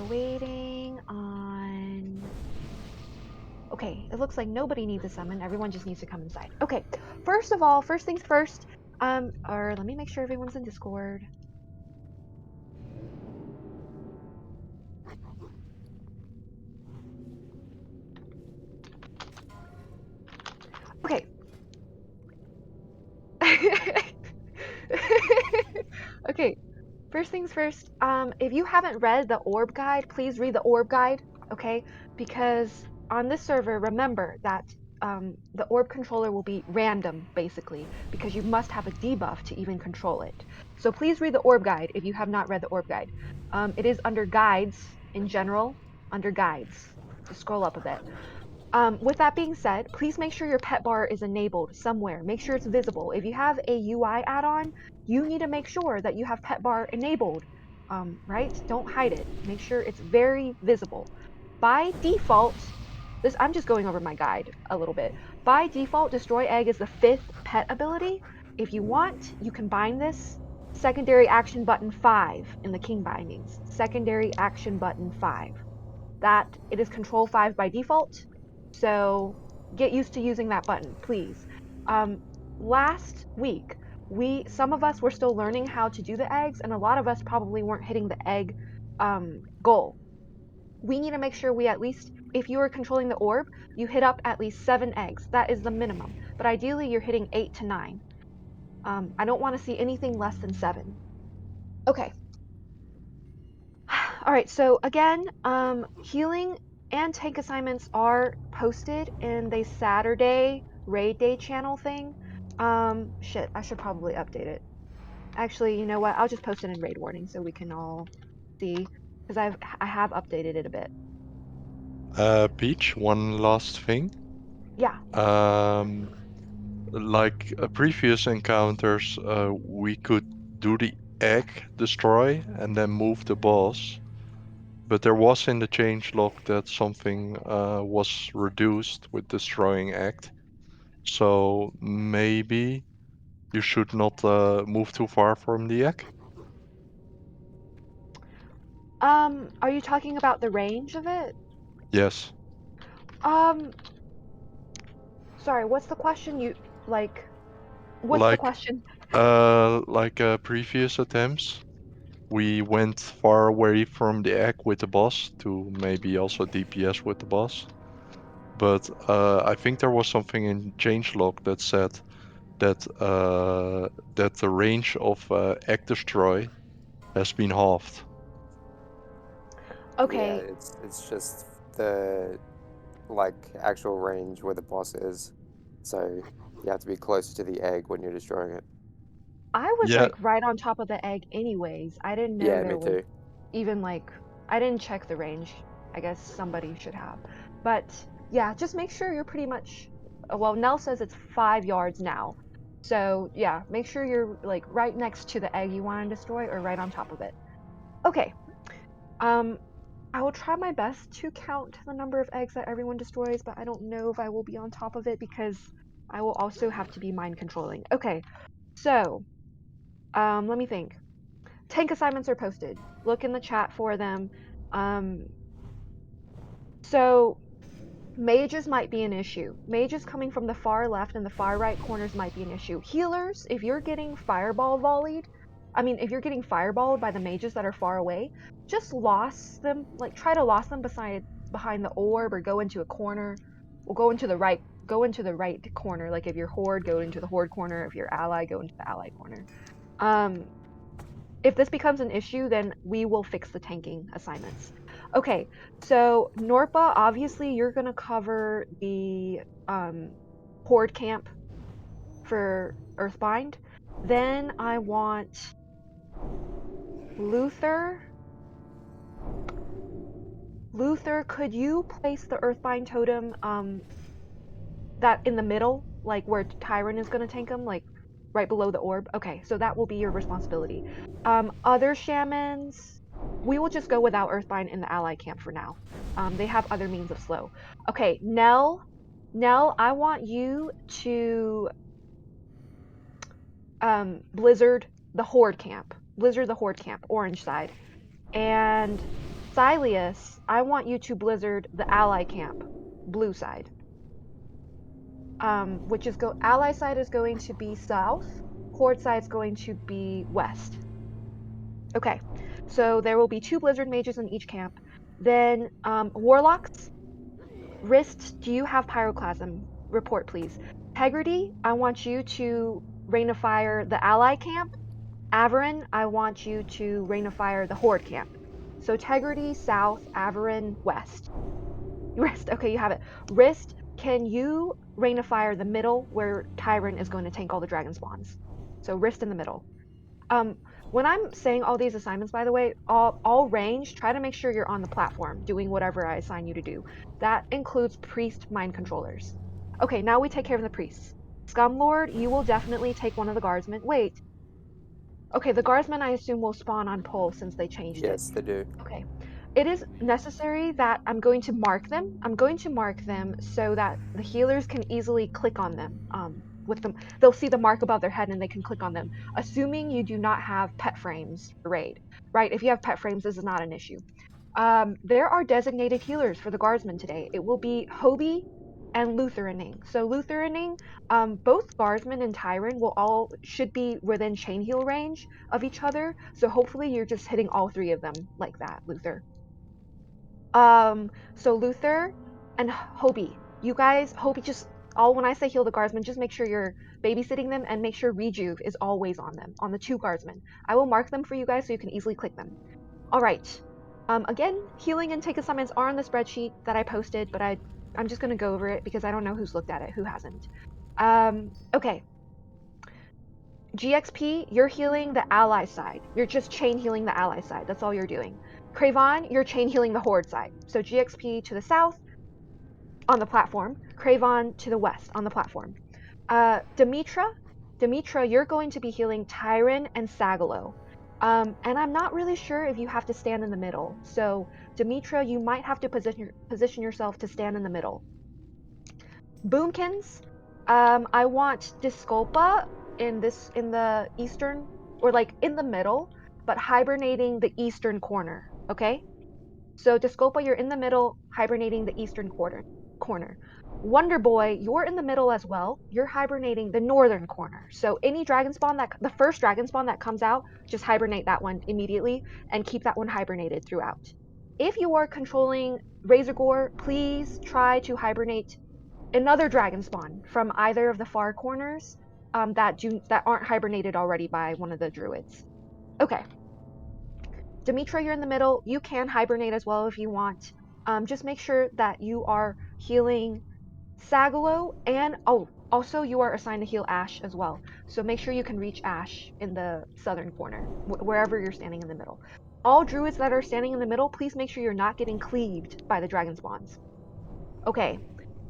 waiting on... Okay, it looks like nobody needs a summon. Everyone just needs to come inside. Okay, first of all, first things first, or let me make sure everyone's in Discord. Okay. Okay, first things first, if you haven't read the orb guide, please read the orb guide, okay? Because on this server, remember that the orb controller will be random, basically, because you must have a debuff to even control it. So please read the orb guide if you have not read the orb guide. It is under guides in general, under guides. Just scroll up a bit. With that being said, please make sure your pet bar is enabled somewhere. Make sure it's visible. If you have a UI add-on, you need to make sure that you have pet bar enabled, right? Don't hide it. Make sure it's very visible. By default, I'm just going over my guide a little bit. By default, Destroy Egg is the 5th pet ability. If you want, you can bind this. Secondary action button 5 in the King bindings. Secondary action button 5. That it is control 5 by default. So get used to using that button, please. Last week, some of us were still learning how to do the eggs, and a lot of us probably weren't hitting the egg goal. We need to make sure we at least, if you are controlling the orb, you hit up at least 7 eggs. That is the minimum. But ideally, you're hitting 8 to 9. I don't want to see anything less than 7. Okay. All right, so again, healing and tank assignments are posted in the Saturday raid day channel thing. Shit, I should probably update it. Actually, you know what? I'll just post it in raid warning so we can all see, because I have updated it a bit. Peach, one last thing. Yeah. Like previous encounters, we could do the egg destroy and then move the boss. But there was in the changelog that something was reduced with destroying egg. So maybe you should not move too far from the egg. Are you talking about the range of it? Yes. Sorry, what's the question? What's the Like question? previous attempts, we went far away from the egg with the boss to maybe also DPS with the boss. But I think there was something in changelog that said that that the range of egg destroy has been halved. Okay. Yeah, it's just the actual range where the boss is. So you have to be closer to the egg when you're destroying it. I was Yeah, like right on top of the egg anyways. I didn't know Yeah, there me was too. even I didn't check the range. I guess somebody should have. But yeah, just make sure you're pretty much, well, Nell says it's 5 yards now. So yeah, make sure you're like right next to the egg you want to destroy or right on top of it. Okay. I will try my best to count the number of eggs that everyone destroys, but I don't know if I will be on top of it because I will also have to be mind controlling. Okay. So, let me think. Tank assignments are posted. Look in the chat for them. So mages might be an issue. Mages coming from the far left and the far right corners might be an issue. Healers, if you're getting if you're getting fireballed by the mages that are far away, just lost them. Try to lost them behind the orb or go into a corner. Or go into the right corner. Like if you're horde, go into the horde corner. If you're ally, go into the ally corner. Um, if this becomes an issue, then we will fix the tanking assignments. Okay, so Norpa, obviously you're gonna cover the horde camp for Earthbind. Then I want Luther. Luther, could you place the Earthbind totem that in the middle, like where Tyron is gonna tank him, like right below the orb? Okay, so that will be your responsibility. Other shamans, we will just go without Earthbind in the ally camp for now. They have other means of slow. Okay, Nell, I want you to Blizzard the Horde camp, orange side, and Sileus, I want you to blizzard the ally camp, blue side. Which is ally side is going to be south, horde side is going to be west. Okay, so there will be 2 blizzard mages in each camp. Then warlocks, wrist, do you have pyroclasm? Report please. Integrity, I want you to rain of fire the ally camp. Averin, I want you to rain of fire the horde camp. So Tegrity south, Averin west. Wrist, okay, you have it. Wrist, can you rain of fire the middle where Tyrant is going to tank all the dragon spawns? So wrist in the middle. Um, when I'm saying all these assignments, by the way, all range, try to make sure you're on the platform doing whatever I assign you to do. That includes priest mind controllers. Okay, now we take care of the priests. Scumlord, you will definitely take one of the guardsmen. Wait, okay, the guardsmen I assume will spawn on pull since they changed it. Yes, they do. Okay. It is necessary that I'm going to mark them. I'm going to mark them so that the healers can easily click on them. With them, they'll see the mark above their head and they can click on them. Assuming you do not have pet frames for raid, right? If you have pet frames, this is not an issue. There are designated healers for the guardsmen today. It will be Hobie and Lutheraning. So Lutheraning, both guardsmen and Tyron should be within chain heal range of each other. So hopefully you're just hitting all 3 of them like that, Luther. So Luther and Hobie, you guys, Hobie, just all when I say heal the guardsmen, just make sure you're babysitting them and make sure Rejuve is always on them, on the 2 guardsmen. I will mark them for you guys so you can easily click them. All right. Again, healing and take assignments are on the spreadsheet that I posted, but I'm just gonna go over it because I don't know who's looked at it, who hasn't. Okay. GXP, you're healing the ally side. You're just chain healing the ally side. That's all you're doing. Craven, you're chain healing the horde side. So GXP to the south on the platform, Craven to the west on the platform. Demetra, you're going to be healing Tyron and Sagalo. And I'm not really sure if you have to stand in the middle. So Demetra, you might have to position yourself to stand in the middle. Boomkins, I want Disculpa in the eastern, or like in the middle, but hibernating the eastern corner. Okay. So Disculpa, you're in the middle, hibernating the eastern corner. Wonder Boy, you're in the middle as well. You're hibernating the northern corner. So any dragon spawn the first dragon spawn that comes out, just hibernate that one immediately and keep that one hibernated throughout. If you are controlling Razorgore, please try to hibernate another dragon spawn from either of the far corners that aren't hibernated already by one of the druids. Okay. Demetra, you're in the middle. You can hibernate as well if you want. Just make sure that you are healing Sagalo, and also you are assigned to heal Ash as well. So make sure you can reach Ash in the southern corner, wherever you're standing in the middle. All druids that are standing in the middle, please make sure you're not getting cleaved by the dragon spawns. Okay,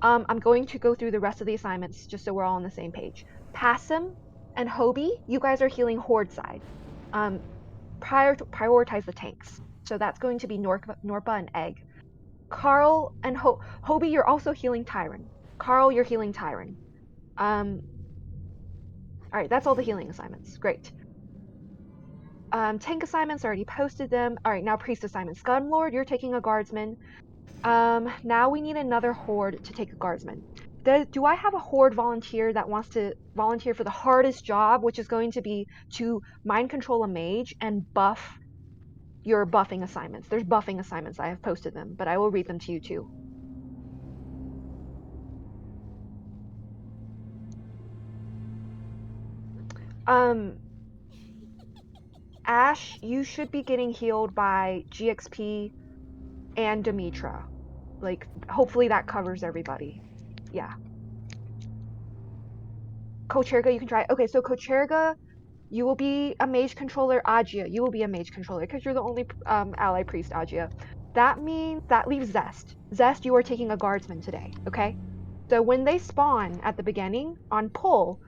I'm going to go through the rest of the assignments just so we're all on the same page. Passim and Hobie, you guys are healing horde side. Prioritize the tanks. So that's going to be Norpa and Egg. Carl and Hobie, you're also healing Tyron. Carl, you're healing Tyron. All right, that's all the healing assignments. Great. Tank assignments, already posted them. All right, now priest assignments. Gunlord, you're taking a guardsman. Now we need another horde to take a guardsman. Do I have a horde volunteer that wants to volunteer for the hardest job, which is going to be to mind control a mage and buff your buffing assignments? There's buffing assignments. I have posted them, but I will read them to you too. Ash, you should be getting healed by GXP and Demetra. Like, hopefully that covers everybody. Yeah. Kocherga, you can try. Okay, so Kocherga, you will be a mage controller. Agia, you will be a mage controller because you're the only ally priest, Agia. That means that leaves Zest. Zest, you are taking a guardsman today, okay? So when they spawn at the beginning on pull,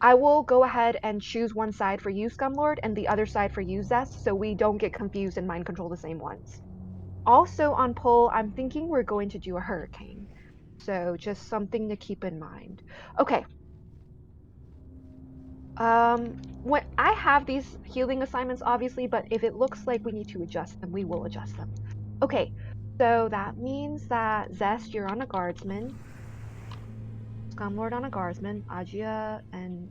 I will go ahead and choose one side for you, Scumlord, and the other side for you, Zest, so we don't get confused and mind control the same ones. Also on pull, I'm thinking we're going to do a hurricane. So just something to keep in mind. Okay. When I have these healing assignments, obviously, but if it looks like we need to adjust them, we will adjust them. Okay, so that means that Zest, you're on a guardsman. Scumlord on a guardsman. Agia and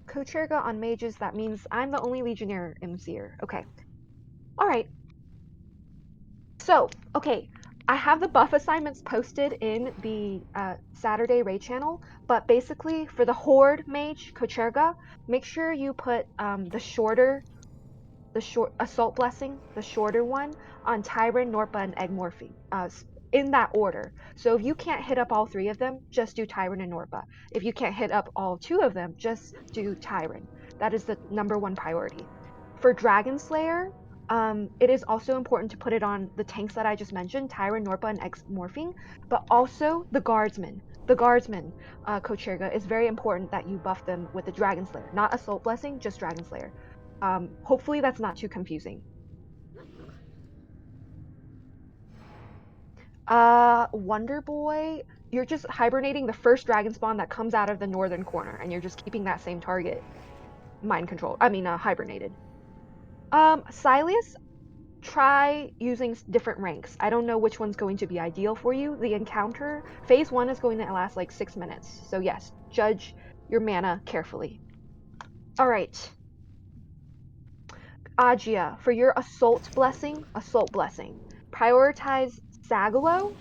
Kocherga on mages. That means I'm the only legionnaire MCer. Okay. All right. So, okay, I have the buff assignments posted in the Saturday raid channel, but basically for the Horde mage, Kocherga, make sure you put the short Assault Blessing, the shorter one, on Tyron, Norpa, and Egg in that order. So if you can't hit up all 3 of them, just do Tyron and Norpa. If you can't hit up all 2 of them, just do Tyron. That is the #1 priority. For Dragon Slayer, it is also important to put it on the tanks that I just mentioned, Tyron, Norpa, and Egg but also the Guardsmen. The Guardsmen, Kocherga, is very important that you buff them with the Dragon Slayer. Not Assault Blessing, just Dragon Slayer. Hopefully that's not too confusing. Wonder Boy, you're just hibernating the first dragon spawn that comes out of the northern corner, and you're just keeping that same target hibernated. Silas, try using different ranks. I don't know which one's going to be ideal for you. The encounter, phase 1 is going to last like 6 minutes. So yes, judge your mana carefully. Alright. Agia, for your Assault Blessing, prioritize Sagalo,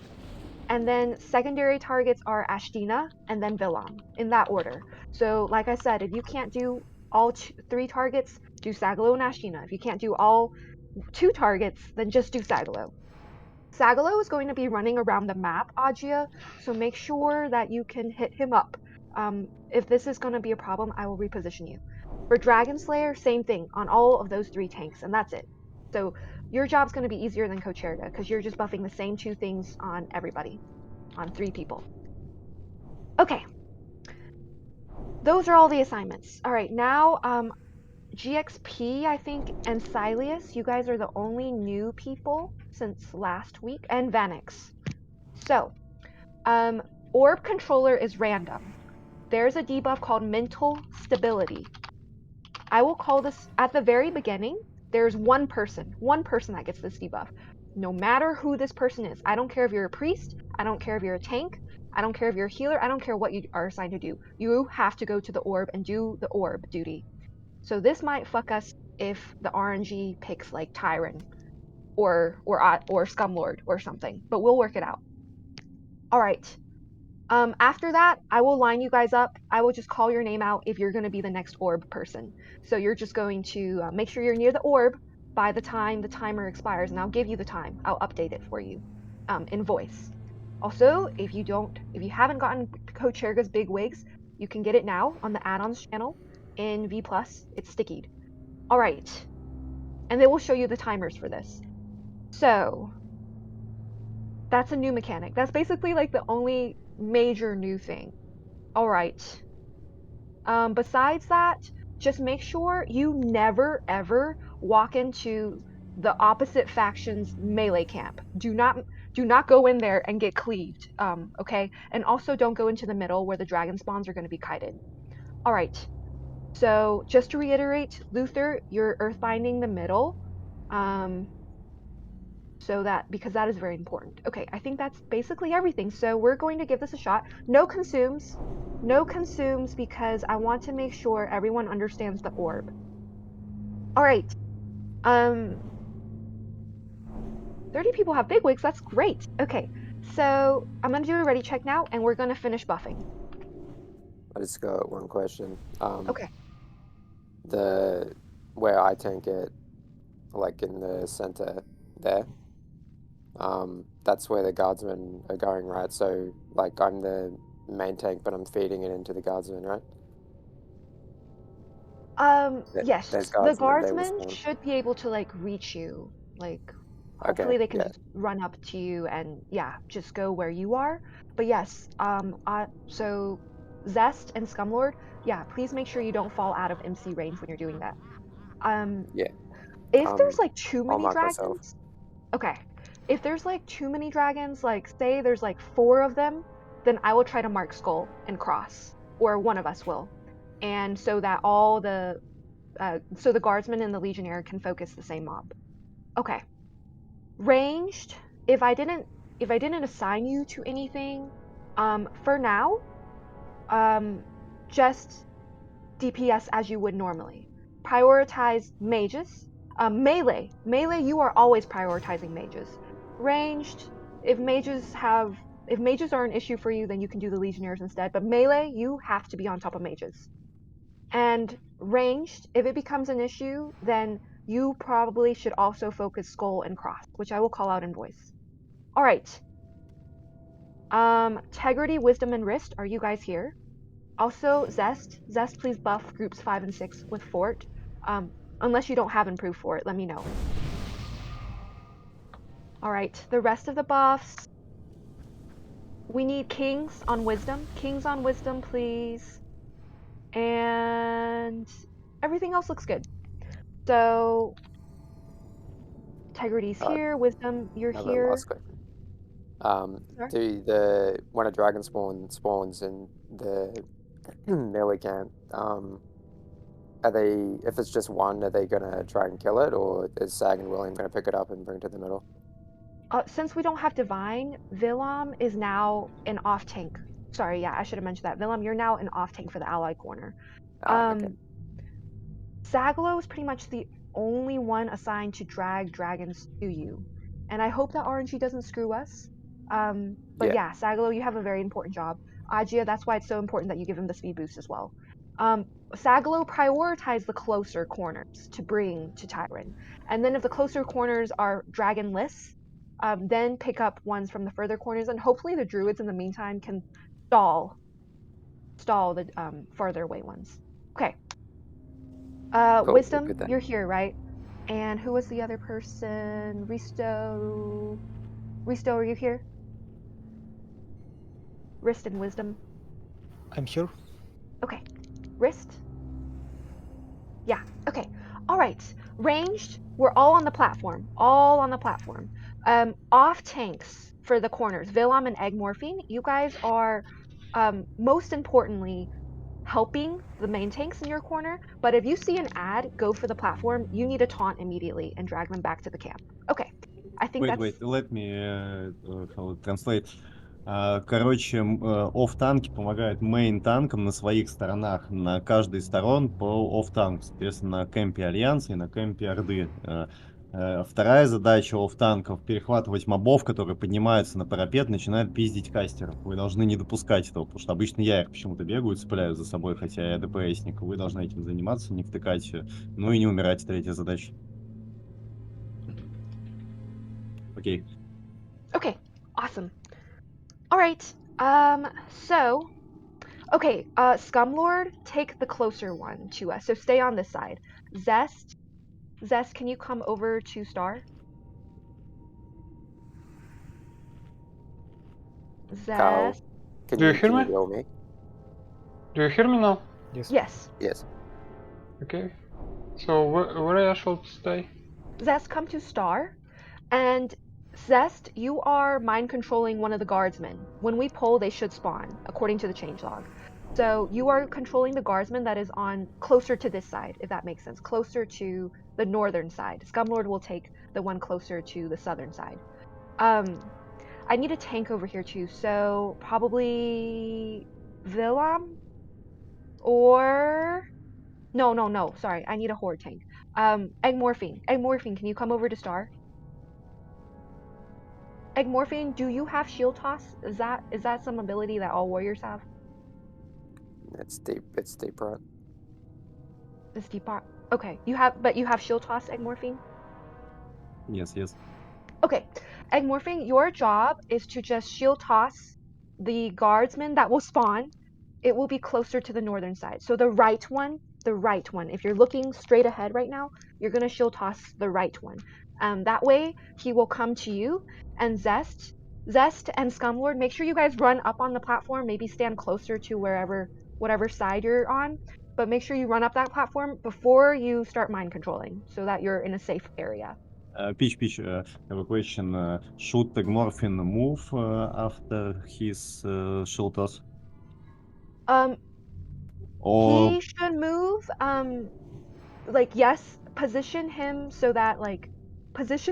and then secondary targets are Ashtina and then Villam, in that order. So like I said, if you can't do all 3 targets, do Sagalo and Ashtina. If you can't do all 2 targets, then just do Sagalo. Sagalo is going to be running around the map, Agia, so make sure that you can hit him up. If this is going to be a problem, I will reposition you. For Dragon Slayer, same thing on all of those 3 tanks, and that's it. So your job's going to be easier than Kocherga, because you're just buffing the same 2 things on everybody, on 3 people. Okay. Those are all the assignments. All right, now GXP, I think, and Sileus, you guys are the only new people since last week, and Vanix. So, Orb Controller is random. There's a debuff called Mental Stability. I will call this at the very beginning. There's one person that gets this debuff. No matter who this person is. I don't care if you're a priest. I don't care if you're a tank. I don't care if you're a healer. I don't care what you are assigned to do. You have to go to the orb and do the orb duty. So this might fuck us if the RNG picks like Tyron or Scumlord or something, but we'll work it out. All right. After that, I will line you guys up. I will just call your name out if you're going to be the next orb person. So you're just going to make sure you're near the orb by the time the timer expires, and I'll give you the time. I'll update it for you in voice. Also, if you haven't gotten Kocherga's Big Wigs, you can get it now on the add-ons channel in V+. It's stickied. All right. And they will show you the timers for this. So that's a new mechanic. That's basically like the only major new thing. All right. Besides that, just make sure you never ever walk into the opposite faction's melee camp. Do not go in there and get cleaved. Okay, and also don't go into the middle where the dragon spawns are going to be kited. All right. So just to reiterate, Luther, you're earthbinding the middle. So that, because that is very important. Okay, I think that's basically everything. So we're going to give this a shot. No consumes because I want to make sure everyone understands the orb. All right. 30 people have big wigs. That's great. Okay, so I'm gonna do a ready check now, and we're gonna finish buffing. I just got one question. Okay. Where I tank it, like in the center there, that's where the guardsmen are going, right? So like I'm the main tank, but I'm feeding it into the guardsmen, right? Yes, There's the guardsmen, they will guardsmen spawn. should be able to like reach you. Like, hopefully Okay, they can yeah. just run up to you and just go where you are. But yes, so Zest and Scumlord, please make sure you don't fall out of MC range when you're doing that. Yeah. If there's like too I'll many mark myself. dragons, okay. If there's like too many dragons, like say there's like 4 of them, then I will try to mark Skull and Cross, or one of us will. and so that all the so the guardsman and the legionnaire can focus the same mob. Okay. Ranged, if I didn't assign you to anything, for now, just DPS as you would normally. Prioritize mages. Melee, you are always prioritizing mages. Ranged, if mages are an issue for you, then you can do the legionnaires instead. But melee, you have to be on top of mages. And ranged, if it becomes an issue, then you probably should also focus skull and cross, which I will call out in voice. All right. Integrity, wisdom, and wrist. Are you guys here? Also, Zest. Zest, please buff groups 5 and 6 with Fort. Unless you don't have improved Fort, let me know. All right, the rest of the buffs. We need kings on wisdom. Kings on wisdom, please. And everything else looks good. So, integrity's here. Wisdom, you're I have a last here. question. Sorry? When a dragon spawns in the melee camp, are they, if it's just one, are they gonna try and kill it, or is Sag and William gonna pick it up and bring it to the middle? Since we don't have divine, Villam is now an off tank. Sorry, yeah, I should have mentioned that. Villam, you're now an off tank for the ally corner. Okay. Zagalo is pretty much the only one assigned to drag dragons to you. And I hope that RNG doesn't screw us. But Yeah. yeah, Sagalo, you have a very important job. Agia, that's why it's so important that you give him the speed boost as well. Sagalo, prioritize the closer corners to bring to Tyron. And then if the closer corners are dragonless, then pick up ones from the further corners. And hopefully the druids in the meantime can stall the farther away ones. Okay. Cool. Wisdom, Good thing. you're here, right? And who was the other person? Risto. Risto, are you here? Wrist and wisdom. I'm here. Okay. Wrist. Yeah. Okay. All right. Ranged. We're all on the platform. All on the platform. Off tanks for the corners. Villam and Egg Morphine. You guys are, most importantly, helping the main tanks in your corner. But if you see an ad go for the platform, you need to taunt immediately and drag them back to the camp. Okay. I think Wait, that's. let me how it translate. Короче, офф-танки помогают мейн-танкам на своих сторонах, на каждой из сторон по офф-танку, соответственно, на кемпе Альянса и на кемпе Орды. Вторая задача офф-танков — перехватывать мобов, которые поднимаются на парапет, начинают пиздить кастеров. Вы должны не допускать этого, потому что обычно я их почему-то бегаю, цепляю за собой, хотя я ДПСник. Вы должны этим заниматься, не втыкать, ну и не умирать, третья задача. Окей. Okay. Awesome. All right. So, okay, Scumlord, take the closer one to us. So stay on this side. Zest, can you come over to Star? Carl, Zest. can Do you you hear me? heal me? Do you hear me now? Yes. Yes. Yes. Okay. So where I should stay? Zest, come to Star. And Zest, you are mind controlling one of the guardsmen. When we pull, they should spawn, according to the changelog. So you are controlling the guardsman that is on closer to this side, if that makes sense, closer to the northern side. Scumlord will take the one closer to the southern side. I need a tank over here too, so probably Villam or no. Sorry, I need a horde tank. Egg Morphine, can you come over to Star? Egg Morphine, do you have shield toss? Is that some ability that all warriors have? It's deep right. This deep part. Okay, you have shield toss, Egg Morphine? Yes. Okay, Egg Morphine, your job is to just shield toss the guardsmen that will spawn. It will be closer to the northern side. So the right one. If you're looking straight ahead right now, you're gonna shield toss the right one. That way he will come to you. And Zest and Scumlord, make sure you guys run up on the platform. Maybe stand closer to whatever side you're on. But make sure you run up that platform before you start mind controlling, so that you're in a safe area. Pitch, have a question. Should the Morphin move after his shield toss? Or He should move. Like yes, position him so that like just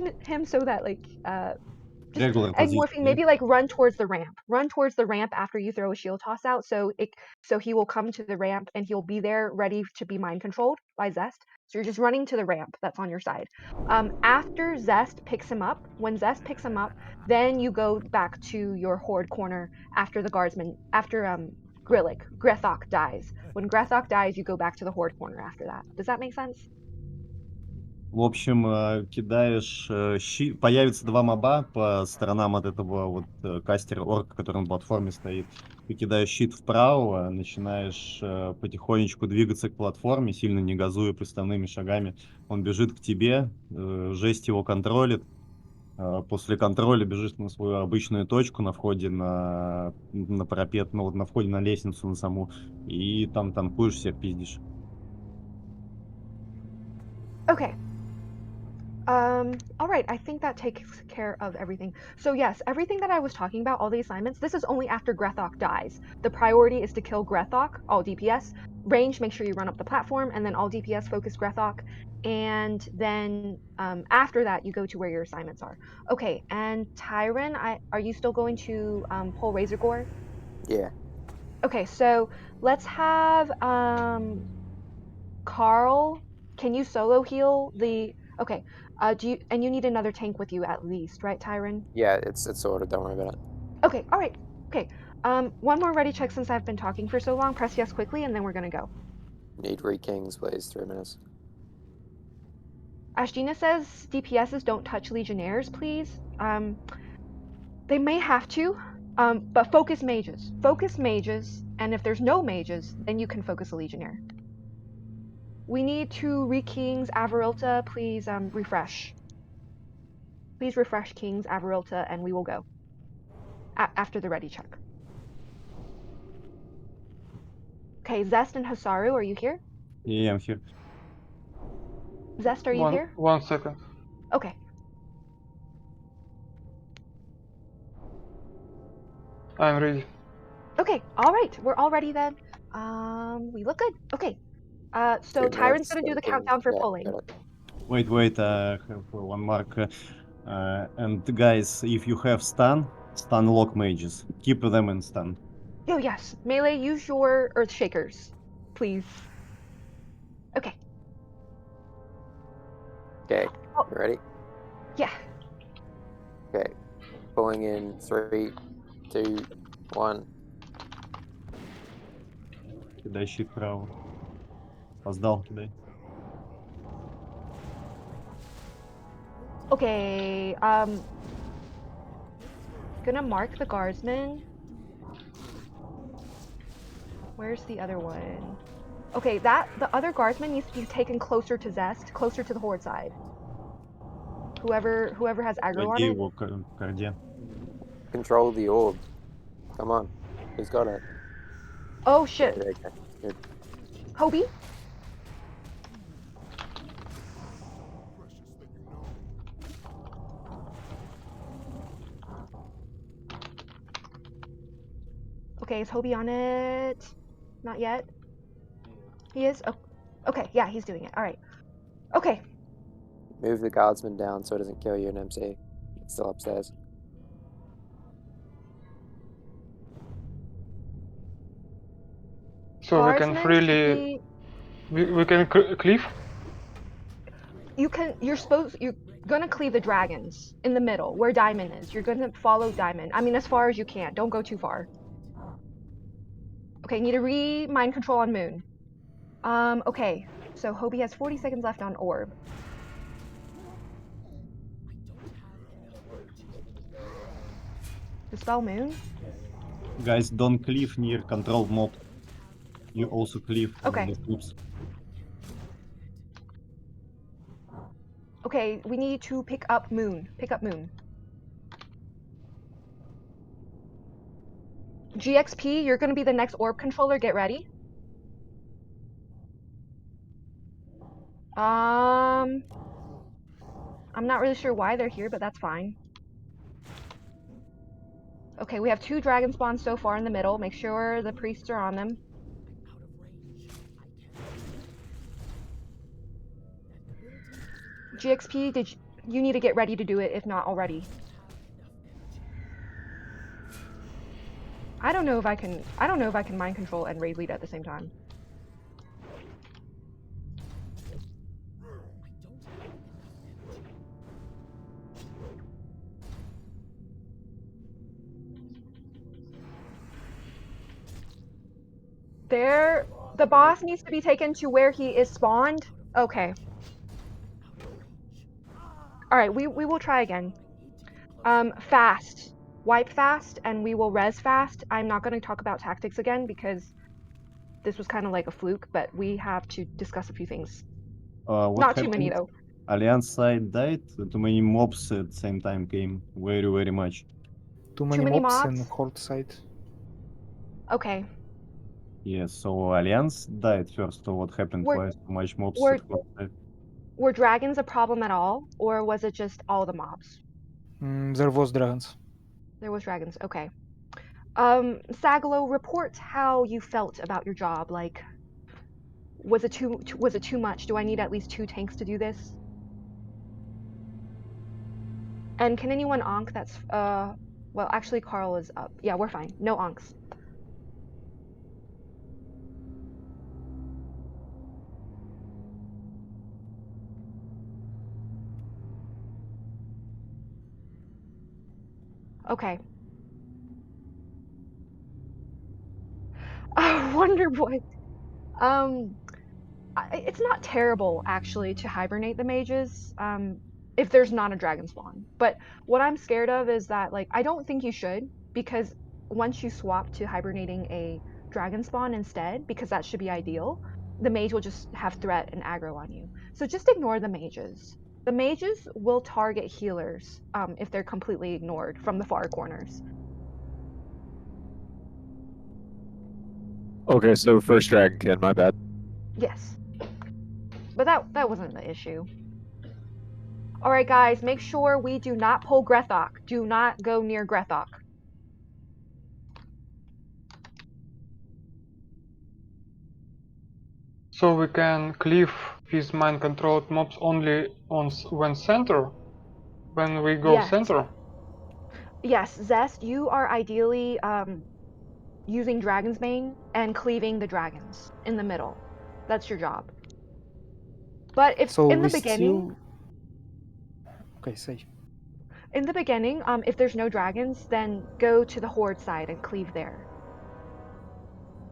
regular egg position, morphing, yeah? maybe like run towards the ramp. Run towards the ramp after you throw a shield toss out, so he will come to the ramp and he'll be there ready to be mind controlled by Zest. So you're just running to the ramp that's on your side. After Zest picks him up, when Zest picks him up, then you go back to your horde corner after the guardsman after Grethok dies. When Grethok dies, you go back to the horde corner after that. Does that make sense? В общем, кидаешь щит, появится два моба по сторонам от этого вот кастера орка, который на платформе стоит. Ты кидаешь щит вправо, начинаешь потихонечку двигаться к платформе, сильно не газуя приставными шагами. Он бежит к тебе, жесть его контролит. После контроля бежишь на свою обычную точку на входе на парапет, ну вот на входе на лестницу на саму, и там танкуешь, всех пиздишь. Okay. All right, I think that takes care of everything. So yes, everything that I was talking about, all the assignments, this is only after Grethok dies. The priority is to kill Grethok, all DPS. Range, make sure you run up the platform, and then all DPS focus Grethok. And then after that, you go to where your assignments are. Okay, and Tyron, are you still going to pull Razor Gore? Yeah. Okay, so let's have Carl, can you solo heal the? Okay. You need another tank with you at least, right, Tyron? Yeah, it's sorted. Don't worry about it. Okay. All right. Okay. One more ready check since I've been talking for so long. Press yes quickly, and then we're gonna go. Need re-kings, please. 3 minutes. Ashtina says DPSs don't touch Legionnaires, please. They may have to, but focus mages. Focus mages, and if there's no mages, then you can focus a Legionnaire. We need to re-kings Avarilta, please refresh. Please refresh Kings Avarilta, and we will go. After the ready check. Okay, Zest and Hasaru, are you here? Yeah, I'm here. Zest, are you here? 1 second. Okay. I'm ready. Okay, all right. We're all ready then. We look good. Okay. So 2 Tyron's minutes gonna do for the the kings. countdown for Yeah, pulling. got it. Wait, I have one mark. And guys, if you have stun lock mages, keep them in stun. Oh yes, melee. Use your Earth Shakers, please. Okay. Okay, Oh. you ready? Yeah. Okay, pulling in 3, 2, 1. Кидай щит вправо. Опоздал, кидай. Okay. Gonna mark the guardsman. Where's the other one? Okay, the other guardsman needs to be taken closer to Zest, closer to the horde side. Whoever has aggro on Води it. его к корде. Control the orb. Come on. He's got it. Oh Yeah, shit. there you go. Good. Hobie? Okay, is Hobie on it? Not yet. He is? Oh, okay, yeah, he's doing it. All right. Okay. Move the guardsman down so it doesn't kill you in MC. It's still upstairs. So we can Guardsmen, freely... We can cleave? you're gonna cleave the dragons in the middle, where Diamond is. You're gonna follow Diamond. I mean, as far as you can. Don't go too far. Okay, need to mind control on Moon. Okay. So Hobie has 40 seconds left on Orb. Dispel Moon? Guys, don't cleave near controlled mob. You also cleave Okay. the troops. Okay, we need to pick up Moon. Pick up Moon. GXP, you're gonna be the next orb controller. Get ready. I'm not really sure why they're here, but that's fine. Okay, we have 2 dragon spawns so far in the middle. Make sure the priests are on them. GXP, you need to get ready to do it if not already. I don't know if I can mind control and raid lead at the same time. The boss needs to be taken to where he is spawned. Okay. All right, we will try again. Fast. Wipe fast, and we will res fast. I'm not going to talk about tactics again because this was kind of like a fluke, but we have to discuss a few things. What Not too many happened? though. Alliance side died. Too many mobs at the same time came. Very, very much. Too Too many many mobs in mobs? Horde side. Okay. Yes, so Alliance died first. So what happened? Were Why so much mobs were at Horde side? were dragons a problem at all, or was it just all the mobs? There was dragons. There was dragons. Okay. Sagalo, report how you felt about your job. Like, was it too much? Do I need at least 2 tanks to do this? And can anyone onk that's well, actually Carl is up. Yeah, we're fine. No onks. Okay. Wonder Boy. It's not terrible actually to hibernate the mages if there's not a dragon spawn. But what I'm scared of is that like I don't think you should, because once you swap to hibernating a dragon spawn instead, because that should be ideal, the mage will just have threat and aggro on you. So just ignore the mages. The mages will target healers if they're completely ignored from the far corners. Okay, so first Dragonkin, my bad. Yes. But that wasn't the issue. Alright guys, make sure we do not pull Grethok. Do not go near Grethok. So we can cleave these mind-controlled mobs only when center? When we go Yes. center? Yes, Zest, you are ideally using Dragon's Bane and cleaving the dragons in the middle. That's your job. But if So in the we beginning, still... Okay, say. in the beginning, if there's no dragons, then go to the Horde side and cleave there.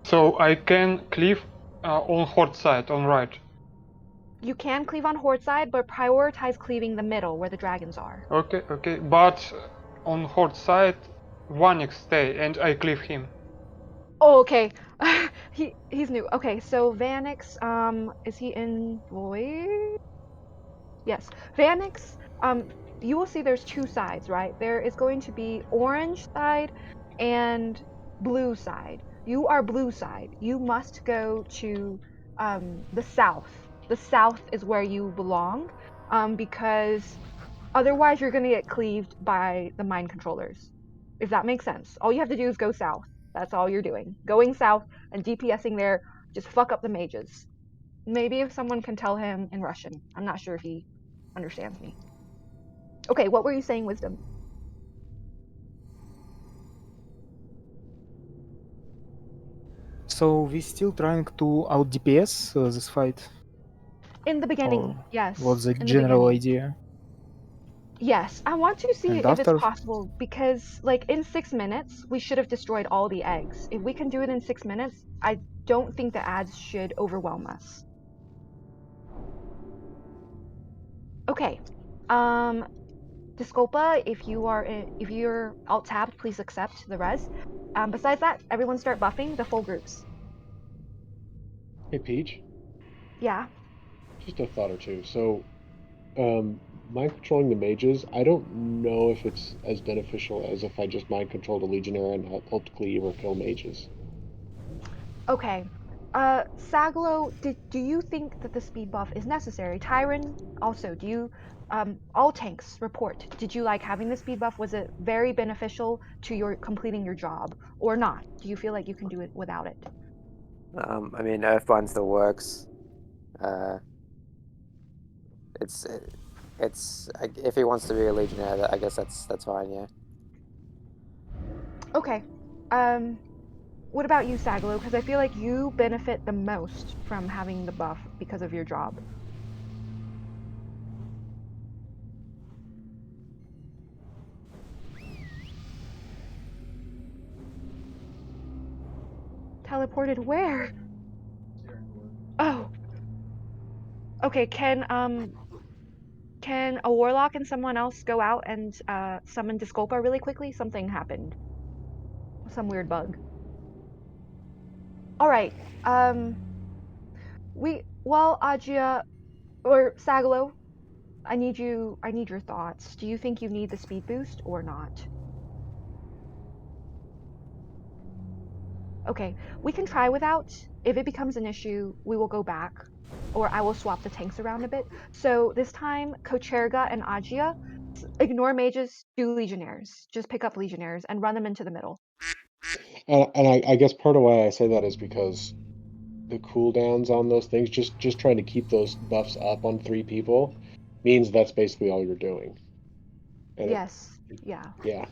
So I can cleave on Horde side, on right. You can cleave on Horde side, but prioritize cleaving the middle where the dragons are. Okay, okay. But on Horde side, Vanix stay and I cleave him. Oh, okay. He's new. Okay, so Vanix, is he in Void? Yes, Vanix, you will see there's 2 sides, right? There is going to be orange side and blue side. You are blue side. You must go to the south. The south is where you belong, because otherwise you're gonna get cleaved by the mind controllers. If that makes sense. All you have to do is go south. That's all you're doing. Going south and DPSing there, just fuck up the mages. Maybe if someone can tell him in Russian. I'm not sure if he understands me. Okay, what were you saying, Wisdom? So we still trying to out DPS this fight? In the beginning, Or yes. what's the in the general beginning. idea? Yes, I want to see And if it's after? possible, because like in 6 minutes, we should have destroyed all the eggs. If we can do it in 6 minutes, I don't think the ads should overwhelm us. Okay. Disculpa, if you're alt tabbed, please accept the res. Besides that, everyone start buffing the full groups. Hey, Peach, Yeah. just a thought or two. So, mind controlling the mages, I don't know if it's as beneficial as if I just mind controlled a legionnaire and helped cleave or kill mages. Okay. Saglo, do you think that the speed buff is necessary? Tyron, also, do you all tanks report. Did you like having the speed buff? Was it very beneficial to your completing your job or not? Do you feel like you can do it without it? I mean, Earthbind still works. It's It's if he wants to be a legionnaire, I guess that's fine. Yeah. Okay. What about you, Sagalo? Because I feel like you benefit the most from having the buff because of your job. Teleported where? Oh. Okay, can a warlock and someone else go out and summon Disculpa really quickly? Something happened. Some weird bug. All right. Agia or Sagalo, I need your thoughts. Do you think you need the speed boost or not? Okay, we can try without. If it becomes an issue, we will go back, or I will swap the tanks around a bit. So this time, Kocherga and Agia, ignore mages, do legionnaires. Just pick up legionnaires and run them into the middle. And I guess part of why I say that is because the cooldowns on those things, just trying to keep those buffs up on 3 people, means that's basically all you're doing. And Yes, yeah. yeah.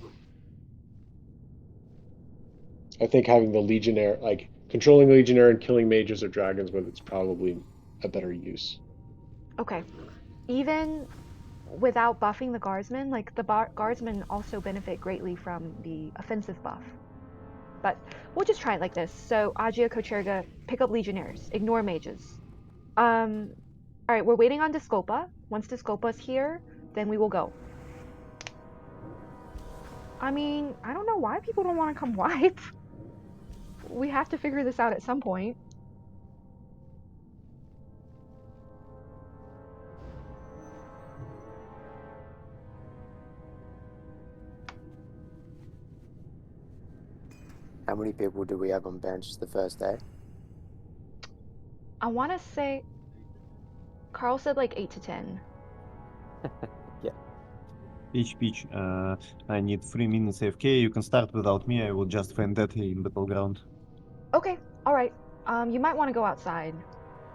I think having the legionnaire, like controlling legionnaire and killing mages or dragons with it's probably a better use. Okay. Even without buffing the guardsmen, like the guardsmen also benefit greatly from the offensive buff. But we'll just try it like this. So Agia, Kocherga, pick up legionnaires, ignore mages. All right, we're waiting on Disculpa. Once Disculpa's here, then we will go. I mean, I don't know why people don't want to come wipe. We have to figure this out at some point. How many people do we have on bench the first day? I want to say Carl said like 8 to 10. Yeah. Peach, I need 3 minutes AFK. You can start without me. I will just find that in battleground. Okay, all right. You might want to go outside,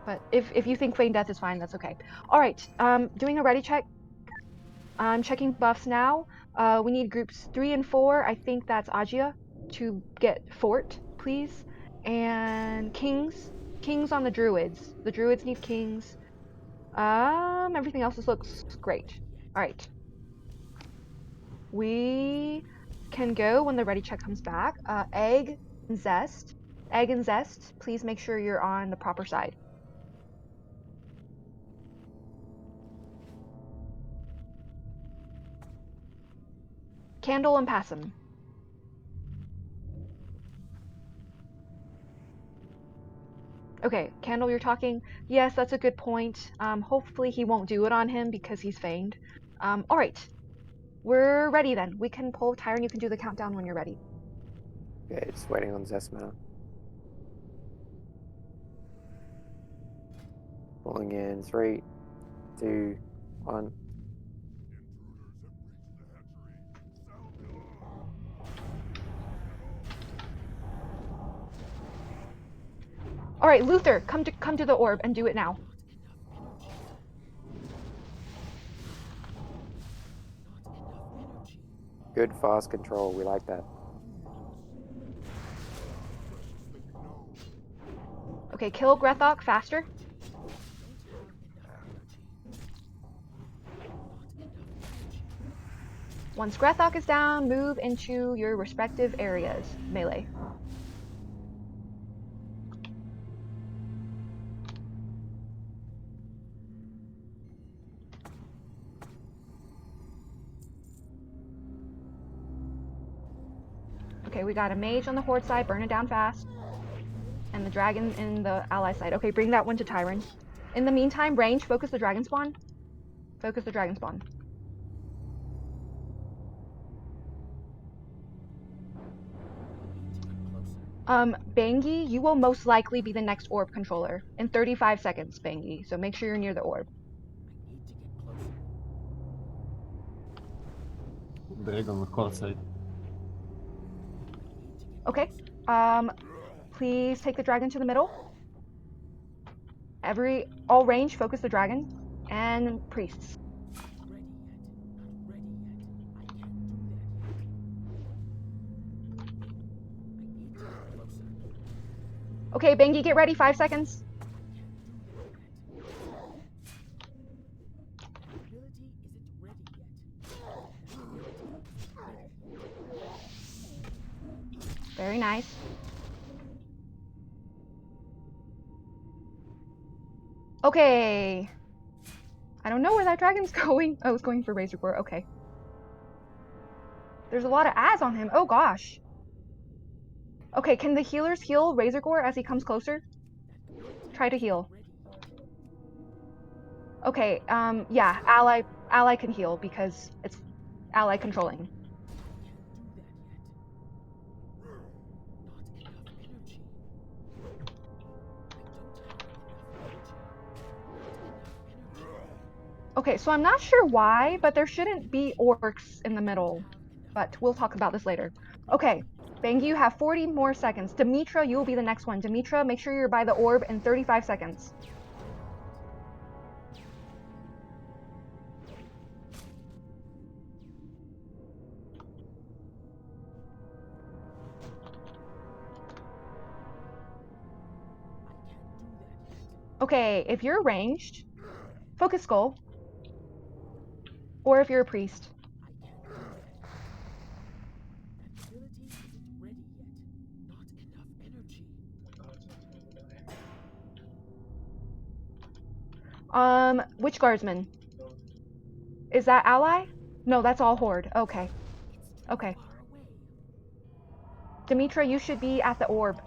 but if you think feign death is fine, that's okay. All right. Doing a ready check. I'm checking buffs now. We need groups 3 and 4. I think that's Agia to get fort, please. And kings. Kings on the druids. The druids need kings. Everything else looks great. All right. We can go when the ready check comes back. Egg and zest. Egg and zest. Please make sure you're on the proper side. Candle and Passum. Okay, Candle, you're talking. Yes, that's a good point. Hopefully he won't do it on him because he's feigned. All right. We're ready then. We can pull Tyron. You can do the countdown when you're ready. Okay, just waiting on Zesma. Pulling in 3, 2, 1. All right, Luther, come to the orb and do it now. Good fast control. We like that. Okay, kill Grethok faster. Once Grethok is down, move into your respective areas. Melee. Okay, we got a mage on the horde side, burn it down fast. And the dragon in the ally side. Okay, bring that one to Tyron. In the meantime, range, focus the dragon spawn. Focus the dragon spawn. Bangi, you will most likely be the next orb controller in 35 seconds, Bangi. So make sure you're near the orb. Dragon on horde side. Okay. Please take the dragon to the middle. All range, focus the dragon and priests. Okay, Bengi, get ready. 5 seconds. Very nice. Okay. I don't know where that dragon's going. Oh, it's going for Razor Gore. Okay. There's a lot of ads on him. Oh gosh. Okay, can the healers heal Razor Gore as he comes closer? Try to heal. Okay, yeah, ally can heal because it's ally controlling. Okay, so I'm not sure why, but there shouldn't be orcs in the middle. But we'll talk about this later. Okay, Bengi, you have 40 more seconds. Demetra, you will be the next one. Demetra, make sure you're by the orb in 35 seconds. Okay, if you're ranged, focus skull. Or if you're a priest. Which guardsman? Is that ally? No, that's all horde. Okay. Okay. Demetra, you should be at the orb.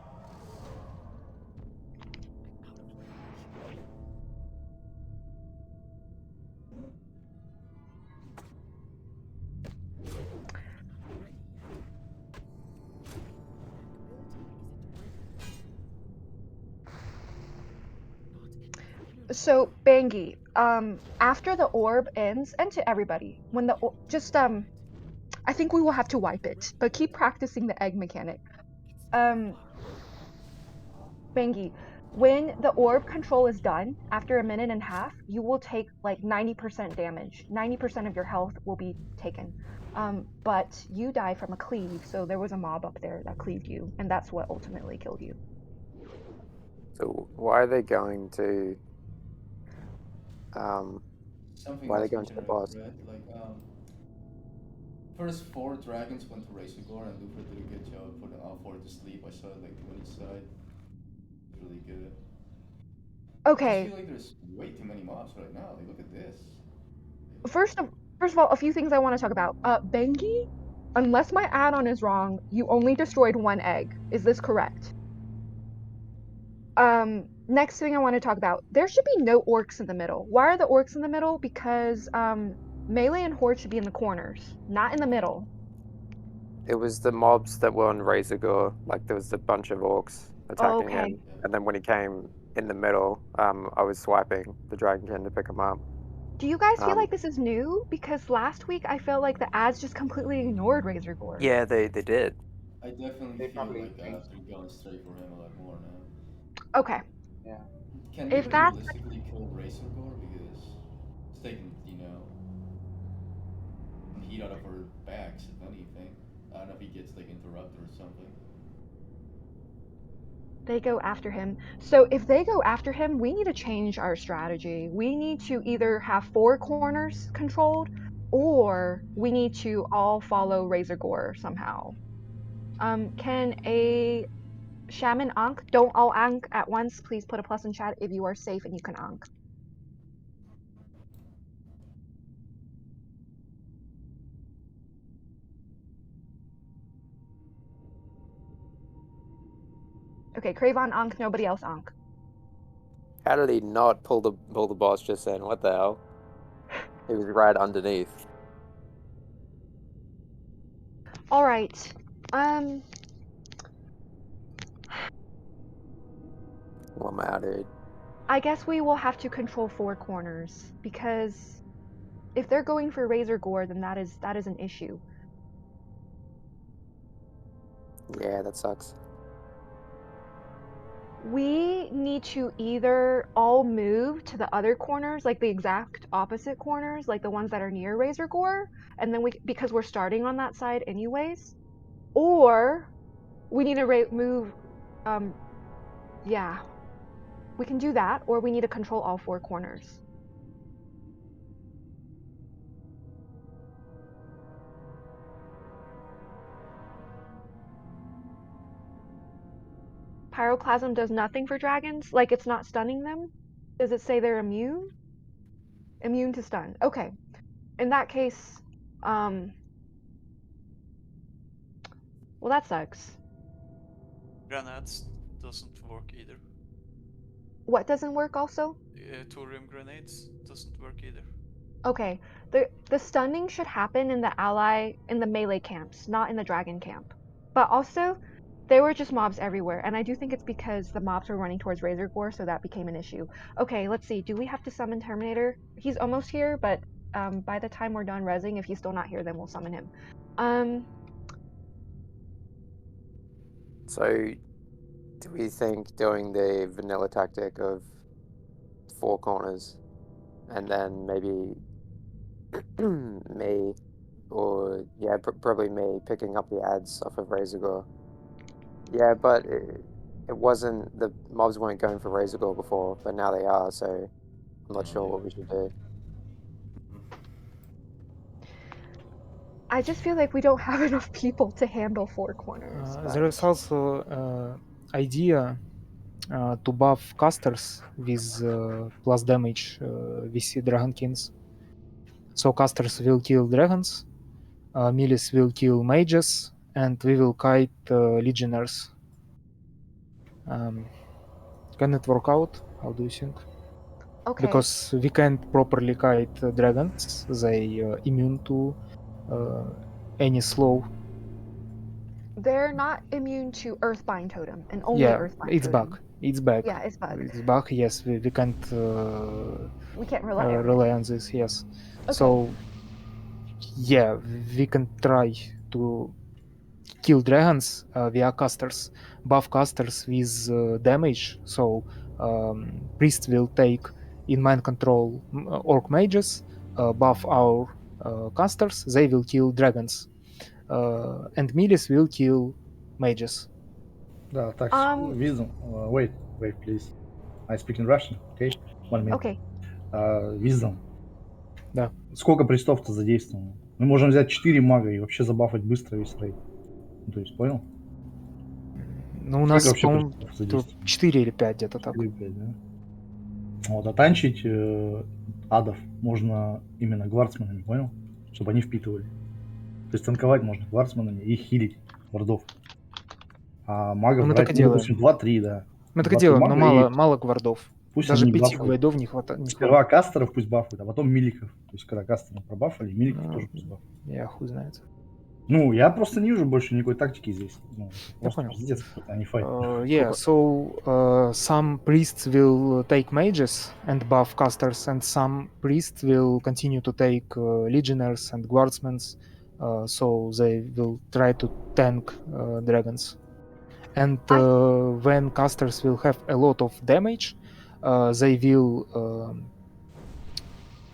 So, Bangi, after the orb ends, and to everybody, when the I think we will have to wipe it, but keep practicing the egg mechanic. Bangi, when the orb control is done, after a minute and a half, you will take like 90% damage. 90% of your health will be taken. But you die from a cleave, so there was a mob up there that cleaved you, and that's what ultimately killed you. So why are they going to Something why are they last going to the weekend boss? I read, like, first 4 dragons went to Razorgore and Luthor did a good job putting all 4 to sleep. I saw it like 2 on each side. It's really good. I just Okay, feel like there's way too many mobs right now. Like, look at this. first of all, a few things I want to talk about. Bangi, unless my add-on is wrong, you only destroyed 1 egg. Is this correct? Next thing I want to talk about, there should be no orcs in the middle. Why are the orcs in the middle? Because melee and horde should be in the corners, not in the middle. It was the mobs that were on Razorgore, like there was a bunch of orcs attacking Okay. him, and then when he came in the middle, I was swiping the dragonkin to pick him up. Do you guys feel Um, like this is new? Because last week I felt like the ads just completely ignored Razor Gore. yeah, they did. I definitely They feel probably like changed. they're going straight for him a lot more now. Okay. Yeah. Can they If that's realistically kill Razorgore? Because it's taking, some heat out of her backs, if anything. I don't know if he gets like interrupted or something. they go after him. So if they go after him, we need to change our strategy. We need to either have 4 corners controlled, or we need to all follow Razor Gore somehow. Can a shaman Ankh? Don't all Ankh at once. Please put a plus in chat if you are safe and you can Ankh. Okay, Cravon Ankh, nobody else Ankh. How did he not pull the boss just then? What the hell? He was right underneath. All right. Well, I'm out, dude. I guess we will have to control 4 corners because if they're going for Razor Gore, then that is an issue. Yeah, that sucks. We need to either all move to the other corners, like the exact opposite corners, like the ones that are near Razor Gore, and then because we're starting on that side anyways, or we need to move Yeah. We can do that, or we need to control all 4 corners. Pyroclasm does nothing for dragons? Like it's not stunning them? Does it say they're immune? Immune to stun. Okay. In that case, well, that sucks. Grenades doesn't work either. What doesn't work also? Thorium grenades doesn't work either. Okay. The stunning should happen in the melee camps, not in the dragon camp. But also, there were just mobs everywhere, and I do think it's because the mobs were running towards Razor Gore, so that became an issue. Okay, let's see. Do we have to summon Terminator? He's almost here, but by the time we're done rezzing, if he's still not here, then we'll summon him. So, do we think doing the vanilla tactic of 4 corners and then maybe me, or yeah, probably me picking up the ads off of Razorgore? Yeah, but it wasn't, the mobs weren't going for Razorgore before, but now they are, so I'm not sure what we should do. I just feel like we don't have enough people to handle 4 corners. There is also idea to buff casters with plus damage VC Dragonkins. So casters will kill dragons, melees will kill mages, and we will kite legionnaires. Can it work out? How do you think? Okay. Because we can't properly kite dragons. They immune to any slow. They're not immune to Earthbind Totem, and only Earthbind it's Totem. bug. It's bug. Yeah, it's bug. It's bug. Yes, we can't. We can't rely on rely it. on this. Yes. Okay. So yeah, we can try to kill dragons via casters, buff casters with damage. So priest will take in mind control orc mages, buff our casters. They will kill dragons, and melees will kill mages. Да, так, Wisdom, wait, please. I speak in Russian, okay? 1 minute. Okay. Wisdom. Да. Сколько пристов-то задействовано? Мы можем взять 4 мага и вообще забафать быстро весь рейд. Ну, то есть, понял? Ну, у нас, вообще по-моему, пристов задействовано? 4 или 5 где-то так. 4 или 5, да? Вот, а танчить адов можно именно гвардсменами, понял? Чтобы они впитывали. То есть танковать можно гвардсменами и хилить вардов. А магов мы брать, так и делаем. 2-3, да. Мы так и делаем, но мага мало гвардов. Пусть даже они 5 бафают. гвардов не хватает. Сперва кастеров пусть бафают, а потом миликов. То есть когда кастеров пробафали, миликов тоже пусть бафают. Я хуй знает. Ну, я просто не вижу больше никакой тактики здесь. Ну, я понял. Пиздец какой-то, а не файт. Yeah, so some priests will take mages and buff casters, and some priests will continue to take legionnaires and guardsmen, so they will try to tank dragons. And when casters will have a lot of damage, they will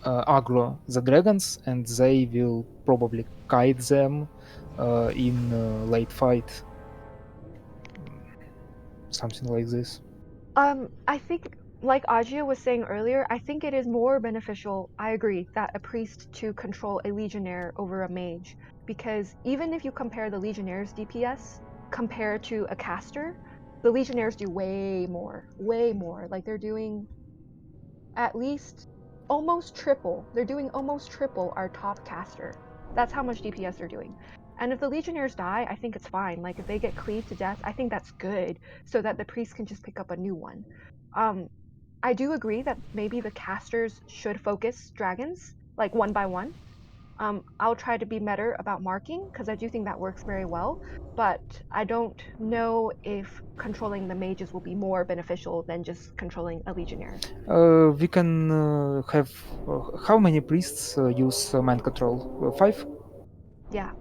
aggro the dragons, and they will probably kite them in late fight. Something like this. I think, like Ajia was saying earlier, I think it is more beneficial, I agree, that a priest to control a legionnaire over a mage. Because even if you compare the legionnaire's DPS compared to a caster, the legionnaires do way more. Like they're doing at least almost triple. They're doing almost triple our top caster. That's how much DPS they're doing. And if the legionnaires die, I think it's fine. Like if they get cleaved to death, I think that's good, so that the priest can just pick up a new one. I do agree that maybe the casters should focus dragons, like one by one. I'll try to be better about marking, because I do think that works very well, but I don't know if controlling the mages will be more beneficial than just controlling a legionnaire. We can have... how many priests use mind control? 5? Yeah.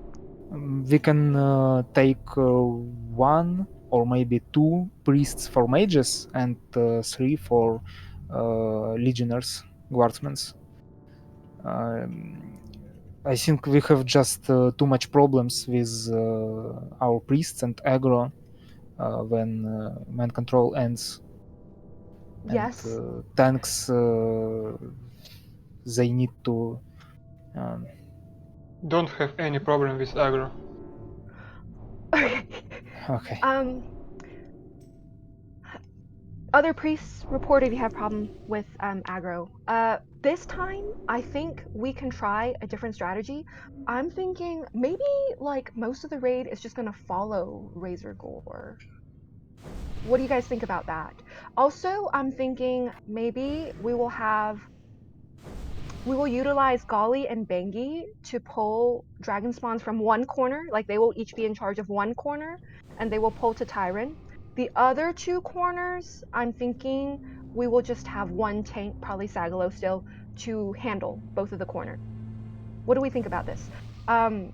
We can take 1 or maybe 2 priests for mages and 3 for legionnaires, guardsmen. I think we have just too much problems with our priests and aggro. when mind control ends. Yes. And tanks, they need to. Don't have any problem with aggro. Okay. Okay. Other priests reported you have problem with aggro. This time, I think we can try a different strategy. I'm thinking maybe like most of the raid is just gonna follow Razor Gore. What do you guys think about that? Also, I'm thinking maybe we will utilize Golly and Bengi to pull dragon spawns from one corner, like they will each be in charge of one corner, and they will pull to Tyron. The other two corners, I'm thinking we will just have one tank, probably Sagalo still, to handle both of the corners. What do we think about this? But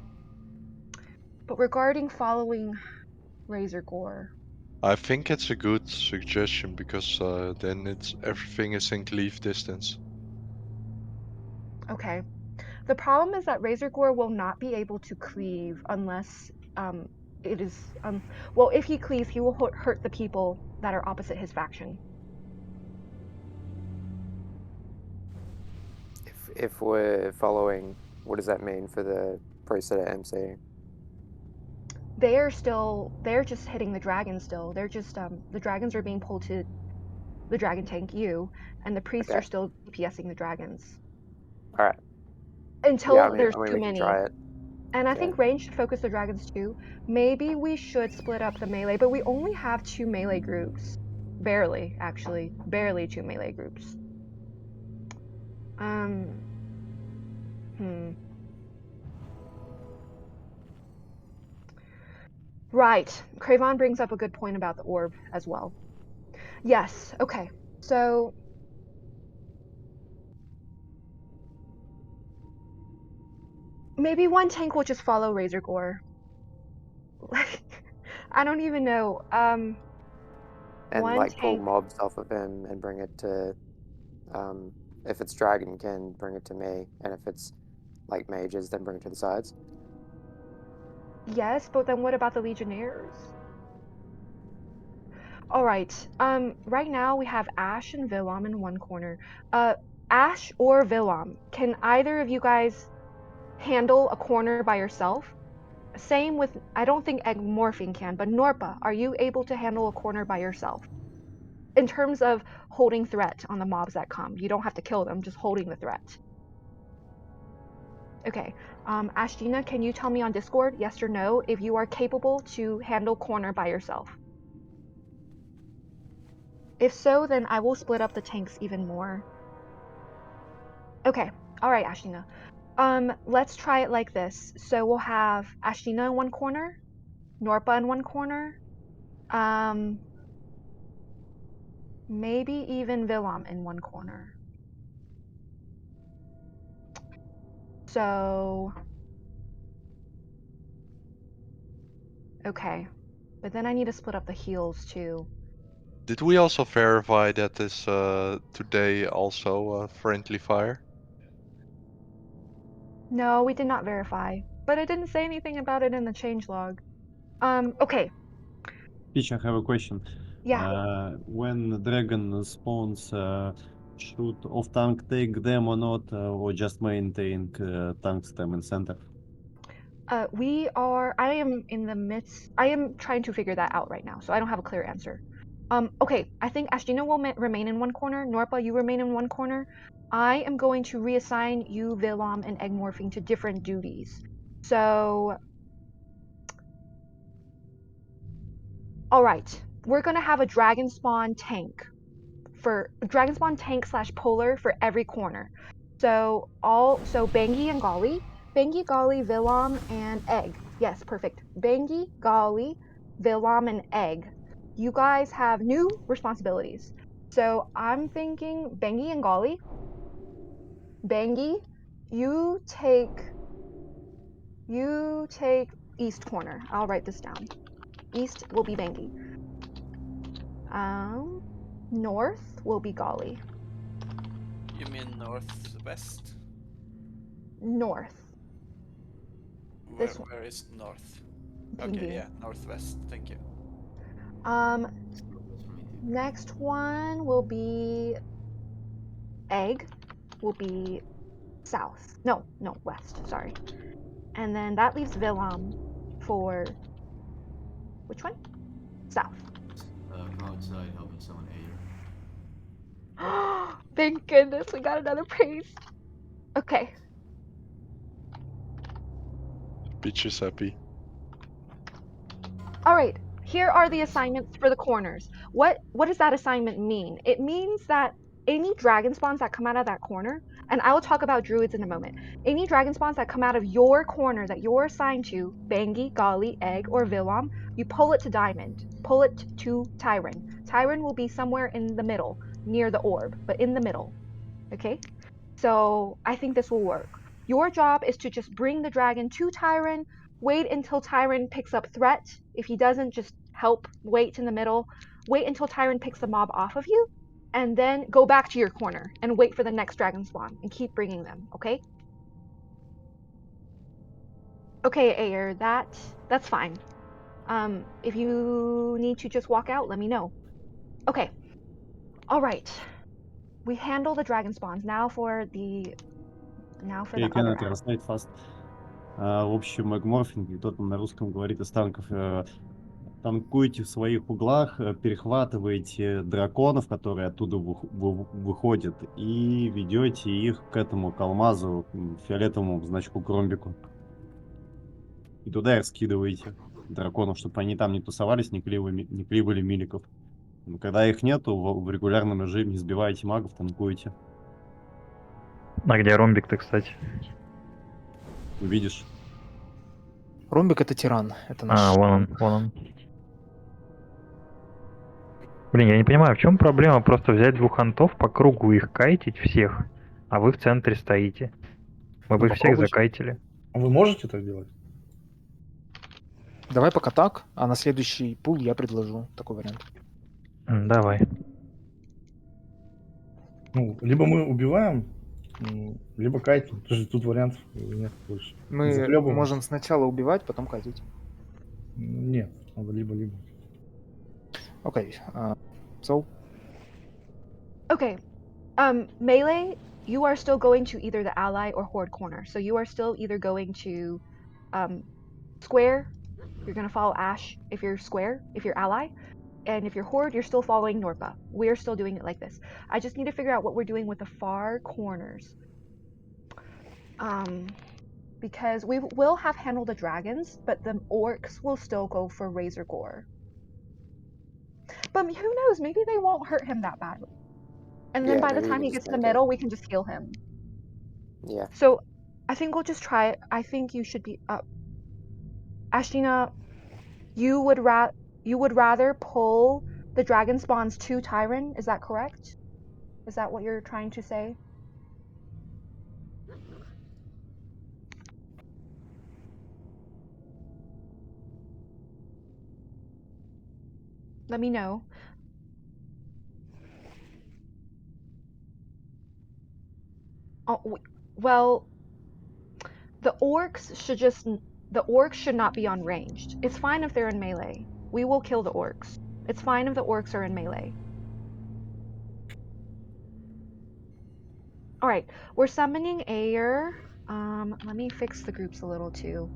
regarding following Razor Gore, I think it's a good suggestion because then everything is in cleave distance. okay. The problem is that Razor Gore will not be able to cleave unless it is well, if he cleaves, he will hurt the people that are opposite his faction. If we're following, what does that mean for the preset at MC? They're just hitting the dragon still. They're just the dragons are being pulled to the dragon tank you, and the priests Okay. are still DPSing the dragons. All right. Until Yeah, there's I mean too we can many. try it. And I Yeah. think range should focus the dragons too. Maybe we should split up the melee, but we only have 2 melee groups. Barely, actually. Barely 2 melee groups. Right. Cravon brings up a good point about the orb as well. Yes, okay. So maybe one tank will just follow Razor Gore. I don't even know. And One like pull tank. mobs off of him and bring it to, if it's dragonkin, bring it to me, and if it's like mages, then bring it to the sides. Yes, but then what about the Legionnaires? All right. Right now we have Ash and Villam in one corner. Ash or Villam, can either of you guys handle a corner by yourself? Same with, I don't think Egmorphine can, but Norpa, are you able to handle a corner by yourself? In terms of holding threat on the mobs that come. You don't have to kill them, just holding the threat. Okay. Ashtina, can you tell me on Discord, yes or no, if you are capable to handle corner by yourself? If so, then I will split up the tanks even more. Okay. All right, Ashtina. Let's try it like this. So we'll have Ashtina in one corner, Norpa in one corner, maybe even Villam in one corner. So, okay. But then I need to split up the heals too. Did we also verify that this today also friendly fire? No, we did not verify, but it didn't say anything about it in the changelog. Okay. Peach, I have a question. Yeah. When dragon spawns, should off tank take them or not, or just maintain tank stem in center? I am in the midst, I am trying to figure that out right now, so I don't have a clear answer. Okay, I think Ashtina will remain in one corner, Norpa, you remain in one corner. I am going to reassign you, Villam, and Egmorphing to different duties. So, alright, we're gonna have a dragon spawn tank / polar for every corner. So Bengi and Golly, Villam, and Egg. Yes, perfect. Bengi, Golly, Villam, and Egg. You guys have new responsibilities. So I'm thinking Bengi and Golly. Bengi, you take east corner. I'll write this down. East will be Bengi. North will be Golly. You mean northwest? North. Where is north? Thinking. Okay, yeah, northwest. Thank you. Next one will be egg. Will be south. No, west. Sorry. And then that leaves Villam for which one? South. Come outside, help me summon Ayer. Thank goodness we got another priest. Okay. Peach is happy. All right. Here are the assignments for the corners. What does that assignment mean? It means that any dragon spawns that come out of that corner, and I will talk about druids in a moment. Any dragon spawns that come out of your corner that you're assigned to, Bangi, Gali, Egg, or Villam, you pull it to Diamond. Pull it to Tyron. Tyron will be somewhere in the middle, near the orb, but in the middle. Okay? So I think this will work. Your job is to just bring the dragon to Tyron, wait until Tyron picks up threat. If he doesn't, just help wait in the middle. Wait until Tyron picks the mob off of you, and then go back to your corner and wait for the next dragon spawn and keep bringing them, okay? Okay, Ayer, that's fine. If you need to just walk out, let me know. Okay. All right. We handle the dragon spawns. Now for the Я other can translate fast. В общем, эгморфинг, кто там на русском говорит из танков, танкуйте в своих углах, перехватываете драконов, которые оттуда выходят, и ведете их к этому к алмазу, фиолетовому значку Кромбику. И туда их скидываете, драконов, чтобы они там не тусовались, не кливали миликов. Но когда их нету, в регулярном режиме сбиваете магов, танкуете. А где ромбик-то, кстати? Увидишь. Ромбик — это тиран. Это наш... вон он. Блин, я не понимаю, в чем проблема просто взять двух антов, по кругу их кайтить всех, а вы в центре стоите. Мы бы их всех попробуйте. закайтили. А вы можете так делать? Давай пока так, а на следующий пул я предложу такой вариант. Давай. Ну, либо мы убиваем, либо кайтим. Тут вариантов нет больше. Мы Захлебываемся. можем сначала убивать, потом катить. Нет, надо либо-либо. Okay, so? Okay, melee, you are still going to either the ally or horde corner. So you are still either going to square, you're going to follow Ash if you're square, if you're ally, and if you're horde, you're still following Norpa. We're still doing it like this. I just need to figure out what we're doing with the far corners. Because we will have handle the dragons, but the orcs will still go for Razor Gore. But who knows, maybe they won't hurt him that badly. And then by the time he gets to the middle, we can just heal him. Yeah. So I think we'll just try it. I think you should be up. Ashtina, you would rather pull the dragon spawns to Tyron, is that correct? Is that what you're trying to say? Let me know. Oh, well, the orcs should not be on ranged. It's fine if they're in melee. We will kill the orcs. It's fine if the orcs are in melee. All right, we're summoning Ayer. Let me fix the groups a little too.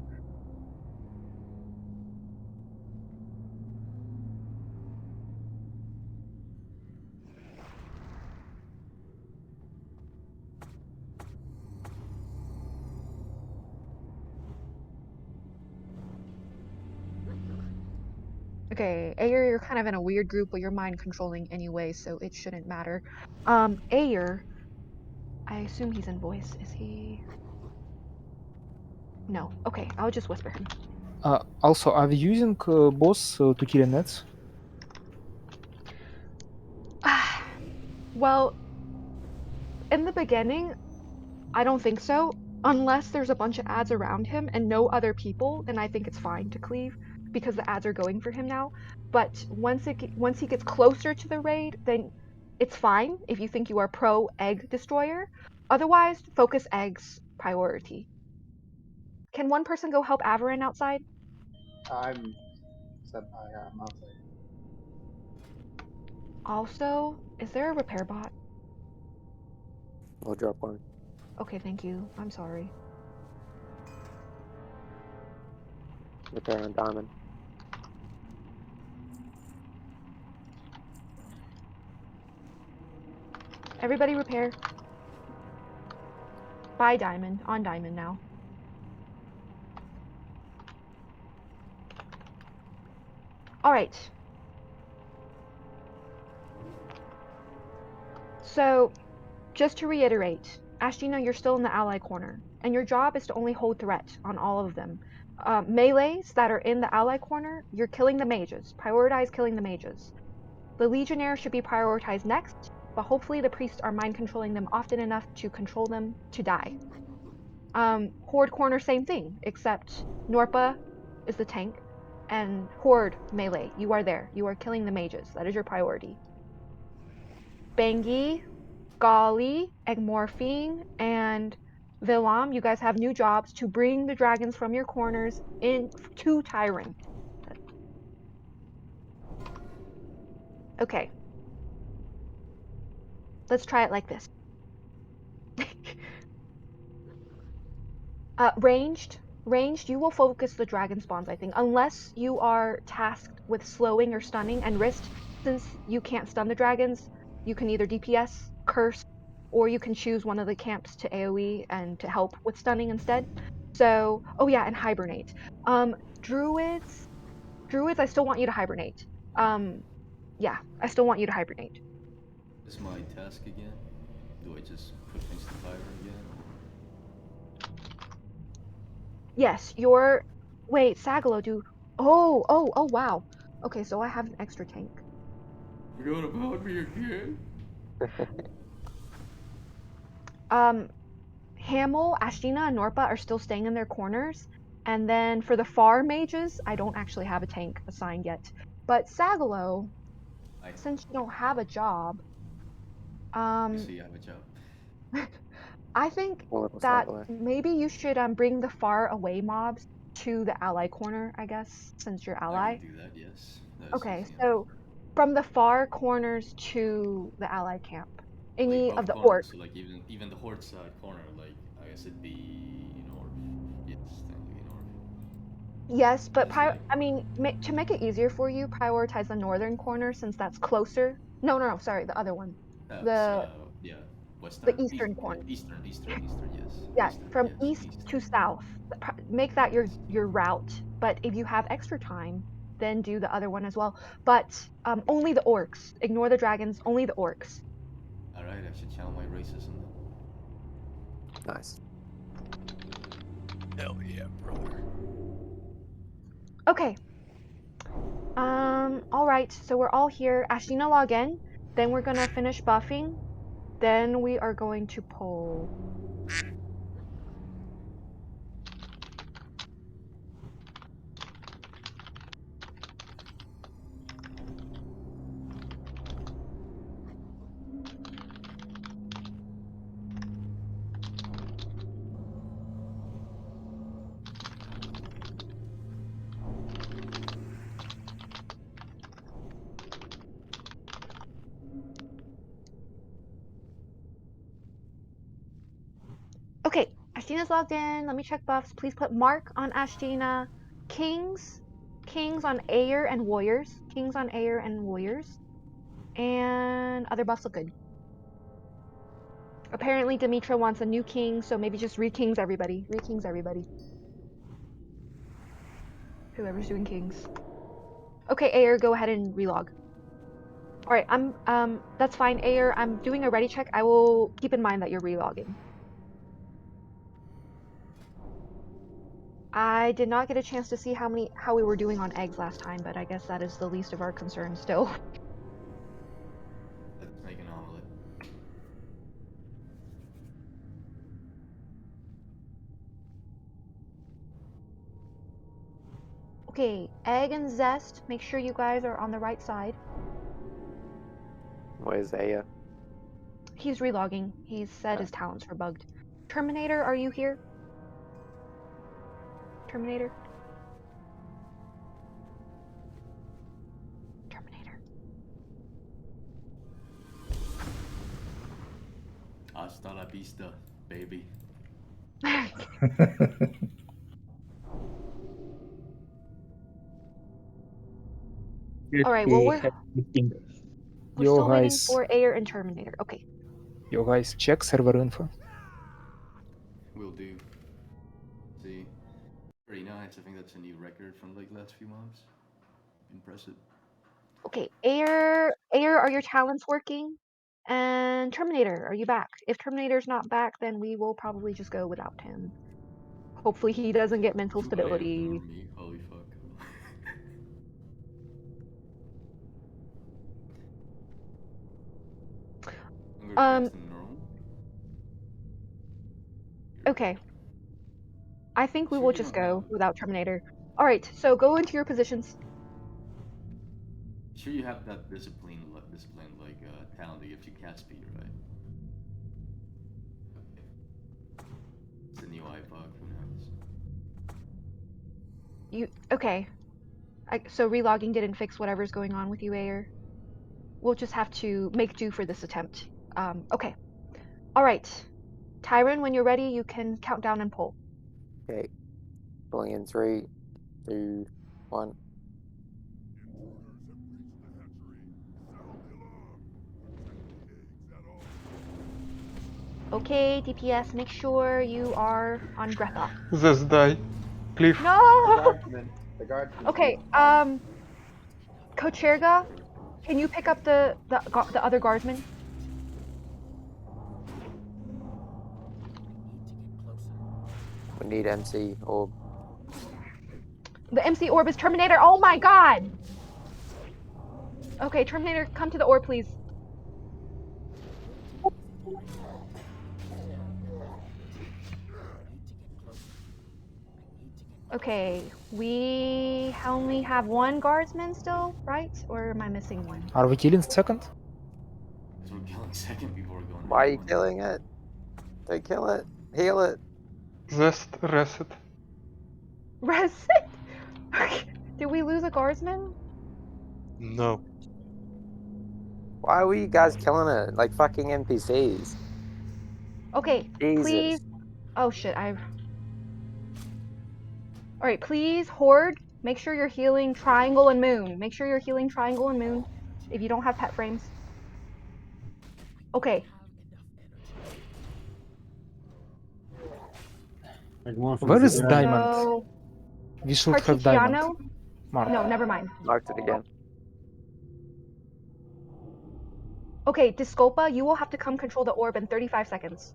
Okay, Ayer, you're kind of in a weird group, but you're mind controlling anyway, so it shouldn't matter. Ayer, I assume he's in voice. Is he? No. Okay, I'll just whisper him. Also, are we using boss to kill nets? Well, in the beginning, I don't think so. Unless there's a bunch of ads around him and no other people, then I think it's fine to cleave because the ads are going for him now. But once he gets closer to the raid, then it's fine if you think you are pro egg destroyer. Otherwise, focus eggs priority. Can one person go help Averin outside? I'm outside. Also, is there a repair bot? I'll drop one. Okay, thank you. I'm sorry. Repair on diamond. Everybody repair. By diamond. On diamond now. Alright. So, just to reiterate, Ashtina, you're still in the ally corner, and your job is to only hold threat on all of them. Melees that are in the ally corner, you're killing the mages. Prioritize killing the mages. The legionnaires should be prioritized next, but hopefully the priests are mind controlling them often enough to control them to die. Horde corner, same thing, except Norpa is the tank, and Horde melee, you are there. You are killing the mages. That is your priority. Bangi, Gali, Egmorphine, and Villam, you guys have new jobs to bring the dragons from your corners in to Tyrant. Okay. Let's try it like this. Ranged, you will focus the dragon spawns, I think, unless you are tasked with slowing or stunning, and wrist, since you can't stun the dragons, you can either DPS, curse, or you can choose one of the camps to AoE and to help with stunning instead. So, oh yeah, and hibernate. Druids, I still want you to hibernate. Yeah, I still want you to hibernate. Is my task again? Do I just put things to fire again? Yes, wait, Sagalo, oh, wow. Okay, so I have an extra tank. Forgot about me again? Hamel, Ashtina, and Norpa are still staying in their corners. And then for the far mages, I don't actually have a tank assigned yet. But Sagalo, since you don't have a job, I see you have a job. I think Little that Sagalo. maybe you should bring the far away mobs to the ally corner, I guess, since you're ally. I can do that, yes. That's Okay, easy so from the far corners to the ally camp. Any like of both the corners, orcs. so like even the horde side corner, like I guess it'd be north. Yes, technically north. Yes, but Just like I mean, to make it easier for you, prioritize the northern corner since that's closer. No, sorry, the other one. The yeah, western, eastern corner. eastern, yes. Yeah, Eastern, from yes, east east. to south. Make that your route. But if you have extra time, then do the other one as well. But only the orcs. Ignore the dragons. Only the orcs. All right, I should channel my racism then. Nice. Hell yeah, brother. Okay. All right. So we're all here. Ashina, log in. Then we're gonna finish buffing. Then we are going to poll. Okay, Ashtina's logged in. Let me check buffs. Please put Mark on Ashtina. Kings on Ayer and Warriors. Kings on Ayer and Warriors. And other buffs look good. Apparently Demetra wants a new king, so maybe just re-kings everybody. Re-kings everybody. Whoever's doing kings. Okay, Ayer, go ahead and relog. Alright, that's fine, Ayer. I'm doing a ready check. I will keep in mind that you're relogging. I did not get a chance to see how we were doing on eggs last time, but I guess that is the least of our concerns still. Let's make an omelet. Okay, egg and zest. Make sure you guys are on the right side. Where's Aya? He's relogging. He said his talents were bugged. Terminator, are you here? Terminator? Terminator. Hasta la vista, baby. All right, well, we're Yo still waiting guys, for Ayer and Terminator. Okay. yo guys, check server info. Will do. See, pretty nice. I think that's a new record from like last few months. Impressive. Okay, Ayer, are your talents working? And Terminator, are you back? If Terminator's not back, then we will probably just go without him. Hopefully he doesn't get mental stability. Me? Holy fuck. Okay. I think we will just go without Terminator. All right, so go into your positions. Sure, you have that discipline like talent that gives you cat speed, right? Okay. It's the new iPod. Who knows? Okay. So relogging didn't fix whatever's going on with you, Ayer. We'll just have to make do for this attempt. Okay. All right. Tyron, when you're ready, you can count down and pull. Okay. Pulling in 3, 2, 1. Okay, DPS, make sure you are on Greta. This die. Cliff. No! The guardsman. Okay, Kocherga, can you pick up the other guardsman? We need MC orb. The MC orb is Terminator. Oh my god! Okay, Terminator, come to the orb, please. Okay, we only have one guardsman still, right? Or am I missing one? Are we killing second? So we're killing second before we're going. Why are you killing it? Don't kill it. Heal it. Zest reset. Reset? Did we lose a guardsman? No. Why were you guys killing it? Like fucking NPCs. Okay, Jesus. please. Oh shit, Alright, please, Horde, make sure you're healing Triangle and Moon. Make sure you're healing Triangle and Moon if you don't have pet frames. Okay. Where is Diamond? So, We should have Diamond. Mark. No, never mind. Marked it again. Okay, Disculpa, you will have to come control the orb in 35 seconds.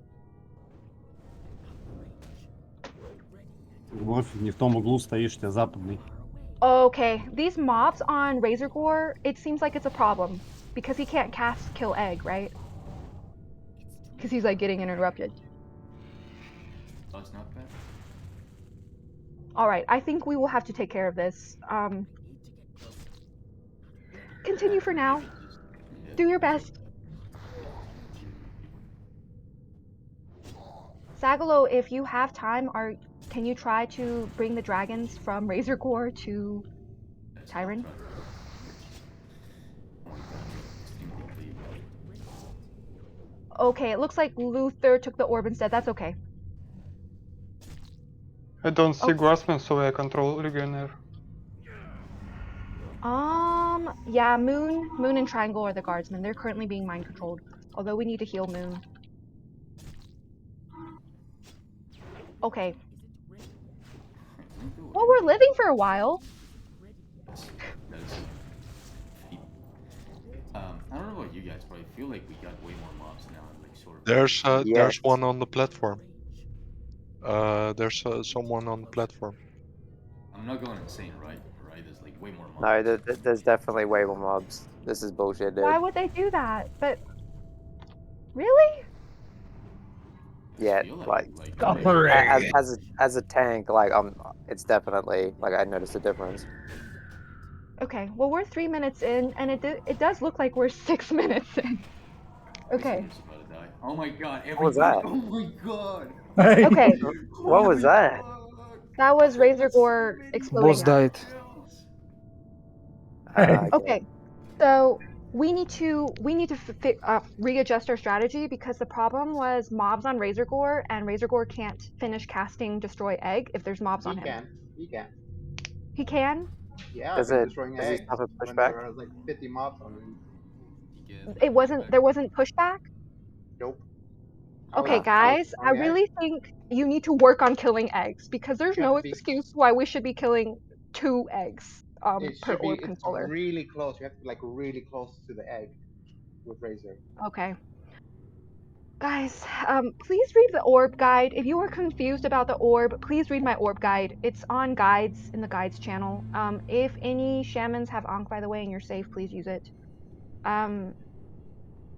Горфи, не в том углу стоишь, ты западный. Okay, these mobs on Razor Gore, it seems like it's a problem. Because he can't cast Kill Egg, right? Because he's like getting interrupted. Oh, it's not bad. Alright, I think we will have to take care of this. Continue for now. Do your best. Sagalo, if you have time, can you try to bring the dragons from Razor Gore to Tyron? Okay, it looks like Luther took the orb instead. That's okay. I don't see guardsmen, so I control Legionnaire. Yeah, Moon and Triangle are the guardsmen. They're currently being mind controlled. Although we need to heal Moon. Okay. Well, we're living for a while. I don't know about you guys, but I feel like we got way more mobs now. Like sort of. There's one on the platform. There's someone on the platform. I'm not going insane, right? There's like way more mobs. No, there's definitely way more mobs. This is bullshit, dude. Why would they do that? But really? Yeah, like as a tank, like it's definitely like I noticed a difference. Okay, well we're 3 minutes in, and it does look like we're 6 minutes in. Okay. Oh my god! What was that? Oh my god! Okay. What was that? That was Razor Gore exploding. Boss died. Okay, so we need to readjust our strategy because the problem was mobs on Razorgore, and Razorgore can't finish casting Destroy Egg if there's mobs on him. He can. He can? Yeah, Does by it? destroying Does he eggs have a when pushback? there are like 50 mobs on him. There wasn't pushback? Nope. Okay, Ah. guys, I really think you need to work on killing eggs because there's You have no to be- excuse why we should be killing 2 eggs It per should be. orb It's controller. really close. You have to be like really close to the egg with Razor. Okay. Guys, please read the orb guide. If you are confused about the orb, please read my orb guide. It's on guides in the guides channel. If any shamans have Ankh, by the way, and you're safe, please use it.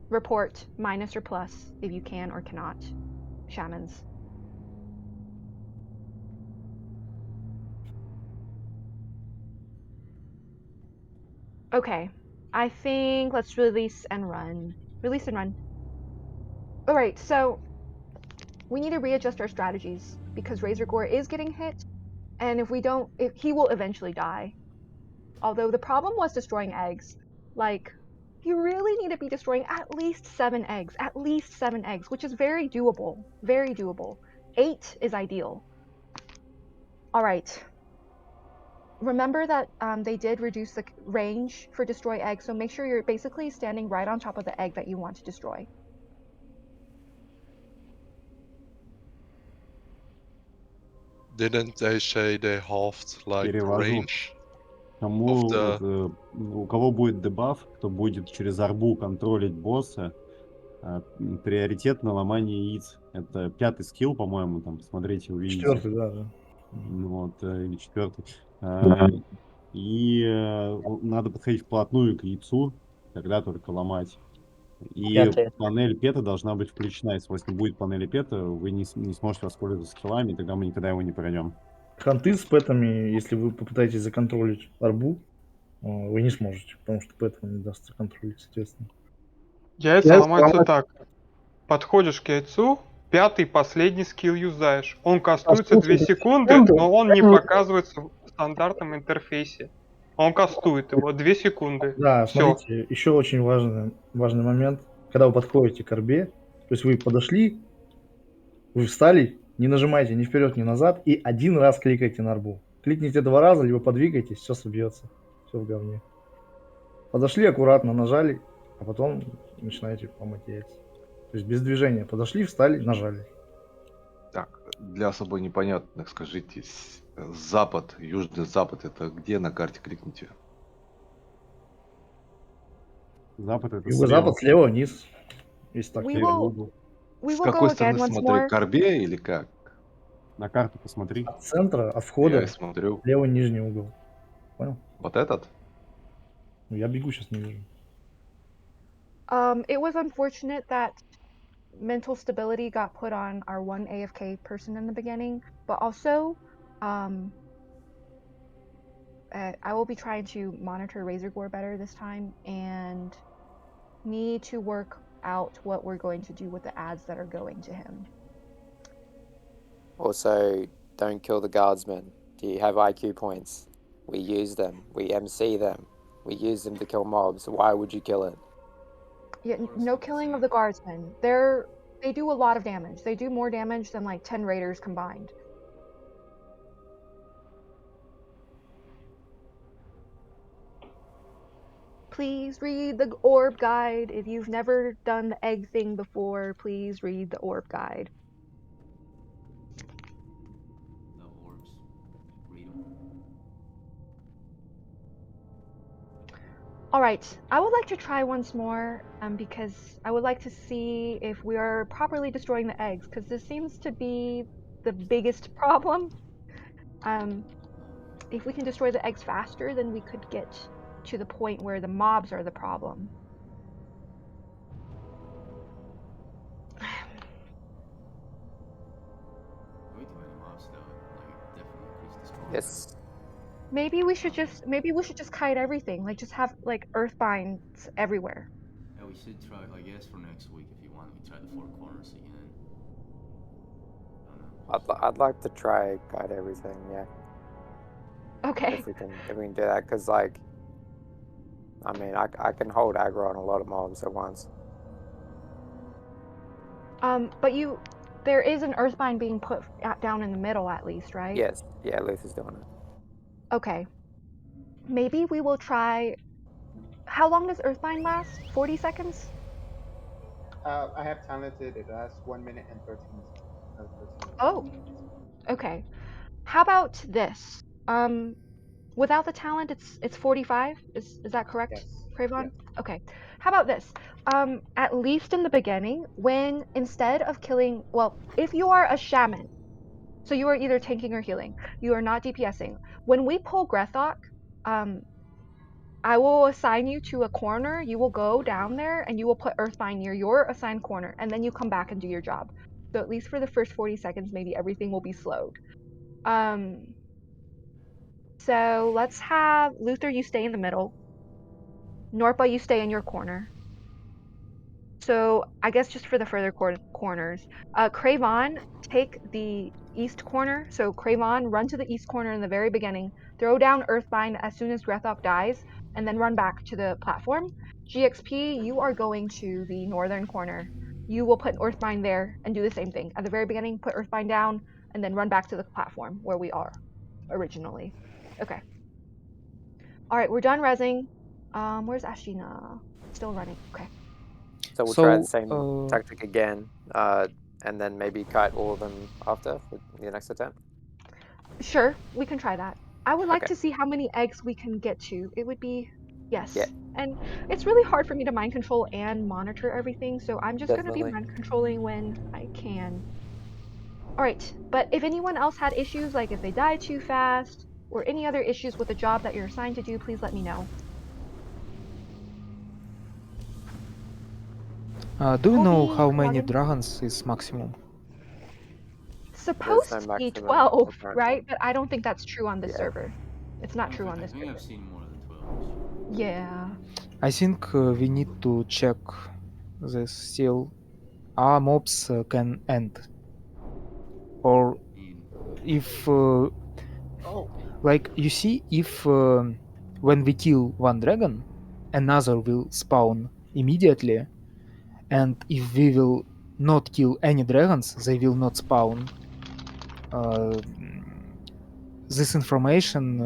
Report minus or plus if you can or cannot. Shamans. Okay, I think let's release and run. Release and run. Alright, so we need to readjust our strategies because Razorgore is getting hit, and if we don't, he will eventually die. Although the problem was destroying eggs. Like, you really need to be destroying at least 7 eggs. At least 7 eggs, which is very doable. Very doable. 8 is ideal. Alright. Remember that they did reduce the range for destroy eggs, so make sure you're basically standing right on top of the egg that you want to destroy. Didn't they say they halved like the Перевожу. range of Кому, the... у кого будет дебаф, кто будет через арбу контролить босса, приоритет на ломание яиц. Это 5-й скилл, по-моему, там, посмотрите, увидите. 4-й, да. Вот, или 4-й. И надо подходить вплотную к яйцу, тогда только ломать. И панель пета должна быть включена. Если у вас не будет панели пета, вы не сможете воспользоваться скиллами, и тогда мы никогда его не пройдем. Ханты с пэтами, если вы попытаетесь законтролить арбу, вы не сможете, потому что пэт вам не даст законтролить, соответственно. Яйца ломаются так. Подходишь к яйцу, 5-й последний скилл юзаешь. Он кастуется 2 секунды, но он не показывается в стандартном интерфейсе. Он кастует его 2 секунды. Да, Всё. смотрите, еще очень важный момент. Когда вы подходите к арбе, то есть вы подошли, вы встали, не нажимайте ни вперед, ни назад, и 1 раз кликайте на арбу. Кликните 2 раза, либо подвигайтесь, все собьется. Все в говне. Подошли аккуратно, нажали, а потом начинаете ломать яйца. То есть без движения. Подошли, встали, нажали. Так, для особо непонятных скажите, запад, южный запад, это где на карте, кликните? Запад это Юго-запад, слева вниз. Если так. С какой стороны смотрю, к арбе или как? На карту посмотри. От центра, от входа, Я смотрю. левый нижний угол. Понял? Вот этот? Я бегу, сейчас не вижу. It was unfortunate that mental stability got put on our one AFK person in the beginning, but also, I will be trying to monitor Razorgore better this time and need to work out what we're going to do with the ads that are going to him. Also, don't kill the guardsmen. Do you have IQ points? We use them. We MC them. We use them to kill mobs. Why would you kill it? Yeah, no killing of the guardsmen. They do a lot of damage. They do more damage than like 10 raiders combined. Please read the orb guide. If you've never done the egg thing before, please read the orb guide. The orbs. Read them. Alright, I would like to try once more, because I would like to see if we are properly destroying the eggs, because this seems to be the biggest problem. If we can destroy the eggs faster, then we could get to the point where the mobs are the problem. Way too many mobs though. Like definitely increase the score. Yes. Maybe we should just kite everything, like just have like earthbinds everywhere. Yeah, we should try. I guess for next week, if you want, we try the 4 corners again. I don't know. I'd like to try guide everything, yeah. Okay. If we can do that, because like I mean, I can hold aggro on a lot of mobs at once. But there is an Earthbind being put down in the middle at least, right? Yes, yeah, Luther's doing it. Okay. Maybe we will try. How long does Earthbind last? 40 seconds? I have talented. It lasts 1 minute and 13 Oh, okay. How about this? Without the talent, it's 45. Is that correct, Yes. Cravon? Yes. Okay. How about this? At least in the beginning, when instead of killing, well, if you are a shaman, so you are either tanking or healing, you are not DPSing. When we pull Grethok, I will assign you to a corner. You will go down there and you will put Earthbind near your assigned corner, and then you come back and do your job. So at least for the first 40 seconds, maybe everything will be slowed. So let's have Luther, you stay in the middle. Norpa, you stay in your corner. So I guess just for the further corners, Cravon, take the east corner. So Cravon, run to the east corner in the very beginning, throw down Earthbind as soon as Grethok dies, and then run back to the platform. GXP, you are going to the northern corner. You will put Earthbind there and do the same thing. At the very beginning, put Earthbind down, and then run back to the platform where we are originally. Okay. All right, we're done rezzing. Where's Ashina? Still running. Okay. So we'll try the So, same tactic again, and then maybe kite all of them after the next attempt. Sure, we can try that. I would like Okay. to see how many eggs we can get to. It would be, yes. Yeah. And it's really hard for me to mind control and monitor everything, so I'm just going to be Definitely. mind controlling when I can. All right, but if anyone else had issues, like if they died too fast, or any other issues with the job that you're assigned to do, please let me know. do you know Colby, how many login. dragons is maximum? There's Supposed no to be maximum 12, apparently. right? But I don't think that's true on this Yeah. server. It's not true on I this think server. I've seen more than 12. Yeah. I think we need to check this still. Are mobs can end? Or if, like, you see, if when we kill one dragon, another will spawn immediately, and if we will not kill any dragons, they will not spawn. This information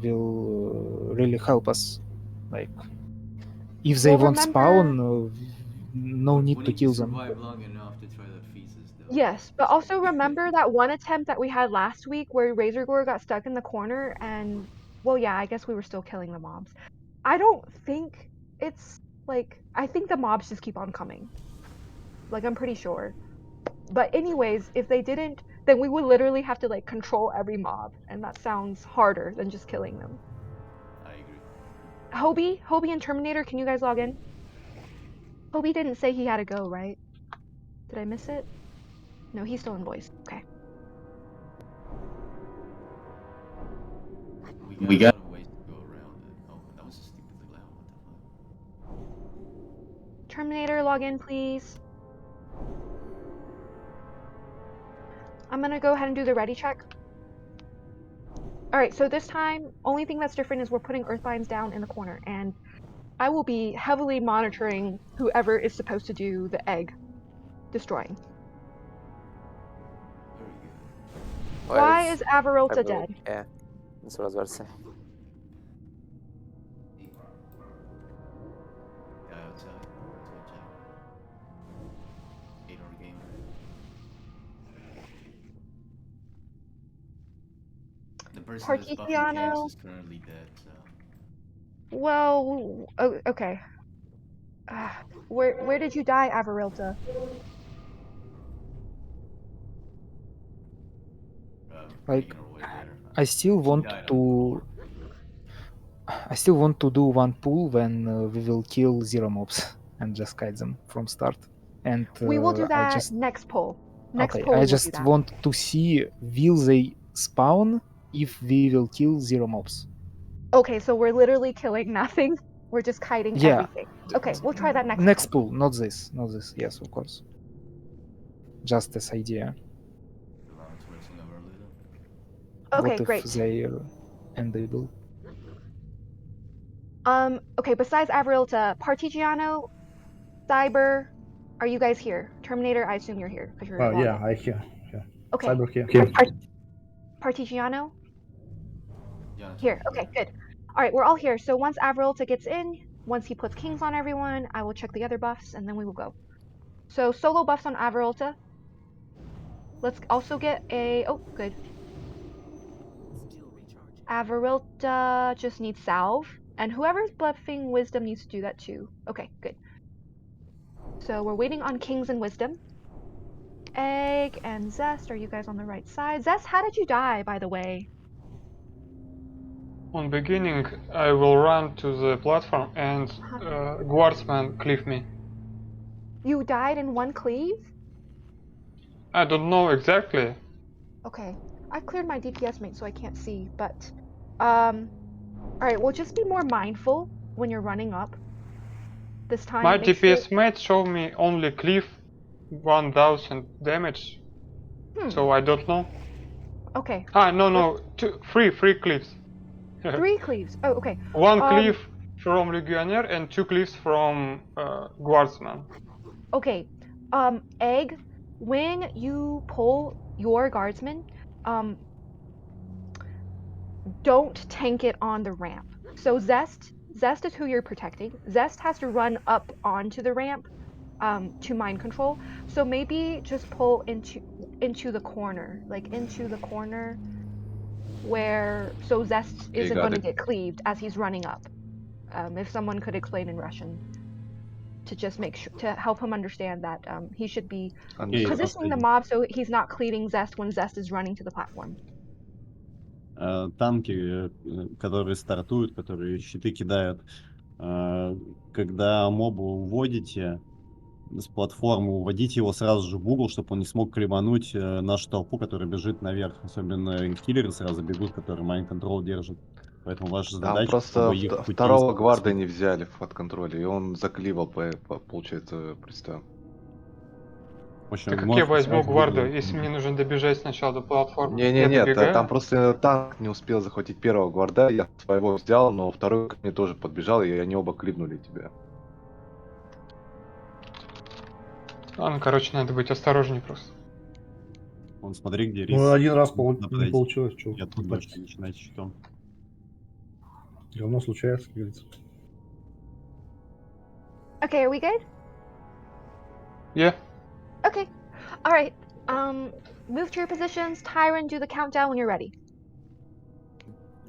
will really help us. Like, if they Well, won't spawn, remember, no need We to need to kill them. survive long enough to try that thesis, though. yes, but also remember that one attempt that we had last week where Razorgore got stuck in the corner and, well, yeah, I guess we were still killing the mobs. I don't think it's, like, I think the mobs just keep on coming. Like, I'm pretty sure. But anyways, if they didn't, then we would literally have to, like, control every mob, and that sounds harder than just killing them. I agree. Hobie and Terminator, can you guys log in? Hobie didn't say he had to go, right? Did I miss it? No, he's still in voice. Okay. We got a lot of ways to go around it. Oh, that was stupidly loud. What the fuck? Terminator, log in, please. I'm gonna go ahead and do the ready check. Alright, so this time, only thing that's different is we're putting Earthbinds down in the corner, and I will be heavily monitoring whoever is supposed to do the egg destroying. Well, Why it's is Avarota heavily- dead? Yeah, that's what I was about to say. Guy outside. Let's go check. 8-hour gamer. The person that's buffing Particiano. camps is currently dead, so. Well, oh, okay. Where did you die, Avarilta? Like, I still want to. I still want to do one pull when we will kill 0 mobs and just kite them from start. And We will do I that just next pull. Next okay. pull I we will do just that. want to see will they spawn if we will kill 0 mobs. Okay, so we're literally killing nothing. We're just kiting Yeah. everything. Okay, we'll try that next Next pull. pull, not this. Not this. Yes, of course. Just this idea. Okay, What if great. they are endable? Okay, besides Averilta, Partigiano, Cyber, are you guys here? Terminator, I assume you're here because you're Oh logged yeah, in. I here. Okay. Cyber here. Partigiano? Yeah. Here, okay, good. All right, we're all here. So once Averilta gets in, once he puts kings on everyone, I will check the other buffs and then we will go. So solo buffs on Averilta. Let's also get a, oh, good. Averilta just needs salve, and whoever's bluffing wisdom needs to do that too. Okay, good. So we're waiting on kings and wisdom. Egg and Zest, are you guys on the right side? Zest, how did you die, by the way? On beginning, I will run to the platform and guardsman cleave me. You died in one cleave? I don't know exactly. Okay, I cleared my DPS mate, so I can't see, but alright, well just be more mindful when you're running up. This time, My make sure. DPS mate showed me only cleave 1000 damage, so I don't know. Okay. No, three cleaves. 3 cleaves. Oh, okay. One cleave from Legionnaire and 2 cleaves from Guardsman. Okay. Egg, when you pull your guardsman, don't tank it on the ramp. So Zest is who you're protecting. Zest has to run up onto the ramp to mind control. So maybe just pull into the corner, like into the corner where so Zest Okay, isn't got going to it. get cleaved as he's running up. If someone could explain in Russian to just make sure to help him understand that he should be positioning the mob so he's not cleaving Zest when Zest is running to the platform. Танки, которые стартуют, которые щиты кидают, когда моба уводите с платформы, уводите его сразу же в угол, чтобы он не смог клевануть нашу толпу, которая бежит наверх. Особенно киллеры сразу бегут, которые майнд-контрол держат. Поэтому ваша Там задача, просто чтобы их пути второго гварда не взяли под контроль, и он закливал, получается, представь. Так как я возьму гварду, если мне нужно добежать сначала до платформы? Я Не-не-нет, добегаю. там просто танк не успел захватить первого гварда, я своего взял, но второй ко мне тоже подбежал, и они оба кливнули тебя. Ладно, короче, надо быть осторожней просто. Вон, смотри, где Ну, рис. один раз не получилось, что Я тут больше начинать щитом. Говно случается, как говорится. Okay, are we good? Yeah. Okay. All right. Move to your positions. Tyron, do the countdown when you're ready.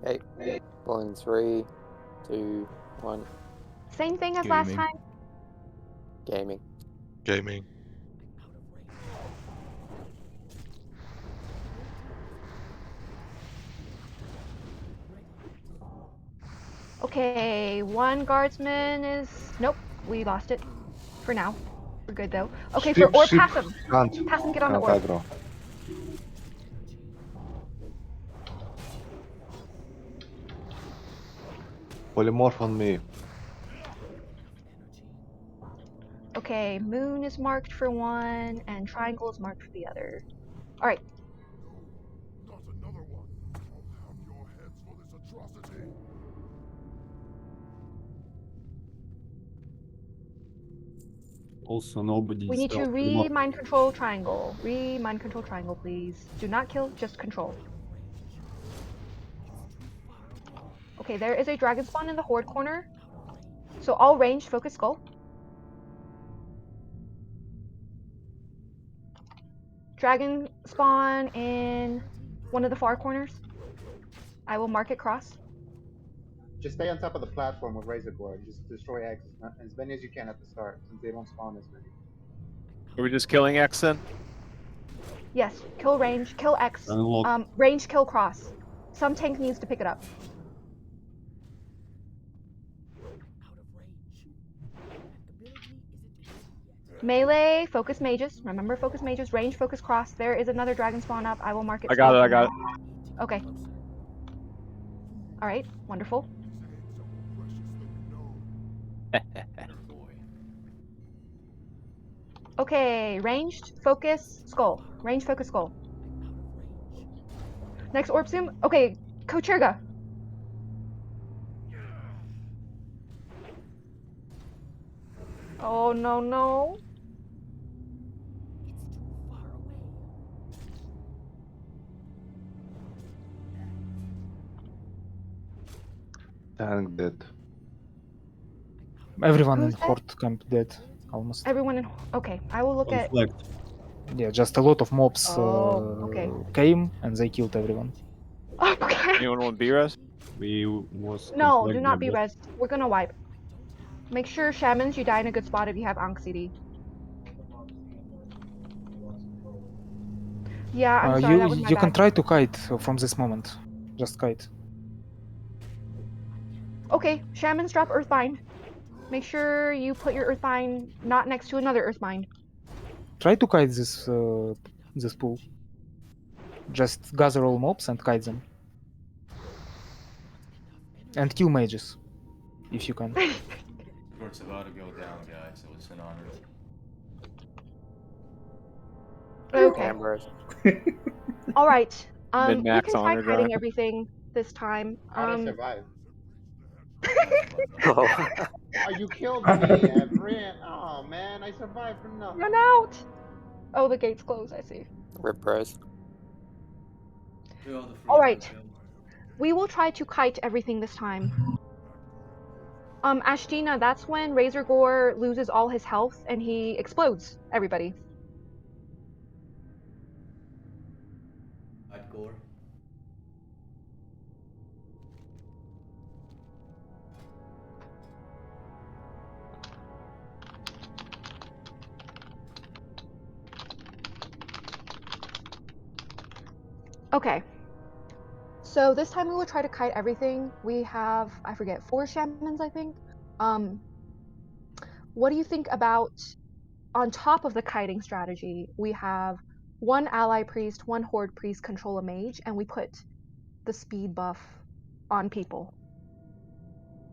Okay. Pulling 3, 2, 1. Same thing as last time. Gaming. Gaming. Okay, one guardsman is... Nope, we lost it. For now. We're good though. Okay, for orb, pass him. Pass him, get on the orb. Aggro. Polymorph on me. Okay, moon is marked for one, and triangle is marked for the other. Alright. Also, nobody We need to re-mind control triangle. Re-mind control triangle, please. Do not kill, just control. Okay, there is a dragon spawn in the horde corner. So all ranged, focus skull. Dragon spawn in one of the far corners. I will mark it cross. Just stay on top of the platform with Razor Guard. Just destroy X as many as you can at the start, since they don't spawn as many. Are we just killing X then? Yes, kill range, kill X. Range, kill cross. Some tank needs to pick it up. Melee, focus mages. Remember, focus mages. Range, focus cross. There is another dragon spawn up. I will mark it. I got it. Okay. All right. Wonderful. Okay. Ranged, focus, skull. Range, focus, skull. Next orb zoom. Okay. Kochurga. Oh no no. Tank dead. Everyone in Who's dead? Horde camp dead, almost. Everyone in. Okay, I will look at. Conflict. Yeah, just a lot of mobs Okay. came and they killed everyone. Okay. Anyone want B-res? We was No, do conflict by not be boss. res. We're gonna wipe. Make sure shamans you die in a good spot if you have Ankh CD. Yeah, I'm sorry, that was my You can bad. try to kite from this moment. Just kite. Okay, shamans drop Earthbind. Make sure you put your Earthbind not next to another Earthbind. Try to kite this pool. Just gather all mobs and kite them. And kill mages, if you can. Work's about to go down, guys, so it's an honor. Okay. Ambrose. All right. We Min-max can try honor kiting drive. everything this time. How'd I survive? Oh. Oh, you killed me, Everett. Oh man, I survived for nothing. Run out. Oh, the gate's closed. I see. Rip bros. All right. We will try to kite everything this time. Ashtina, that's when Razor Gore loses all his health and he explodes everybody. Gore. Okay. So this time we will try to kite everything. We have, I forget, 4 shamans, I think. What do you think about, on top of the kiting strategy, we have 1 ally priest, 1 horde priest control a mage, and we put the speed buff on people?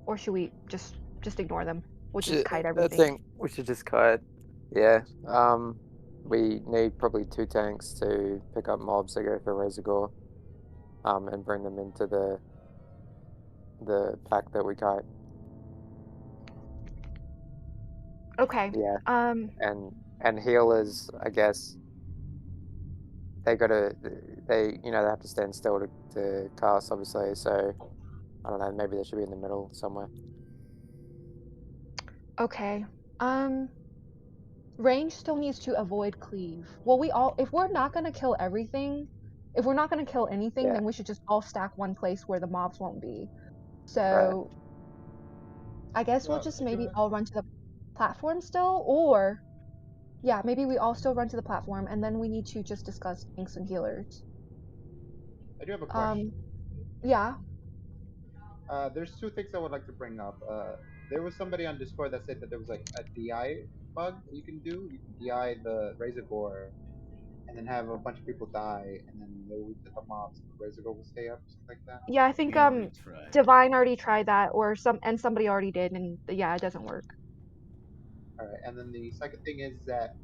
Or should we just ignore them? We'll just kite I everything. think we should just kite. Yeah. We need probably 2 tanks to pick up mobs that go for Razor Gore. And bring them into the pack that we kite. Okay. Yeah. And healers, I guess, they gotta they have to stand still to cast, obviously. So I don't know, maybe they should be in the middle somewhere. Okay. Range still needs to avoid cleave. Well, if we're not gonna kill everything, if we're not gonna kill anything, Yeah. then we should just all stack one place where the mobs won't be. So Right. I guess we'll Well, just I do maybe have, all run to the platform still, or yeah, maybe we all still run to the platform, and then we need to just discuss tanks and healers. I do have a question. Yeah. There's 2 things I would like to bring up. There was somebody on Discord that said that there was like a DI bug that you can do. You can DI the Razor Gore and then have a bunch of people die, and then they'll reset the mobs, and the Razor Gore will stay up, something like that. Yeah, I think Divine already tried that, or somebody already did, and yeah, it doesn't work. All right, and then the second thing is that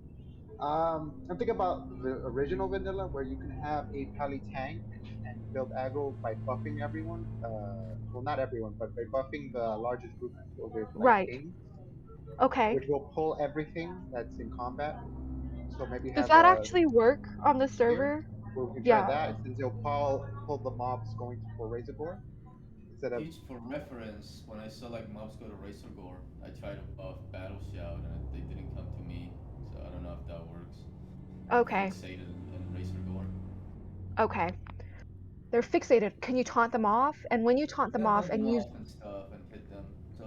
I'm thinking about the original vanilla where you can have a pally tank and build aggro by buffing everyone. Well, not everyone, but by buffing the largest group with like Right. ping, Okay. which will pull everything that's in combat. So maybe Does have that a actually work on the here server? where we can try Yeah. that since they'll pull the mobs going for Razor Gore instead of. Each for reference, when I saw like mobs go to Razor Gore, I tried to buff Battle Shout and they didn't come to me, so I don't know if that works. Okay. Fixated and Razor Gore. Okay. They're fixated. Can you taunt them off? And when you taunt them off Hold and them use off and stuff and hit them. So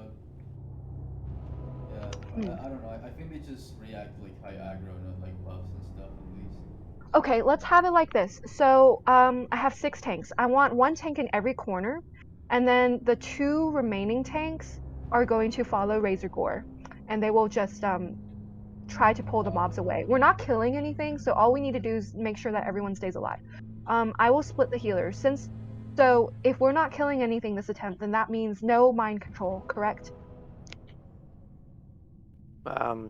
yeah, I don't know. I think they just react like high aggro, not like buffs and stuff at least. Okay, let's have it like this. So I have 6 tanks. I want 1 tank in every corner, and then the 2 remaining tanks are going to follow Razor Gore, and they will just try to pull the mobs away. We're not killing anything, so all we need to do is make sure that everyone stays alive. I will split the healers so if we're not killing anything this attempt, then that means no mind control, correct?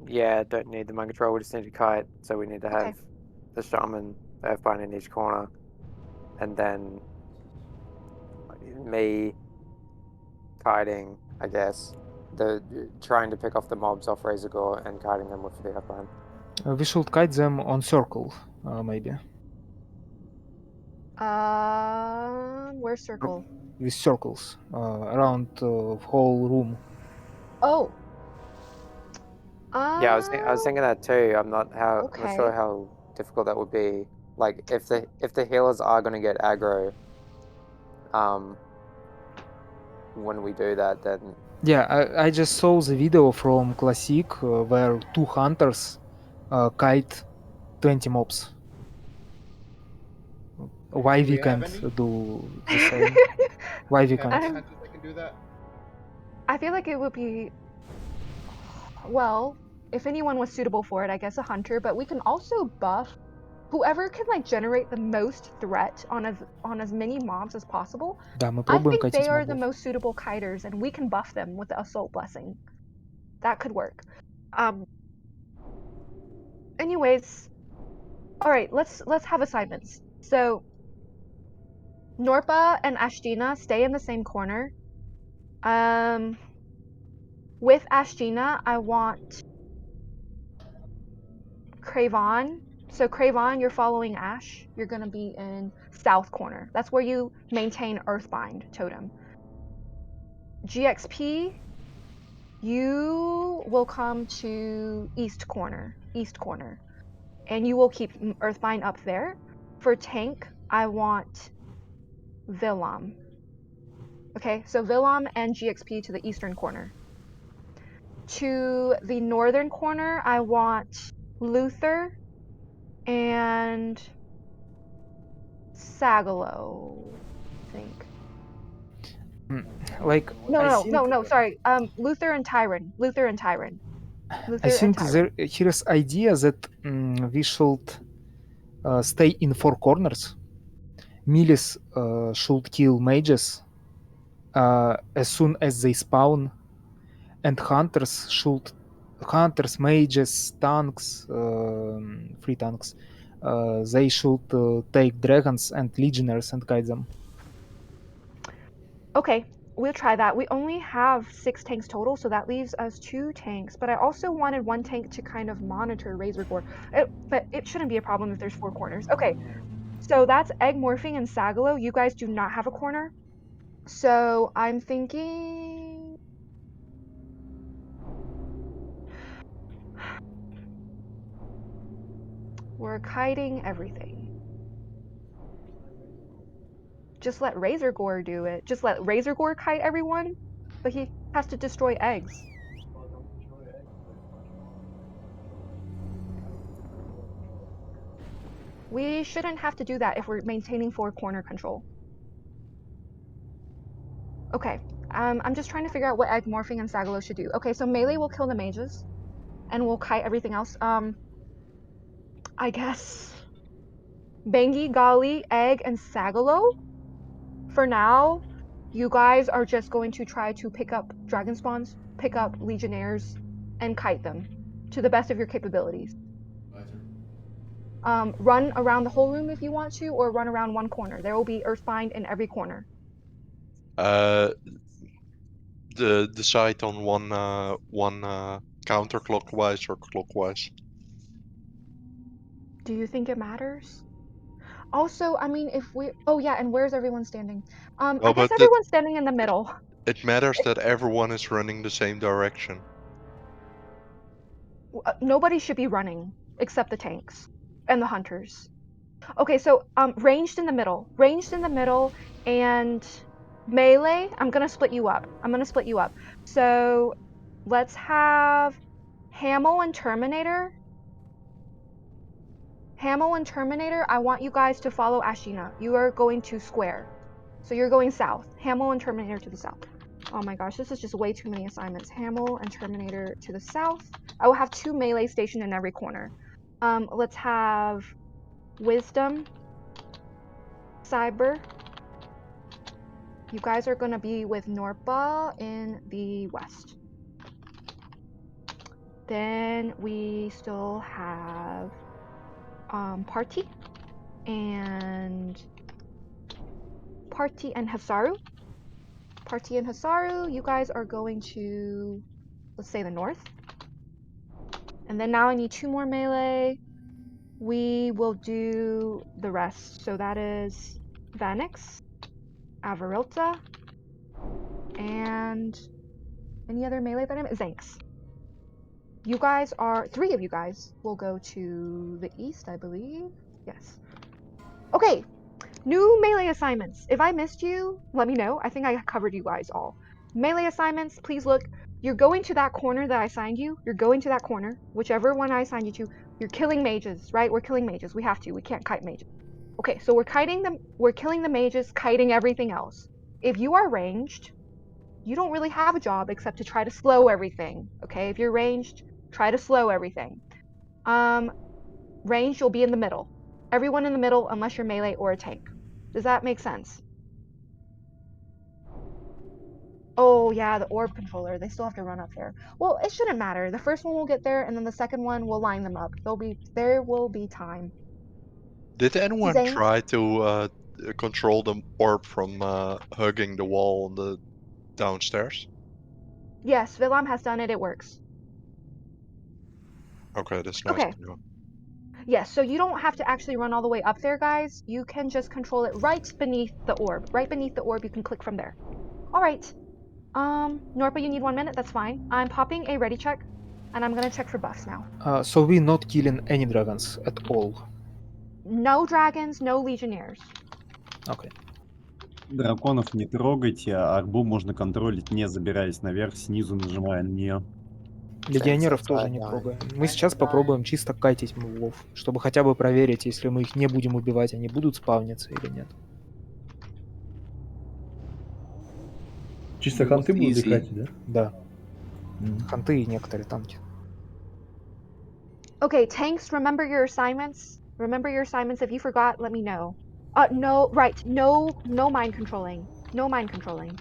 Yeah, don't need the mind control. We just need to kite. So we need to have Okay. the shaman Earthbind in each corner, and then me kiting, I guess, trying to pick off the mobs off Razorgore and kiting them with the Earthbind. We should kite them on circle, maybe. Where's circle? With circles around the whole room. Oh. Yeah, I was thinking that too. I'm not sure Okay. how difficult that would be. Like if the healers are gonna get aggro, when we do that, then Yeah, I just saw the video from Classic where 2 hunters kite 20 mobs. Why Do we we have can't any? do the same? Why we Have can't? any hunters that can do that? I feel like it would be, well, if anyone was suitable for it, I guess a hunter, but we can also buff whoever can like generate the most threat on as many mobs as possible. Да, мы I пробуем think they катить are the мобов. most suitable kiters, and we can buff them with the assault blessing. That could work. Anyways, all right, let's have assignments. So Norpa and Ashtina stay in the same corner. With Ashtina, I want Cravon. So Cravon, you're following Ash. You're gonna be in south corner. That's where you maintain Earthbind totem. GXP, you will come to east corner, and you will keep Earthbind up there. For tank, I want Villam. Okay, so Villam and GXP to the eastern corner. To the northern corner, I want Luther and Sagalo, I think. Like No, sorry. Luther and Tyron. I think there here is idea that we should stay in 4 corners. Milies should kill mages as soon as they spawn, and hunters, mages, tanks, free tanks, they should take dragons and legionnaires and guide them. Okay, we'll try that. We only have 6 tanks total, so that leaves us 2 tanks. But I also wanted 1 tank to kind of monitor Razorgore. But it shouldn't be a problem if there's 4 corners. Okay, so that's Egg Morphing and Sagalo. You guys do not have a corner. So I'm thinking... We're kiting everything. Just let Razorgore do it. Just let Razorgore kite everyone, but he has to destroy eggs. We shouldn't have to do that if we're maintaining 4 corner control. Okay, I'm just trying to figure out what Egg Morphing and Sagalo should do. Okay, so melee will kill the mages, and we'll kite everything else. I guess Bangi, Gali, Egg, and Sagalo. For now, you guys are just going to try to pick up dragon spawns, pick up legionnaires, and kite them to the best of your capabilities. Run around the whole room if you want to, or run around one corner. There will be Earthbind in every corner. Decide on one counterclockwise or clockwise. Do you think it matters? Also, I mean, if we... Oh, yeah, and where's everyone standing? I guess everyone's standing in the middle. It matters that everyone is running the same direction. Nobody should be running except the tanks and the hunters. Okay, so ranged in the middle, and melee, I'm gonna split you up. So let's have Hamel and Terminator. I want you guys to follow Ashina. You are going to square. So you're going south. Hamel and Terminator to the south. Oh my gosh, this is just way too many assignments. Hamel and Terminator to the south. I will have 2 melee stationed in every corner. Let's have Wisdom, Cyber. You guys are gonna be with Norpa in the west. Then we still have Party and Hasaru. Parti and Hasaru, you guys are going to, let's say, the north. And then now I need 2 more melee. We will do the rest. So that is Vanix, Avarilta, and any other melee that I'm Zanks. You guys are 3 of you guys will go to the east, I believe. Yes. Okay. New melee assignments. If I missed you, let me know. I think I covered you guys all. Melee assignments, please look. You're going to that corner that I assigned you. You're going to that corner, whichever one I assigned you to. You're killing mages, right? We're killing mages. We have to. We can't kite mages. Okay, so we're kiting them. We're killing the mages, kiting everything else. If you are ranged, you don't really have a job except to try to slow everything. Okay, if you're ranged, try to slow everything. Ranged, you'll be in the middle. Everyone in the middle, unless you're melee or a tank. Does that make sense? Oh yeah, the orb controller. They still have to run up there. Well, it shouldn't matter. The first one will get there, and then the second one will line them up. There will be time. Did anyone Zanks? try to control the orb from hugging the wall on the downstairs? Yes, Vilam has done it. It works. Okay, that's nice Okay. to know. Yes, so you don't have to actually run all the way up there, guys. You can just control it right beneath the orb. Right beneath the orb, you can click from there. All right. Norpa, you need 1 minute. That's fine. I'm popping a ready check, and I'm gonna check for buffs now. So we're not killing any dragons at all. No dragons, no legionnaires. Okay. Драконов не трогайте, а арбу можно контролить, не забираясь наверх, снизу нажимая на нее. Легионеров тоже не трогаем. Мы сейчас попробуем чисто кайтить мувов, чтобы хотя бы проверить, если мы их не будем убивать, они будут спавниться или нет. Чисто ханты будут Easy. декать, да? Да. Ханты и некоторые танки. Okay, tanks, remember your assignments. Remember your assignments. If you forgot, let me know. No, right. No mind controlling. No mind controlling.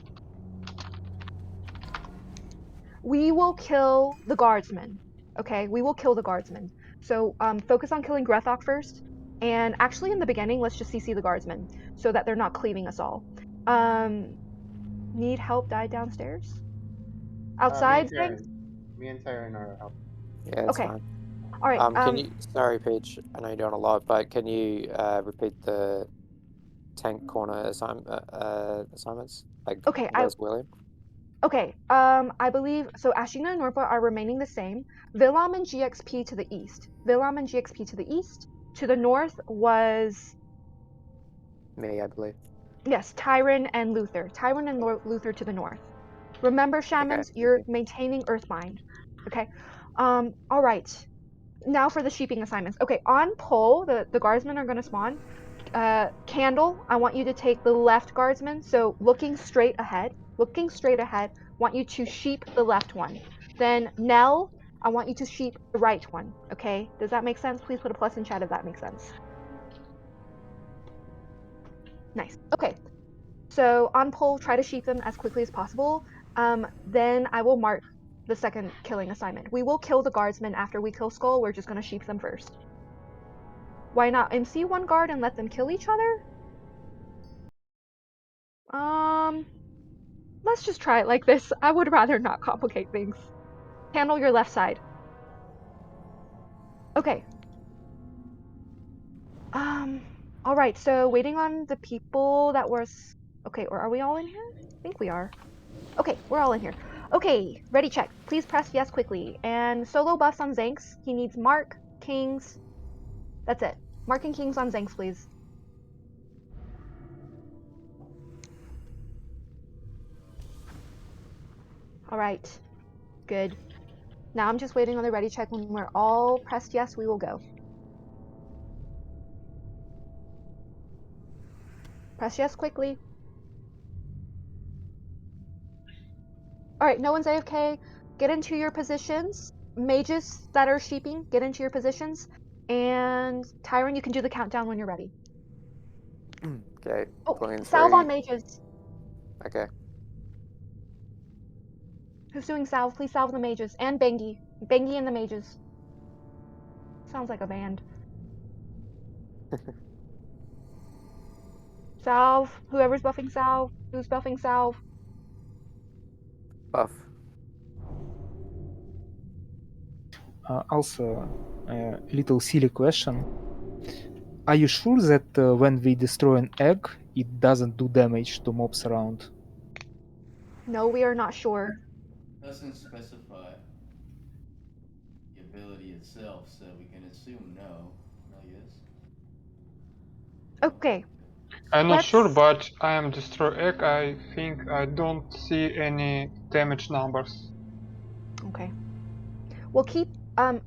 We will kill the guardsmen. Okay, we will kill the guardsmen. So focus on killing Grethok first. And actually in the beginning, let's just CC the guardsmen so that they're not cleaving us all. Need help died downstairs? Outside, Zanks? Me and Tyrion are helping. Yeah, it's Okay. fine. All right. Can you? Sorry, Peach. I know you're doing a lot, but can you repeat the tank corner assignments? Like Okay, where's William? Okay, I believe, so Ashina and Norpa are remaining the same. Vilam and GXP to the east. Vilam and GXP to the east. To the north was... Me, I believe. Yes, Tyron and Luther. Tyron and Luther to the north. Remember, Shamans, you're maintaining Earthbind. Okay, all right. Now for the sheeping assignments. Okay, on pole, the guardsmen are going to spawn. Candle, I want you to take the left guardsman, so looking straight ahead, want you to sheep the left one. Then Nell, I want you to sheep the right one, okay? Does that make sense? Please put a plus in chat if that makes sense. Nice, okay. So on pole, try to sheep them as quickly as possible. Then I will mark the second killing assignment. We will kill the guardsmen after we kill Skull, we're just gonna sheep them first. Why not MC one guard and let them kill each other? Let's just try it like this. I would rather not complicate things. Handle your left side. Okay. Alright, so waiting on the people that were... Okay, or are we all in here? I think we are. Okay, we're all in here. Okay, ready check. Please press yes quickly. And solo buffs on Zanks. He needs Mark, Kings. That's it. Mark and Kings on Zanks, please. Alright. Good. Now I'm just waiting on the ready check. When we're all pressed yes, we will go. Press yes quickly. Alright, no one's AFK. Get into your positions. Mages that are sheeping, get into your positions. And Tyron, you can do the countdown when you're ready. Okay. Oh, Pulling salve 3. on mages. Okay. Who's doing salve? Please salve the mages. And Bengi. Bengi and the mages. Sounds like a band. Salve. Whoever's buffing salve. Who's buffing salve? Buff. Also, a little silly question. Are you sure that when we destroy an egg, it doesn't do damage to mobs around? No, we are not sure. Doesn't specify the ability itself, so we can assume no, I guess. Okay. I'm not Let's- sure, but I am destroy egg. I think I don't see any damage numbers. Okay. Well,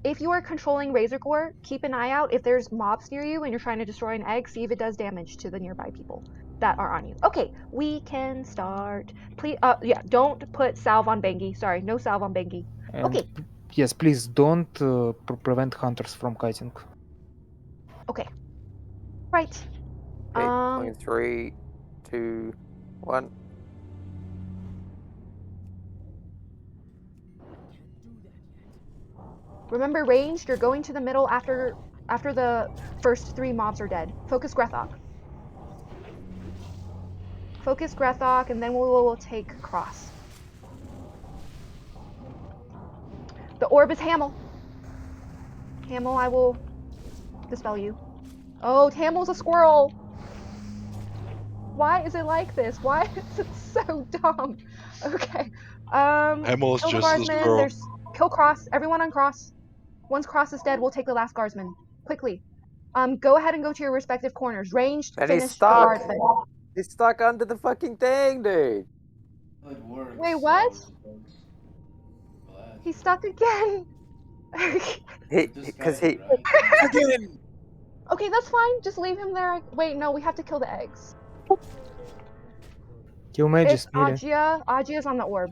if you are controlling Razor Gore, keep an eye out if there's mobs near you and you're trying to destroy an egg, see if it does damage to the nearby people that are on you. Okay, we can start. Please, yeah, don't put salve on Bengi. Sorry, no salve on Bengi. And Okay. yes, please don't prevent hunters from kiting. Okay. Right. Okay, 3, 2, 1. Remember, ranged, you're going to the middle after the first 3 mobs are dead. Focus Grethok. Focus Grethok, and then we'll take Cross. The orb is Hamel. Hamel, I will dispel you. Oh, Hamel's a squirrel. Why is it like this? Why is it so dumb? Okay. Hamel is Kill the just a guardsman. squirrel. There's kill Cross. Everyone on Cross. Once Cross is dead, we'll take the last guardsman. Quickly. Go ahead and go to your respective corners. Ranged, And finish he's the stuck. guardsman. He's stuck under the fucking thing, dude. It works. Wait, what? Glad. He's stuck again. Because he. Again. Okay, that's fine. Just leave him there. Wait, no, we have to kill the eggs. Kill mages, It's melee. Ajia. Ajia's on the orb.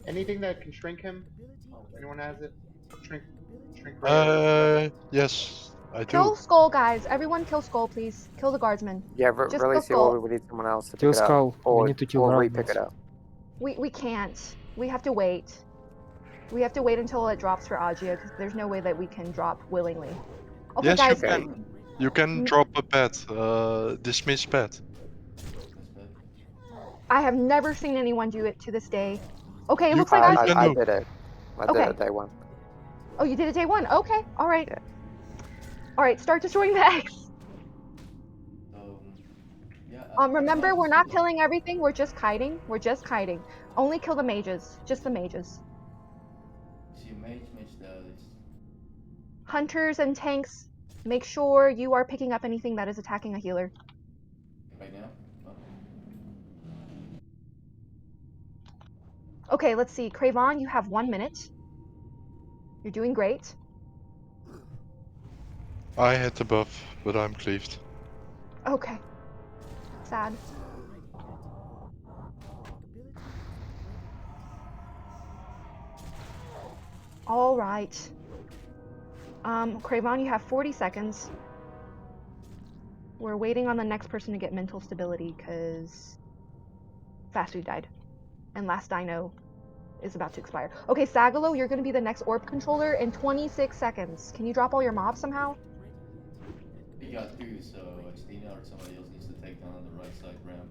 Anything that can shrink him? Anyone has it? Shrink ray. Yes, I Kill do. Skull, guys. Everyone kill Skull, please. Kill the guardsman. Yeah, Just release the kill orb. Skull. We need someone else to Kill pick it Skull. up. We Or, need to kill or the re-pick it Ravens. up. We can't. We have to wait. We have to wait until it drops for Ajia, because there's no way that we can drop willingly. Okay, Yes, guys. you can. You can drop a pet. Dismiss pet. I have never seen anyone do it to this day. Okay, it You- looks like you Ajia. can I do. did it. I did Okay. it day 1. Oh, you did it day 1. Okay, all right. Yeah. All right, start destroying the eggs. Yeah. Remember, we're not killing everything. We're just kiting. We're just kiting. Only kill the mages. Just the mages. See, mage dies. Hunters and tanks, make sure you are picking up anything that is attacking a healer. Right now? Okay, let's see. Cravon, you have 1 minute. You're doing great. I had the buff, but I'm cleaved. Okay. Sad. All right. Cravon, you have 40 seconds. We're waiting on the next person to get mental stability because Fast Food died. And Last Dino is about to expire. Okay, Sagalo, you're going to be the next orb controller in 26 seconds. Can you drop all your mobs somehow? We got 2, so Stina or somebody else needs to take down the right side ramp.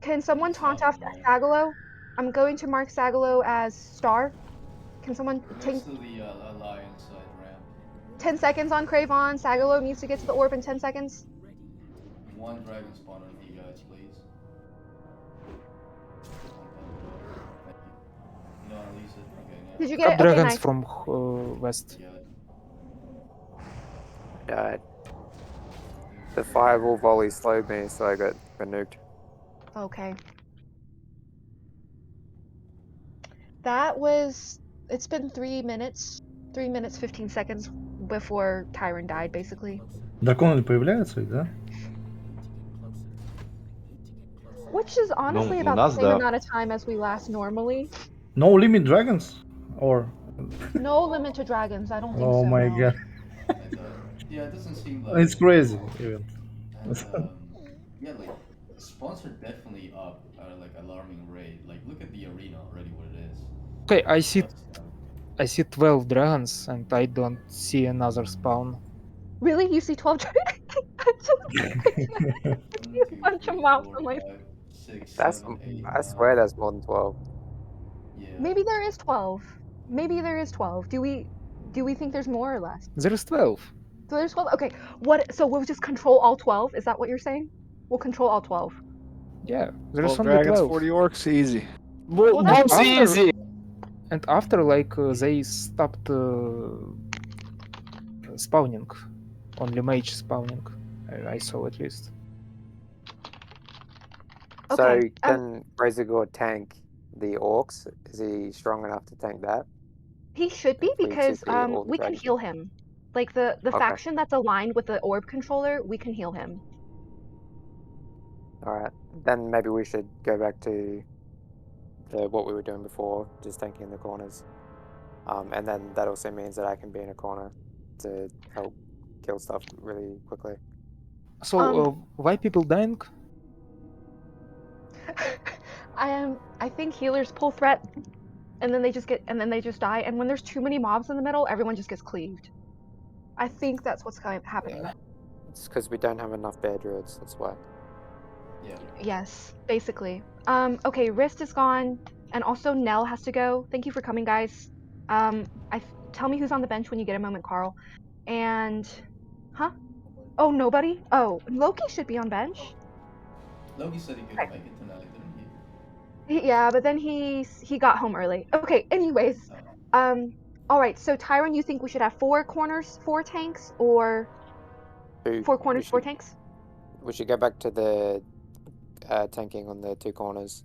Can someone taunt off Sagalo? I'm going to mark Sagalo as star. Can someone take Next to the Alliance side ramp. 10 seconds on Cravon? Sagalo needs to get to the orb in 10 seconds. 1 dragon spawner for you guys, please. No, Lisa. Okay, now. Did you get it? Up Okay, dragons nice. from west. Died. The fireball volley slowed me, so I got nuked. Okay. That was... It's been 3 minutes. 3 minutes, 15 seconds before Tyron died, basically. Драконы появляются, да? Which is honestly у about the нас, same да. amount of time as we last normally. No limit dragons? Or... No limit to dragons, I don't think Oh so, my no. god. Yeah, it doesn't seem like It's crazy, even. And, yeah, like spawns are definitely up at like alarming rate. Like look at the arena already, what it is. Okay, I see 12 dragons and I don't see another spawn. Really? You see 12 dragons? I see a bunch of mobs on my... I swear that's more than 12. Yeah. Maybe there is 12. Maybe there is 12. Do we think there's more or less? There is 12. So there's 12. Okay. What? So we'll just control all 12. Is that what you're saying? We'll control all 12. Yeah, there is 12 only dragons, 12. 40 orcs, easy. Well, that's And fine. after, and after, like, they stopped spawning. Only mage spawning. I saw at least. So Okay. can Razorgore tank the orcs? Is he strong enough to tank that? He should be If we because TP all the we can dragons? heal him. Like the Okay. faction that's aligned with the orb controller, we can heal him. All right. Then maybe we should go back to what we were doing before, just tanking in the corners. And then that also means that I can be in a corner to help kill stuff really quickly. So why people dying? I think healers pull threat, and then they just die. And when there's too many mobs in the middle, everyone just gets cleaved. I think that's what's happening. It's because we don't have enough bear druids. That's why. Yeah. Yes, basically. Okay, Wrist is gone, and also Nell has to go. Thank you for coming, guys. Tell me who's on the bench when you get a moment, Carl. And, huh? Oh, nobody? Oh, Loki should be on bench. Loki said he couldn't make it tonight, didn't he? Yeah, but then he got home early. Okay, anyways. All right, so Tyron, you think we should have 4 corners, 4 tanks, or 4 corners, 4 tanks? We should go back to the tanking on the 2 corners.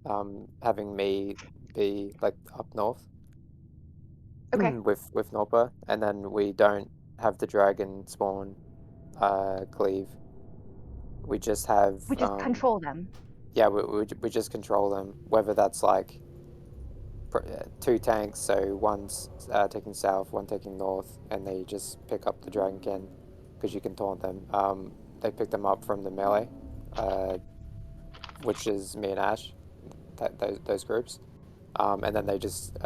Having me be like up north. Okay. with Norpa, and then we don't have the dragon spawn cleave. We just have We just control them. Yeah, we just control them. Whether that's like 2 tanks, so one's taking south, one taking north, and they just pick up the dragonkin because you can taunt them. They pick them up from the melee, which is me and Ash, those groups, and then they just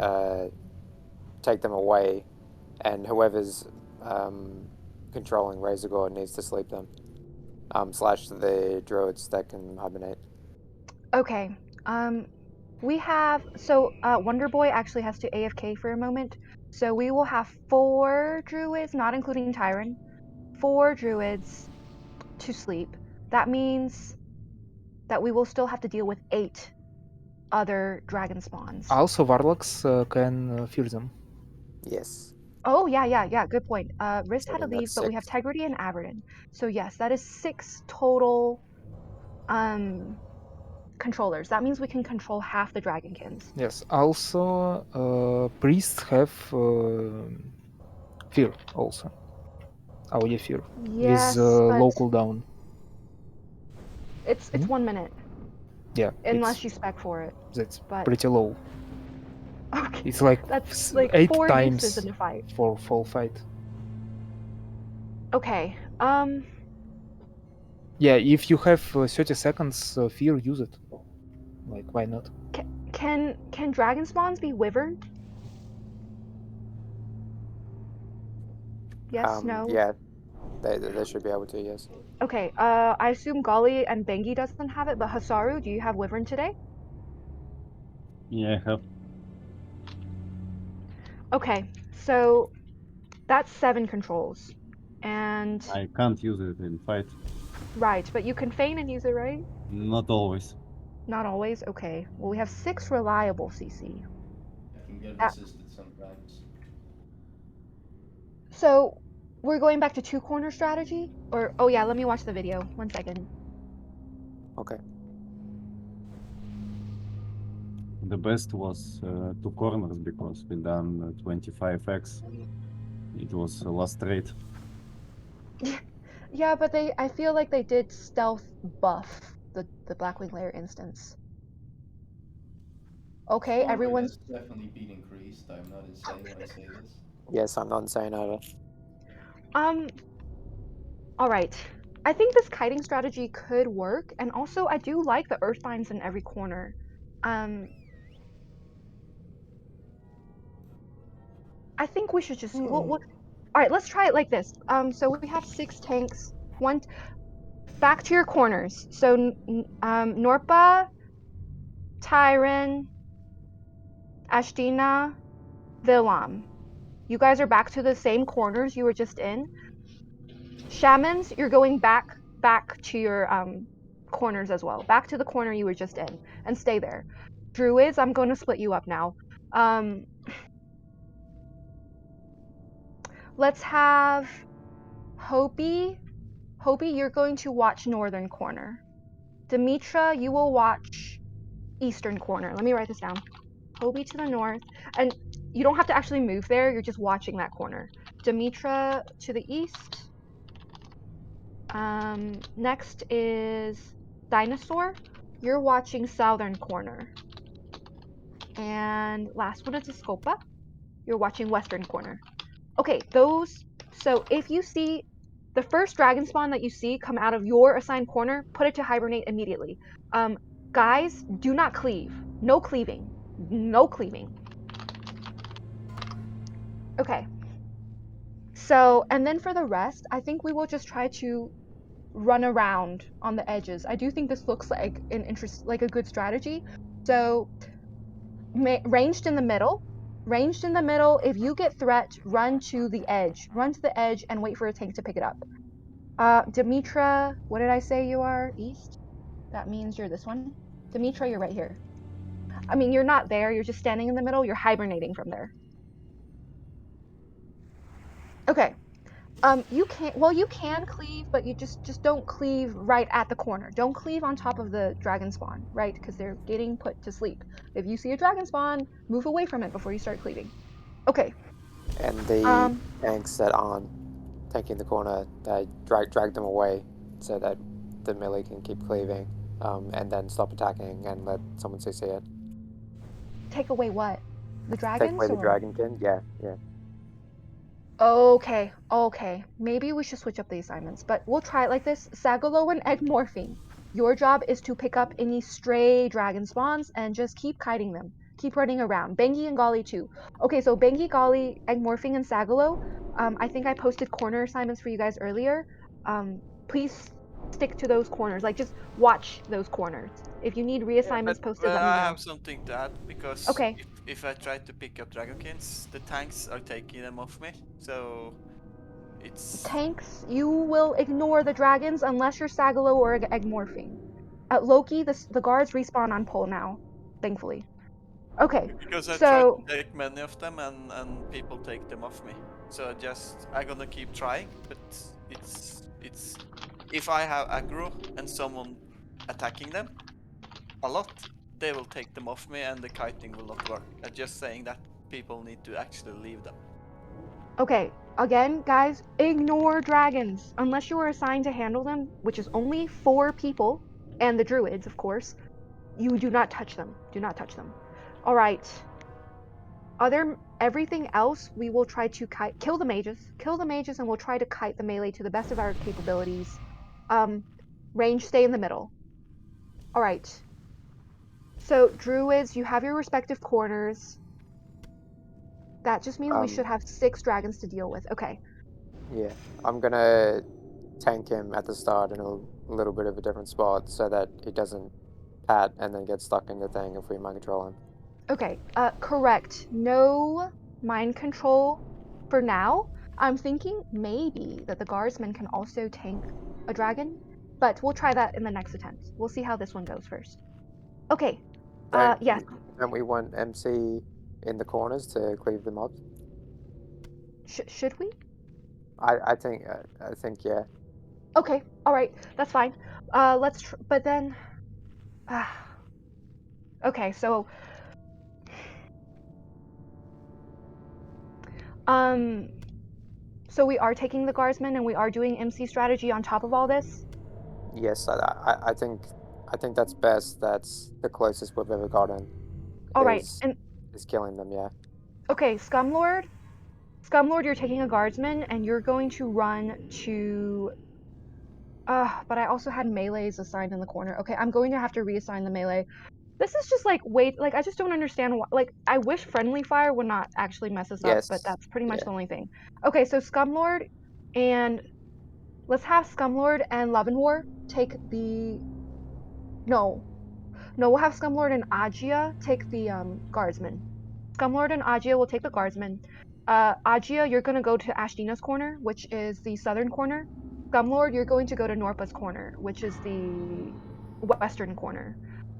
take them away, and whoever's controlling Razorgore needs to sleep them. Slash the druids that can hibernate. Okay. We have Wonder Boy actually has to AFK for a moment, so we will have 4 druids, not including Tyron, 4 druids to sleep. That means that we will still have to deal with 8 other dragon spawns. Also, warlocks can fear them. Yes. Oh yeah. Good point. Wrist So had to then leave, that's but we have 6. Tegrity and Averden. So yes, that is 6 total controllers. That means we can control half the dragonsons. Yes. Also, priests have fear also. Audio fear Yes, with but low cooldown. it's 1 minute. Yeah. Unless you spec for it. That's but pretty low. Okay. It's like that's like 8 4 times uses in a fight. for full fight. Okay. Yeah, if you have 30 seconds fear, use it. Like, why not? Can dragon spawns be wyverned? Yes, no? Yeah, they should be able to, yes. Okay, I assume Golly and Bengi doesn't have it, but Hasaru, do you have wyvern today? Yeah, I have. Okay, so that's 7 controls. And I can't use it in fight. right, but you can feign and use it, right? Not always. Not always? Okay. Well, we have 6 reliable CC. I can get resisted sometimes. So, we're going back to 2 corner strategy? Or, oh yeah, let me watch the video. 1 second. Okay. The best was 2 corners because we done 25x. It was last trade. Yeah, but I feel like they did stealth buff the Blackwing Lair instance. Okay, Spawn rate everyone's has definitely been increased. I'm not insane when I say this. Yes, I'm not insane either. Alright. I think this kiting strategy could work, and also I do like the earthbinds in every corner. I think we should just alright, let's try it like this. So we have 6 tanks. Back to your corners. So Norpa, Tyron, Ashtina, Vilam. You guys are back to the same corners you were just in. Shamans, you're going back to your corners as well. Back to the corner you were just in and stay there. Druids, I'm going to split you up now. Let's have Hopi. Hopi, you're going to watch northern corner. Demetra, you will watch eastern corner. Let me write this down. Hopi to the north. And you don't have to actually move there. You're just watching that corner. Demetra to the east. Next is Dinosaur. You're watching southern corner. And last one is Escopa. You're watching western corner. Okay, so if you see the first dragon spawn that you see come out of your assigned corner, put it to hibernate immediately. Guys, do not cleave. No cleaving. No cleaving. Okay. So, and then for the rest, I think we will just try to run around on the edges. I do think this looks like like a good strategy. So, ranged in the middle. Ranged in the middle. If you get threat, run to the edge. Run to the edge and wait for a tank to pick it up. Demetra, what did I say you are? East? That means you're this one. Demetra, you're right here. I mean, you're not there. You're just standing in the middle. You're hibernating from there. Okay. You can cleave, but you just don't cleave right at the corner. Don't cleave on top of the dragon spawn, right? Because they're getting put to sleep. If you see a dragon spawn, move away from it before you start cleaving. Okay. And the tanks that aren't taking the corner, they drag them away so that the melee can keep cleaving, and then stop attacking and let someone CC it. Take away what? The dragons? Take away the dragonkin? Yeah. Okay. Maybe we should switch up the assignments, but we'll try it like this. Sagalo and Egg Morphing. Your job is to pick up any stray dragon spawns and just keep kiting them. Keep running around. Bengi and Golly too. Okay, so Bengi, Golly, Egg Morphing, and Sagalo. I think I posted corner assignments for you guys earlier. Please stick to those corners. Like, just watch those corners. If you need reassignments posted, let me know. I have something to add, because okay. if I try to pick up Dragonkins, the tanks are taking them off me, so it's... Tanks, you will ignore the dragons unless you're Sagalo or Egg Morphing. At Loki, the guards respawn on pole now, thankfully. Okay, because I so... tried to take many of them and people take them off me. So I'm gonna keep trying, but it's if I have aggro and someone attacking them a lot, they will take them off me and the kiting will not work. I'm just saying that people need to actually leave them. Okay, again, guys, ignore dragons. Unless you are assigned to handle them, which is only 4 people, and the druids, of course, you do not touch them. Do not touch them. Alright. Everything else, we will try to kill the mages. Kill the mages, and we'll try to kite the melee to the best of our capabilities. Range, stay in the middle. Alright. So, druids, you have your respective corners. That just means we should have 6 dragons to deal with. Okay. Yeah, I'm gonna tank him at the start in a little bit of a different spot so that he doesn't pat and then get stuck in the thing if we mind control him. Okay, correct. No mind control for now. I'm thinking maybe that the guardsmen can also tank a dragon, but we'll try that in the next attempt. We'll see how this one goes first. Okay, yes. Don't we want MC in the corners to cleave the mobs? Should we? I think yeah. Okay, alright, that's fine. But then... okay, so... So we are taking the guardsmen and we are doing MC strategy on top of all this? Yes, I think that's best. That's the closest we've ever gotten. Alright, is killing them, yeah. Okay, Scumlord, you're taking a guardsman and you're going to run to... but I also had melees assigned in the corner. Okay, I'm going to have to reassign the melee. This is just like, I just don't understand why. Like, I wish friendly fire would not actually mess us up, but that's pretty much the only thing. Okay, so Scumlord, and let's have Scumlord and Leavenwar take the... No, we'll have Scumlord and Agia take the guardsman. Scumlord and Agia will take the guardsman. Agia, you're going to go to Ashdina's corner, which is the southern corner. Scumlord, you're going to go to Norpa's corner, which is the western corner.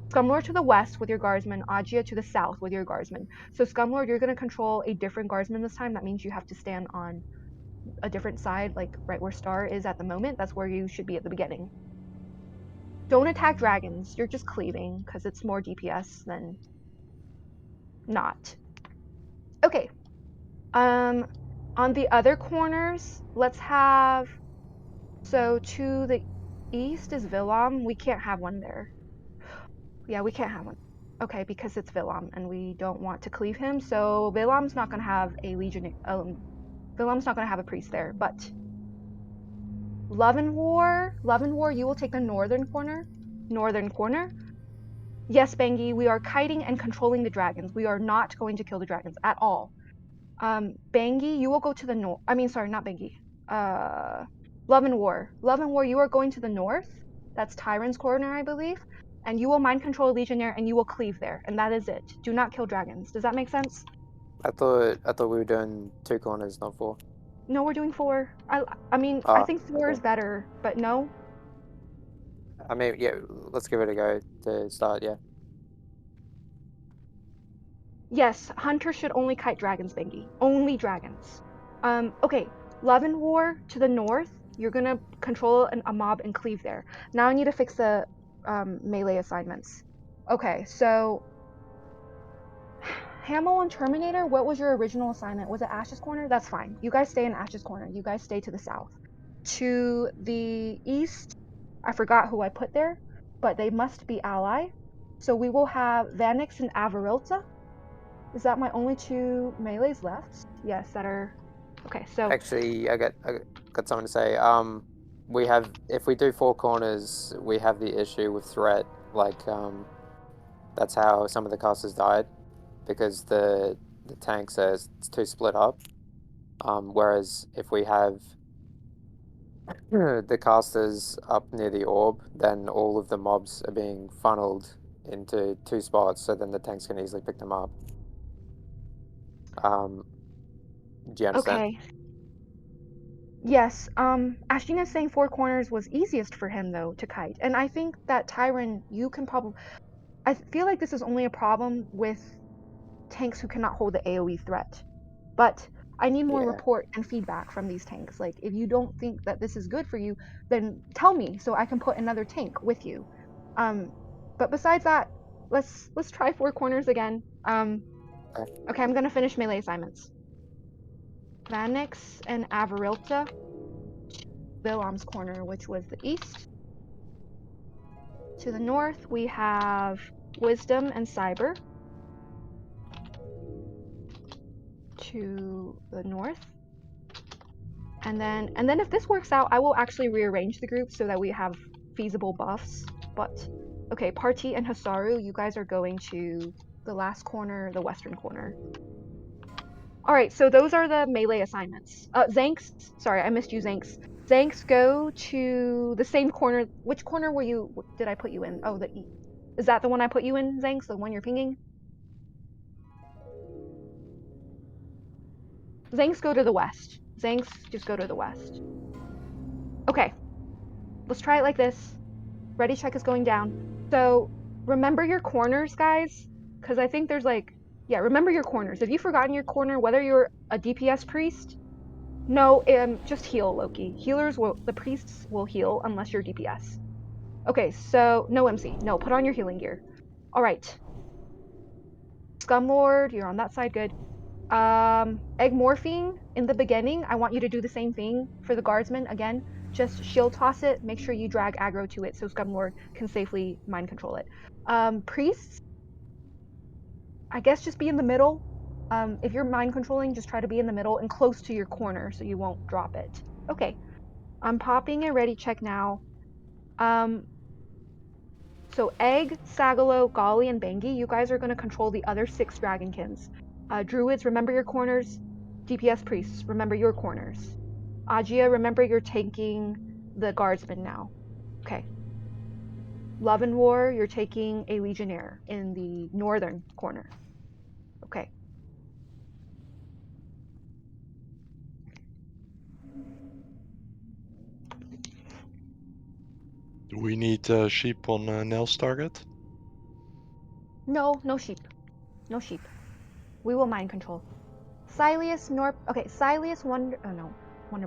Scumlord to the west with your guardsman, Agia to the south with your guardsman. So Scumlord, you're going to control a different guardsman this time. That means you have to stand on a different side, like right where Star is at the moment. That's where you should be at the beginning. Don't attack dragons. You're just cleaving because it's more DPS than not. Okay. On the other corners, let's have. So to the east is Villam. We can't have one there. Yeah, we can't have one. Okay, because it's Villam and we don't want to cleave him. So Villam's not gonna have a legion. Villam's not gonna have a priest there. But Love and War, you will take the northern corner. Northern corner. Yes, Bengi, we are kiting and controlling the dragons. We are not going to kill the dragons at all. Bengi, you will go to the north. I mean, sorry, not Bengi. Love and War, you are going to the north. That's Tyrant's corner, I believe. And you will mind control a legionnaire and you will cleave there. And that is it. Do not kill dragons. Does that make sense? I thought we were doing 2 corners, not 4. No, we're doing 4. I mean, I think 4 is better, but no. I mean, yeah, let's give it a go to start, yeah. Yes, hunters should only kite dragons, Bengi. Only dragons. Okay, Love and War to the north. You're gonna control a mob and cleave there. Now I need to fix the melee assignments. Okay, so Hamel and Terminator, what was your original assignment? Was it Ash's Corner? That's fine. You guys stay in Ash's Corner. You guys stay to the south. To the east, I forgot who I put there, but they must be ally. So we will have Vanix and Avarilta. Is that my only 2 melees left? Yes, that are... Okay, so... Actually, I got something to say. We have, if we do 4 corners, we have the issue with threat. Like, that's how some of the casters died, because the tanks are too split up. Whereas if we have the casters up near the orb, then all of the mobs are being funneled into 2 spots, so then the tanks can easily pick them up. Do you understand? Okay. Yes, Ashdina's saying 4 corners was easiest for him, though, to kite. And I think that Tyron, you can probably... I feel like this is only a problem with tanks who cannot hold the AoE threat. But I need more report and feedback from these tanks. Like, if you don't think that this is good for you, then tell me so I can put another tank with you. But besides that, let's try 4 corners again. Okay, I'm gonna finish melee assignments. Vanix and Avarilta. Villam's corner, which was the east. To the north, we have Wisdom and Cyber. To the north. And then if this works out, I will actually rearrange the group so that we have feasible buffs. But okay, Parti and Hasaru, you guys are going to the last corner, the western corner. Alright, so those are the melee assignments. Zanks, sorry, I missed you, Zanks. Zanks, go to the same corner. Which corner did I put you in? Oh, is that the one I put you in, Zanks? The one you're pinging? Zanks, go to the west. Zanks, just go to the west. Okay, let's try it like this. Ready check is going down. So remember your corners, guys, because I think there's remember your corners. If you've forgotten your corner, whether you're a DPS priest, no, just heal, Loki. The priests will heal unless you're DPS. Okay, so no MC. No, put on your healing gear. All right. Scumlord, you're on that side, good. Egg morphine in the beginning, I want you to do the same thing for the guardsman again. Just shield toss it, make sure you drag aggro to it so Scumlord can safely mind control it. Priests, I guess just be in the middle. If you're mind controlling, just try to be in the middle and close to your corner so you won't drop it. Okay, I'm popping a ready check now. So Egg, Sagalo, Gali, and Bengi, you guys are going to control the other 6 Dragonkins. Druids, remember your corners. DPS priests, remember your corners. Agia, remember you're taking the guardsman now. Okay. Love and War, you're taking a legionnaire in the northern corner. Okay. Do we need sheep on Nell's target? No, no sheep. No sheep. We will mind control. Sileus, okay, Sileus, Wonder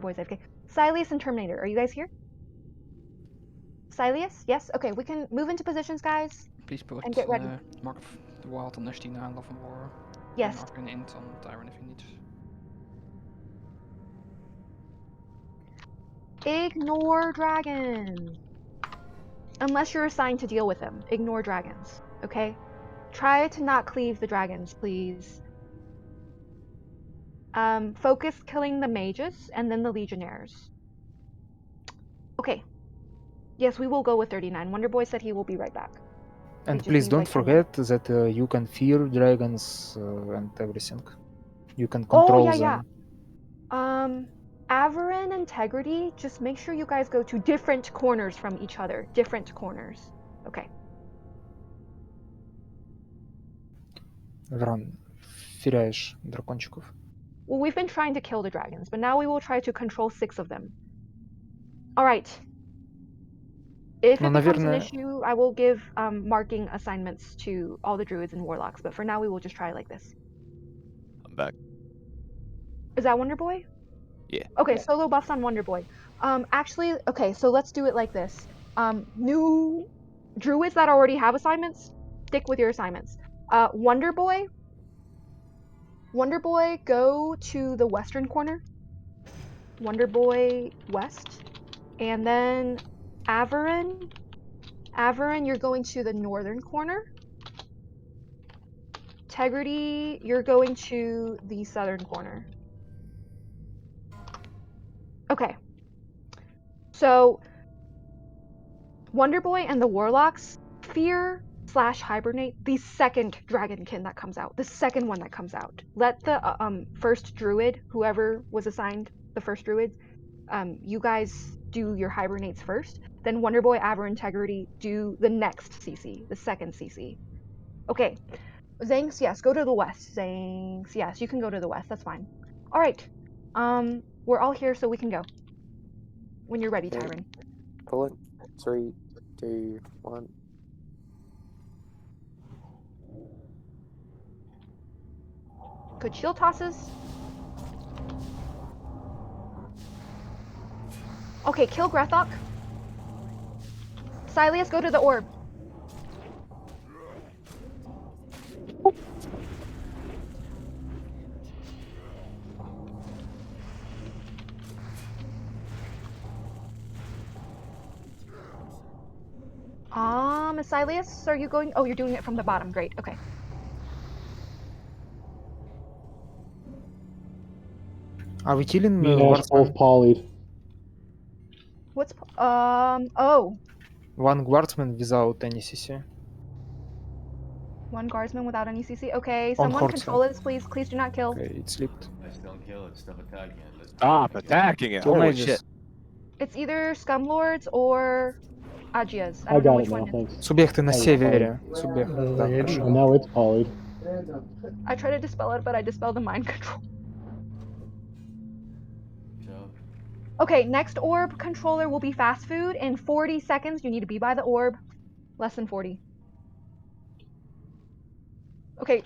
Boy's AFK. Sileus and Terminator, are you guys here? Sileus? Yes? Okay, we can move into positions, guys. Please put And get ready. Mark of the Wild on 16 and Love and War. Yes. And Mark an int on Tyrant if you need. Ignore dragons. Unless you're assigned to deal with them. Ignore dragons, okay? Try to not cleave the dragons, please. Focus killing the mages and then the legionnaires. Okay. Yes, we will go with 39. Wonder Boy said he will be right back. And please don't forget that you can fear dragons and everything. You can control them. Averin Integrity, just make sure you guys go to different corners from each other. Different corners. Okay. Вран, феряешь дракончиков. Well, we've been trying to kill the dragons, but now we will try to control 6 of them. Alright. If it becomes an issue, I will give marking assignments to all the druids and warlocks, but for now we will just try like this. I'm back. Is that Wonder Boy? Yeah. Okay, solo buffs on Wonder Boy. Actually, okay, so let's do it like this. New druids that already have assignments, stick with your assignments. Wonder Boy, go to the western corner. Wonder Boy west. And then Averin, you're going to the northern corner. Integrity, you're going to the southern corner. Okay. So, Wonder Boy and the Warlocks fear / hibernate the second dragonkin that comes out. The second one that comes out. Let the first druid, whoever was assigned the first druids, you guys do your hibernates first. Then Wonder Boy, Aver, Integrity do the next CC, the second CC. Okay. Zanks, yes, go to the west. Zanks, yes, you can go to the west. That's fine. All right. We're all here, so we can go. When you're ready, Tyron. Pull it. 3, 2, 1. Good shield tosses. Okay, kill Grethok. Sileus, go to the orb. Sileus, are you going? Oh, you're doing it from the bottom. Great. Okay. Are we killing Me and Ash both polyed. What's oh. One guardsman without any CC. One guardsman without any CC. Okay, someone control it, please. Please do not kill. Okay, it slipped. Don't kill it. Stop attacking it. Stop attacking it. Holy shit. It's either Scumlords or Agias. I got it now, thanks. Субъекты на севере. Субъект. Да, хорошо. And now it's polyed. I try to dispel it, but I dispel the mind control. Okay, next orb controller will be fast food. In 40 seconds, you need to be by the orb. Less than 40. Okay.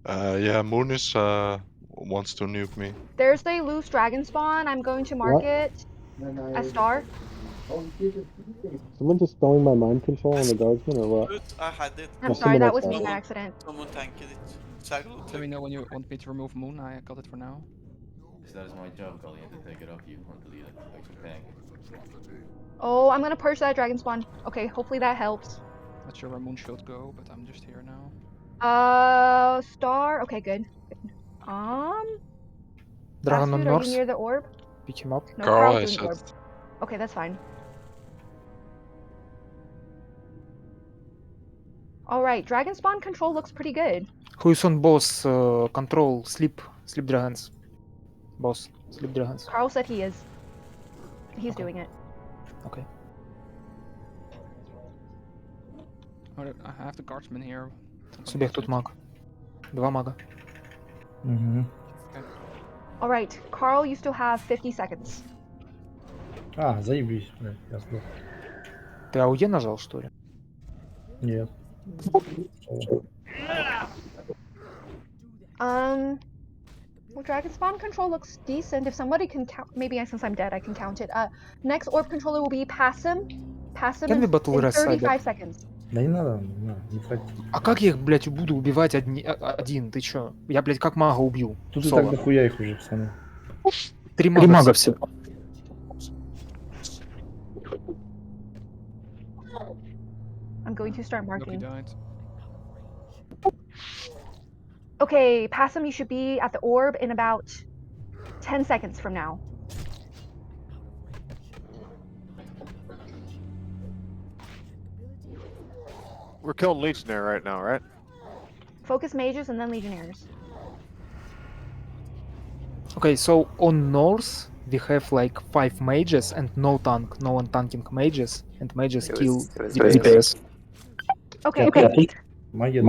Yeah, Moonis wants to nuke me. There's a loose dragon spawn. I'm going to mark it as star. Someone dispelling my mind control on the guardsman or what? I had it. I'm sorry, that was me by accident. Someone tanked it. Let me know when you want me to remove Moon. I got it for now. That is my job, Colleen, to take it off you and delete it. Like some tank. Oh, I'm gonna purge that dragon spawn. Okay, hopefully that helps. Not sure where Moon should go, but I'm just here now. Star. Okay, good. Dragon on Are north. you near the orb? Pick him up. No, Carl's doing orb. Okay, that's fine. Alright, dragon spawn control looks pretty good. Who is on boss control? Sleep dragons. Boss, sleep dragons. Carl said he is. He's doing it. Okay. I have the guardsman here. Субъект тут маг. 2 мага. Угу. Alright, Carl, you still have 50 seconds. А, заебись, блядь, я сдох. Ты АУЕ нажал, что ли? Нет. Well, Dragon Spawn control looks decent. If somebody can count, maybe since I'm dead, I can count it. Next orb controller will be Passum. Passum Can we battle in rest 35 Cyber? seconds. Да не надо, не трать. А как я их, блядь, буду убивать один? Ты чё? Я, блядь, как мага убью? Тут и Соло. так дохуя их уже, пацаны. 3 мага всего. I'm going to start Loki marking. died. Okay, Passum, you should be at the orb in about 10 seconds from now. We're killing Legionnaire right now, right? Focus mages and then legionnaires. Okay, so on north we have like 5 mages and no one tanking mages, and mages kill DPS. Okay. Магия.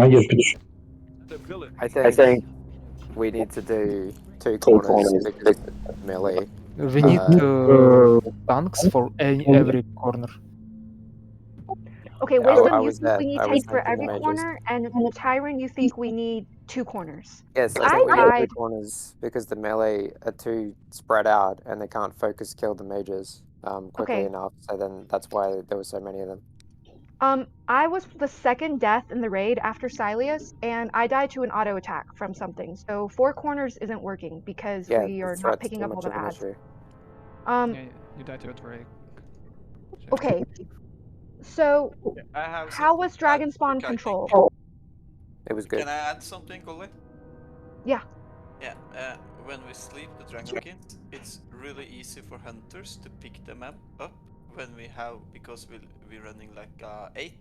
I think we need to do 2 corners because melee. We need tanks for every corner. Okay, Yeah, Wisdom, I you was think there. we need I was tanks for thinking every mages. corner, and Tyron, you think we need 2 corners. Yes, I think we need 2 died. corners because the melee are too spread out and they can't focus kill the mages quickly Okay. enough. So then that's why there were so many of them. I was the second death in the raid after Sileus, and I died to an auto attack from something. So 4 corners isn't working because Yeah, we the are not threat's picking too up all much the of an ads. issue. Yeah, you died to a Drake. Okay. So I have how was Dragon Spawn control? It was good. Can I add something, Colin? Yeah. Yeah, when we sleep the Dragonkins, it's really easy for hunters to pick them up when we have, because we're running like 8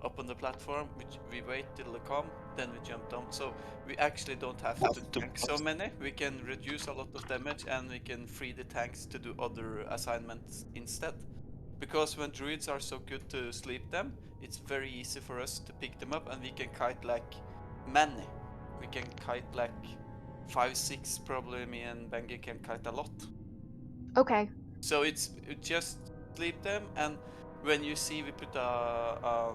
up on the platform, which we wait till they come, then we jump down. So we actually don't have to tank so many. We can reduce a lot of damage and we can free the tanks to do other assignments instead. Because when druids are so good to sleep them, it's very easy for us to pick them up and we can kite like many. We can kite like 5, 6, probably me and Bengi can kite a lot. Okay. So it's just sleep them, and when you see we put a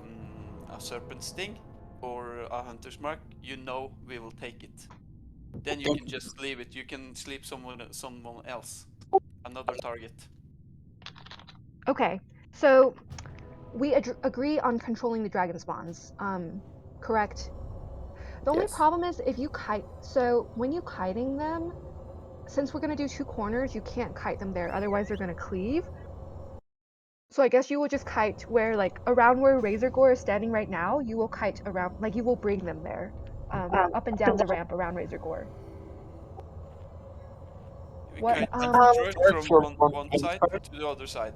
serpent sting or a hunter's mark, you know we will take it. Then you can just leave it. You can sleep someone else, another target. Okay. So we agree on controlling the dragon spawns. Correct? The only problem is if you kite, so when you kiting them, since we're going to do 2 corners, you can't kite them there, otherwise they're going to cleave. So I guess you will just kite where, like, around where Razor Gore is standing right now, you will kite around, like, you will bring them there, up and down the ramp around Razor Gore. We What, kite from one side to the other side.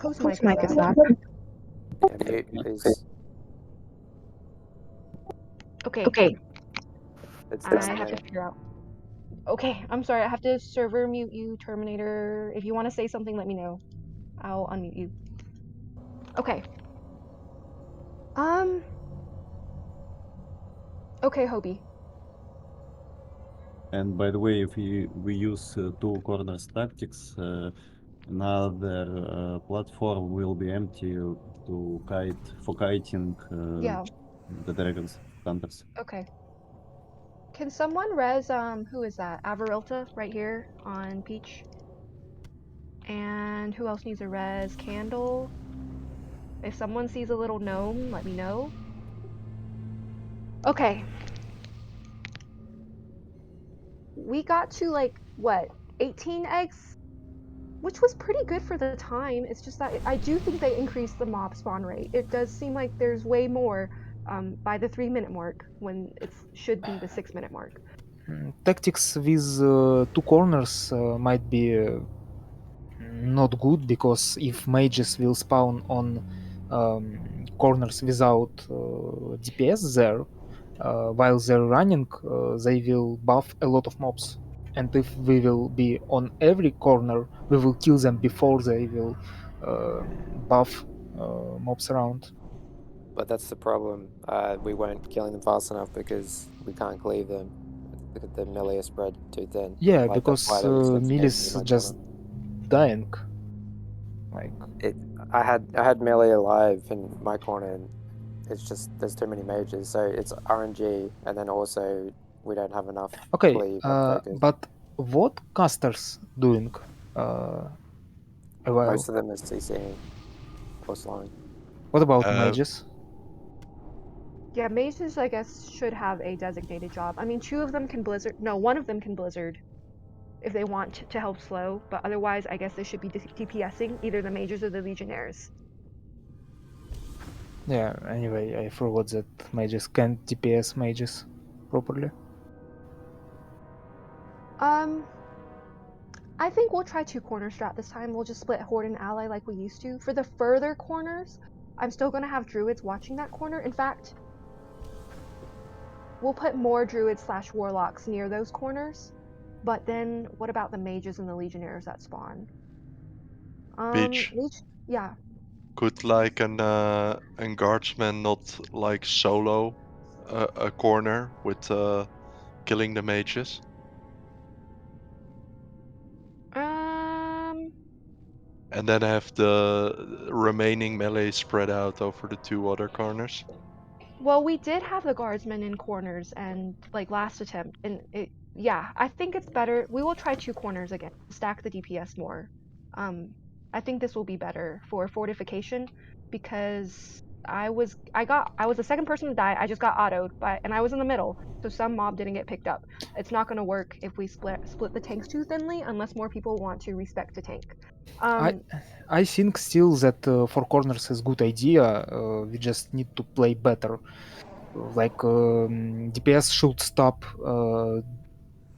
Whose mic is that? Yeah, mute, please. Okay. It's I down have to there. figure out. Okay, I'm sorry. I have to server mute you, Terminator. If you want to say something, let me know. I'll unmute you. Okay. Okay, Hobie. And by the way, if we use 2 corners tactics, another platform will be empty to kite for kiting Yeah. the dragons, hunters. Okay. Can someone res, who is that? Avarilta, right here on Peach. And who else needs a res? Candle. If someone sees a little gnome, let me know. Okay. We got to, like, what, 18 eggs? Which was pretty good for the time. It's just that I do think they increased the mob spawn rate. It does seem like there's way more by the 3-minute mark when it should be the 6-minute mark. Tactics with 2 corners might be not good, because if mages will spawn on corners without DPS there, while they're running, they will buff a lot of mobs. And if we will be on every corner, we will kill them before they will buff mobs around. But that's the problem. We weren't killing them fast enough because we can't cleave them. Because the melee is spread too thin. Yeah, Like, that's because why there was melee vegetation in is my just corner. dying. Like I had melee alive in my corner, and it's just there's too many mages, so it's RNG, and then also we don't have enough okay, cleave and focus. but what casters doing? A while. Most of them is CCing or slowing. What about mages? Yeah, mages, I guess, should have a designated job. I mean, two of them can blizzard. No, one of them can blizzard if they want to help slow, but otherwise, I guess they should be DPSing either the mages or the legionnaires. Yeah, anyway, I forgot that mages can't DPS mages properly. I think we'll try 2 corner strat this time. We'll just split Horde and Ally like we used to. For the further corners, I'm still going to have Druids watching that corner. In fact, we'll put more Druids / Warlocks near those corners. But then, what about the mages and the legionnaires that spawn? Beach. Yeah. Could like an guardsman not like solo a corner with killing the mages? And then have the remaining melee spread out over the 2 other corners? Well, we did have the guardsmen in corners and like last attempt, and yeah, I think it's better. We will try 2 corners again, stack the DPS more. I think this will be better for fortification because I was the second person to die. I just got autoed, and I was in the middle, so some mob didn't get picked up. It's not going to work if we split the tanks too thinly unless more people want to respect a tank. I think still that 4 corners is good idea. We just need to play better. Like DPS should stop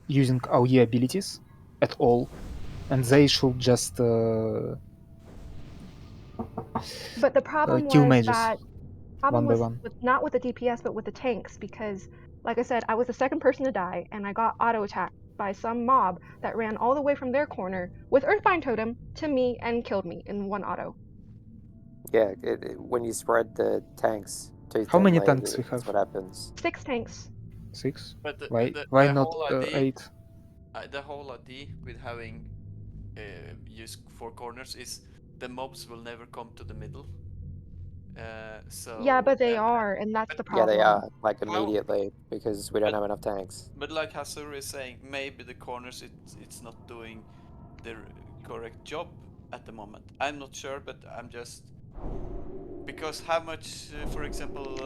using AoE abilities at all, and they should just but the problem kill was mages that one by one. not with the DPS but with the tanks, because like I said, I was the second person to die and I got auto attacked by some mob that ran all the way from their corner with Earthbind Totem to me and killed me in one auto. Yeah, when you spread the tanks too How many thinly, tanks we that's have? what happens. 6 tanks. 6? But Why the not whole idea, 8? The whole idea with having use 4 corners is the mobs will never come to the middle. So yeah, but they are, and that's the Yeah, problem. they are, like immediately, because we don't have enough tanks. But like Hasur is saying, maybe the corners it's not doing the correct job at the moment. I'm not sure, but I'm just because how much, for example,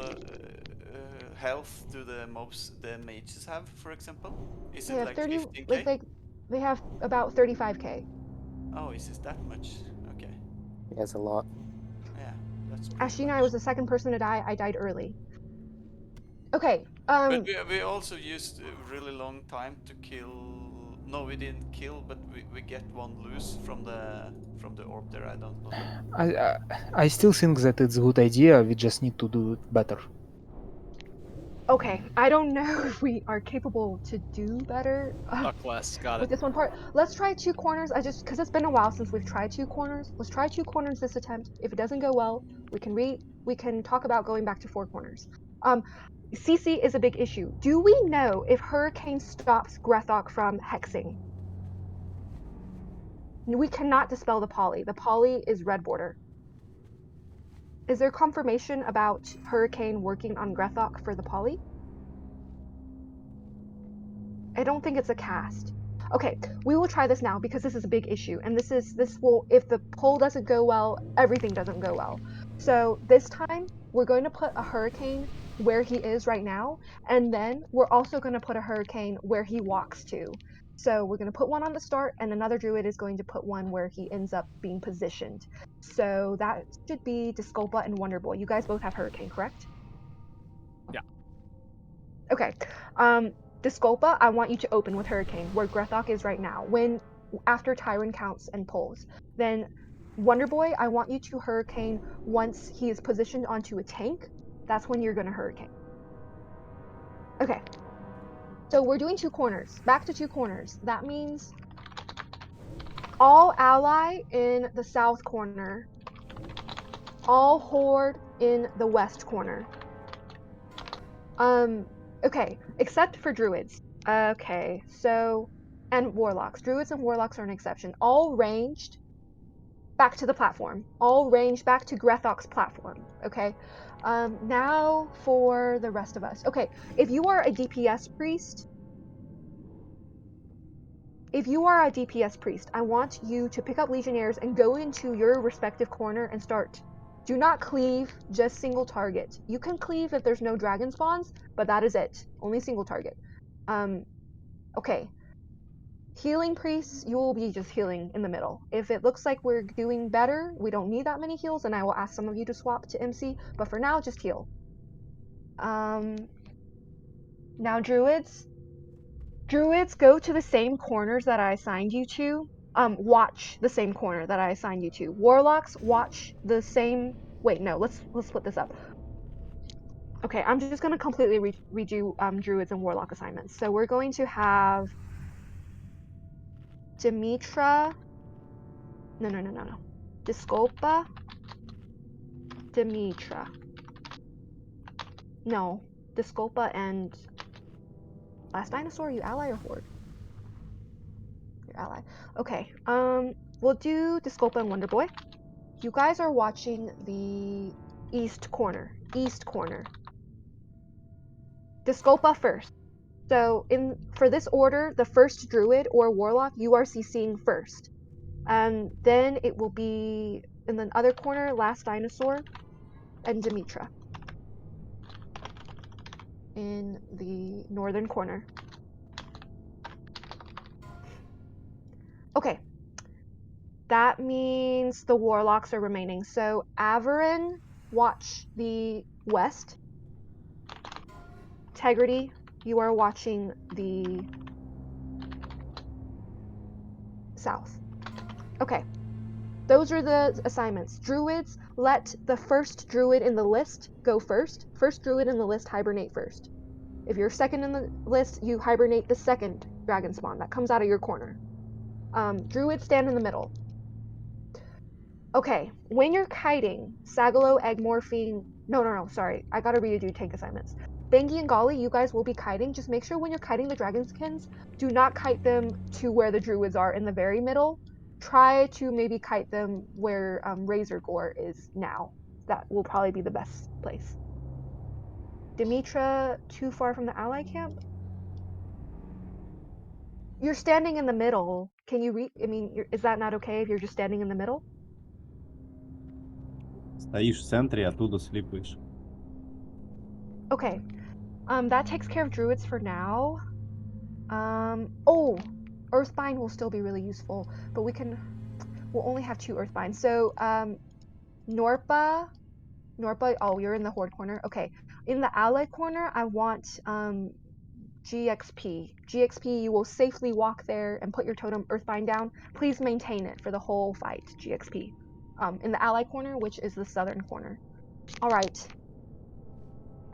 health do the mobs, the mages have, for example? Is They it have like 30, 15k? they have about 35k. Oh, is it that much? Okay. Yeah, it's a lot. Yeah, that's pretty Ashina, much. I was the second person to die. I died early. Okay. But we also used a really long time to kill. No, we didn't kill, but we get one loose from the orb there. I don't know. I still think that it's a good idea. We just need to do it better. Okay, I don't know if we are capable to do better with this one part. Let's try 2 corners. Because it's been a while since we've tried 2 corners. Let's try 2 corners this attempt. If it doesn't go well, we can talk about going back to 4 corners. CC is a big issue. Do we know if Hurricane stops Grethok from hexing? We cannot dispel the poly. The poly is red border. Is there confirmation about Hurricane working on Grethok for the poly? I don't think it's a cast. Okay, we will try this now because this is a big issue, and this will, if the poll doesn't go well, everything doesn't go well. So this time we're going to put a Hurricane where he is right now, and then we're also going to put a Hurricane where he walks to. So we're going to put one on the start, and another Druid is going to put one where he ends up being positioned. So that should be Disculpa and Wonderboy. You guys both have Hurricane, correct? Yeah. Okay. Disculpa, I want you to open with Hurricane, where Grethok is right now, after Tyrant counts and pulls. Then Wonderboy, I want you to Hurricane once he is positioned onto a tank. That's when you're going to Hurricane. Okay. So we're doing 2 corners. Back to 2 corners. That means all ally in the south corner, all horde in the west corner. Okay, except for druids. Okay, so, and warlocks. Druids and warlocks are an exception. All ranged back to the platform. All ranged back to Grethok's platform, okay? Now for the rest of us. Okay, if you are a DPS priest, I want you to pick up legionnaires and go into your respective corner and start. Do not cleave, just single target. You can cleave if there's no dragon spawns, but that is it. Only single target. Okay. Healing priests, you will be just healing in the middle. If it looks like we're doing better, we don't need that many heals, and I will ask some of you to swap to MC, but for now, just heal. Now druids. Druids, go to the same corners that I assigned you to. Watch the same corner that I assigned you to. Warlocks, watch the same. Wait, no, let's split this up. Okay, I'm just gonna completely redo druids and warlock assignments. So we're going to have Demetra. No. Disculpa. Demetra. No, Disculpa and last dinosaur. You ally or horde? Your ally. Okay. We'll do Disculpa and Wonder Boy. You guys are watching the east corner. East corner. Disculpa first. So for this order, the first druid or warlock you are CCing first. Then it will be in the other corner, last dinosaur and Demetra. In the northern corner. Okay. That means the warlocks are remaining. So Averin, watch the west. Integrity, you are watching the south. Okay. Those are the assignments. Druids, let the first druid in the list go first. First druid in the list, hibernate first. If you're second in the list, you hibernate the second dragon spawn that comes out of your corner. Druids, stand in the middle. Okay, when you're kiting, Sagalo, Egg Morphine... No, sorry. I gotta redo tank assignments. Bengi and Golly, you guys will be kiting. Just make sure when you're kiting the dragonskins, do not kite them to where the druids are in the very middle. Try to maybe kite them where Razor Gore is now. That will probably be the best place. Demetra, too far from the ally camp? You're standing in the middle. Can you is that not okay if you're just standing in the middle? Стоишь в центре, оттуда слипаешь. Okay. That takes care of druids for now. Oh, Earthbind will still be really useful, but we'll only have 2 Earthbinds. So, Norpa, oh, you're in the horde corner. Okay. In the ally corner, I want GXP. GXP, you will safely walk there and put your totem Earthbind down. Please maintain it for the whole fight, GXP. In the ally corner, which is the southern corner. All right.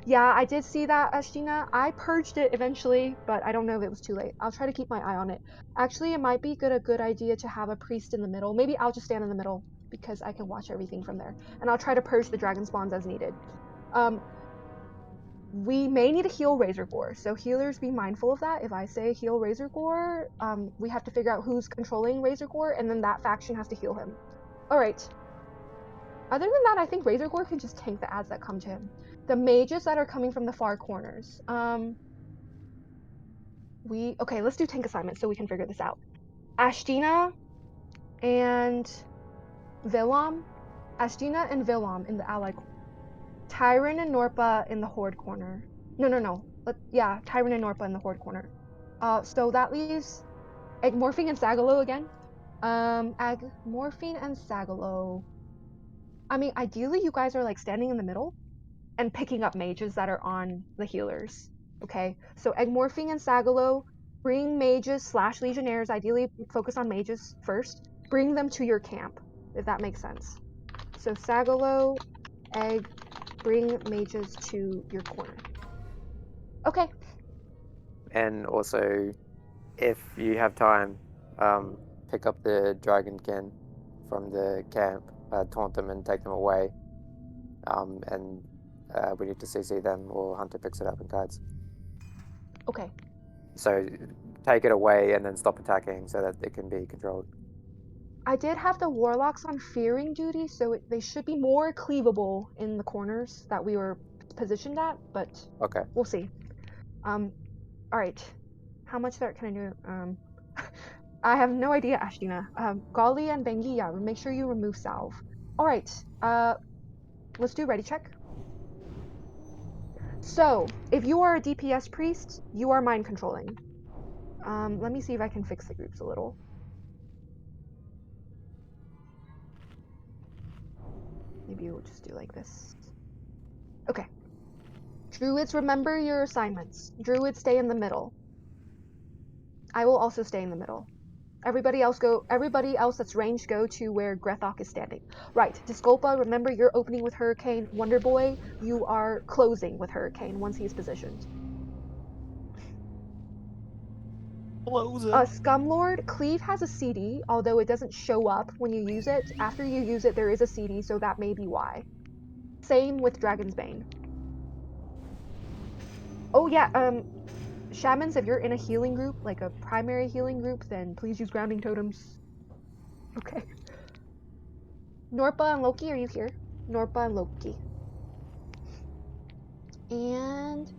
Yeah, I did see that, Ashtina. I purged it eventually, but I don't know if it was too late. I'll try to keep my eye on it. Actually, it might be a good idea to have a priest in the middle. Maybe I'll just stand in the middle because I can watch everything from there. And I'll try to purge the dragon spawns as needed. We may need to heal Razor Gore, so healers be mindful of that. If I say heal Razor Gore, we have to figure out who's controlling Razor Gore, and then that faction has to heal him. Alright. Other than that, I think Razor Gore can just tank the ads that come to him. The mages that are coming from the far corners. Okay, let's do tank assignments so we can figure this out. Ashtina and Villam. Ashtina and Villam in the ally corner. Tyron and Norpa in the horde corner. No. Tyron and Norpa in the horde corner. So that leaves Agmorphine and Sagalo again. Agmorphine and Sagalo. I mean, ideally you guys are like standing in the middle and picking up mages that are on the healers. Okay, so Egmorphing and Sagalo, bring mages / legionnaires, ideally focus on mages first, bring them to your camp, if that makes sense. So Sagalo, Egg, bring mages to your corner. Okay. And also, if you have time, pick up the dragonkin from the camp, taunt them and take them away. and we need to CC them or Hunter picks it up and guides. Okay. So take it away and then stop attacking so that it can be controlled. I did have the warlocks on fearing duty, so they should be more cleavable in the corners that we were positioned at, but Okay. we'll see. All right. How much there can I do? I have no idea, Ashtina. Gali and Bengi, yeah, make sure you remove salve. All right. Let's do ready check. So, if you are a DPS priest, you are mind controlling. Let me see if I can fix the groups a little. Maybe we'll just do like this. Okay. Druids, remember your assignments. Druids, stay in the middle. I will also stay in the middle. Everybody else that's ranged, go to where Grethok is standing. Right. Disculpa, remember you're opening with Hurricane. Wonderboy, you are closing with Hurricane once he's positioned. Scumlord, Cleave has a CD, although it doesn't show up when you use it. After you use it, there is a CD, so that may be why. Same with Dragon's Bane. Oh yeah, Shamans, if you're in a healing group, like a primary healing group, then please use grounding totems. Okay. Norpa and Loki, are you here? Norpa and Loki. And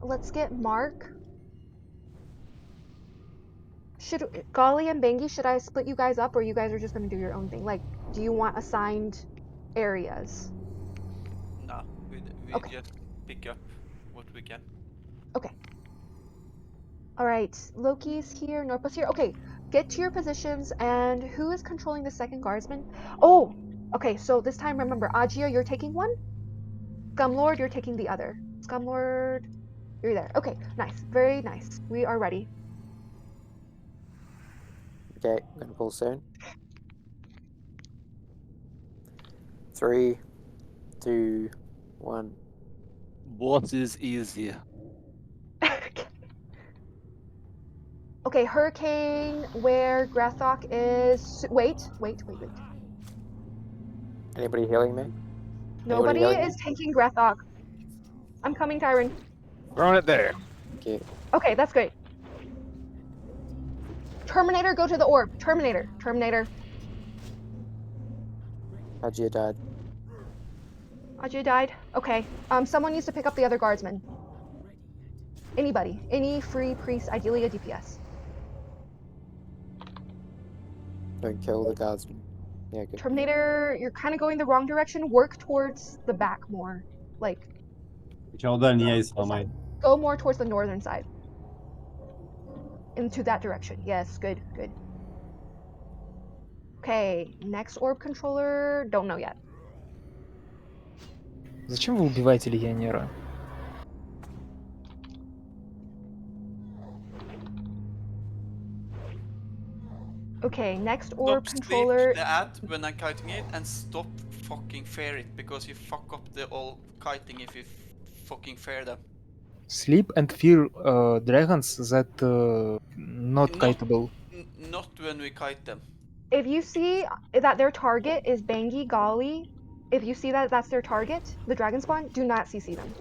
let's get Mark. Should Gali and Bengi, should I split you guys up, or you guys are just gonna do your own thing? Like, do you want assigned areas? No, we Okay. just pick up what we can. Okay. All right, Loki's here, Norpa's here. Okay, get to your positions, and who is controlling the second guardsman? Oh, okay, so this time remember, Ajia, you're taking one? Scumlord, you're taking the other. Scumlord, you're there. Okay, nice, very nice. We are ready. Okay, gonna pull soon. 3, 2, 1. What is easier? Okay, Hurricane, where Grethok is. Wait. Anybody healing me? Nobody healing is taking Grethok. I'm coming, Tyron. Throwing it there. Okay. Okay, that's great. Terminator, go to the orb. Terminator. Ajia died. Ajay died. Okay. Someone needs to pick up the other guardsman. Anybody. Any free priest, ideally a DPS. Don't kill the guardsman. Yeah, good. Terminator, you're kind of going the wrong direction. Work towards the back more. Like, Сначала дальний яйца сломай. go more towards the northern side. Into that direction. Yes, good. Okay, next orb controller, don't know yet. Зачем вы убиваете легионера? Okay, next orb Stop controller. Sleep the ad when I'm kiting it, and stop fucking fear it, because you fuck up the all kiting if you fucking fear them. Sleep and fear dragons that not kiteable. Not when we kite them. If you see that their target is Bangi Gali, if you see that that's their target, the dragon spawn, do not CC them.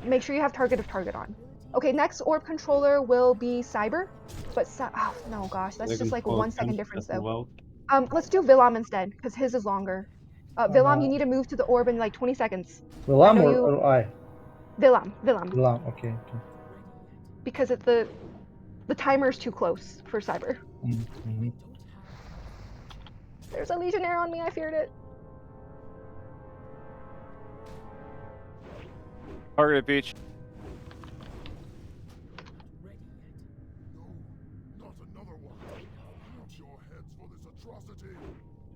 Make sure you have target on. Okay, next orb controller will be Cyber, but oh no, gosh, that's just like 1 second difference though. Let's do Villam instead, because his is longer. Villam, you need to move to the orb in like 20 seconds. Villam or I? Villam. Villam, okay. Because the timer is too close for Cyber. Mm-hmm. There's a Legionnaire on me, I feared it. Target beach.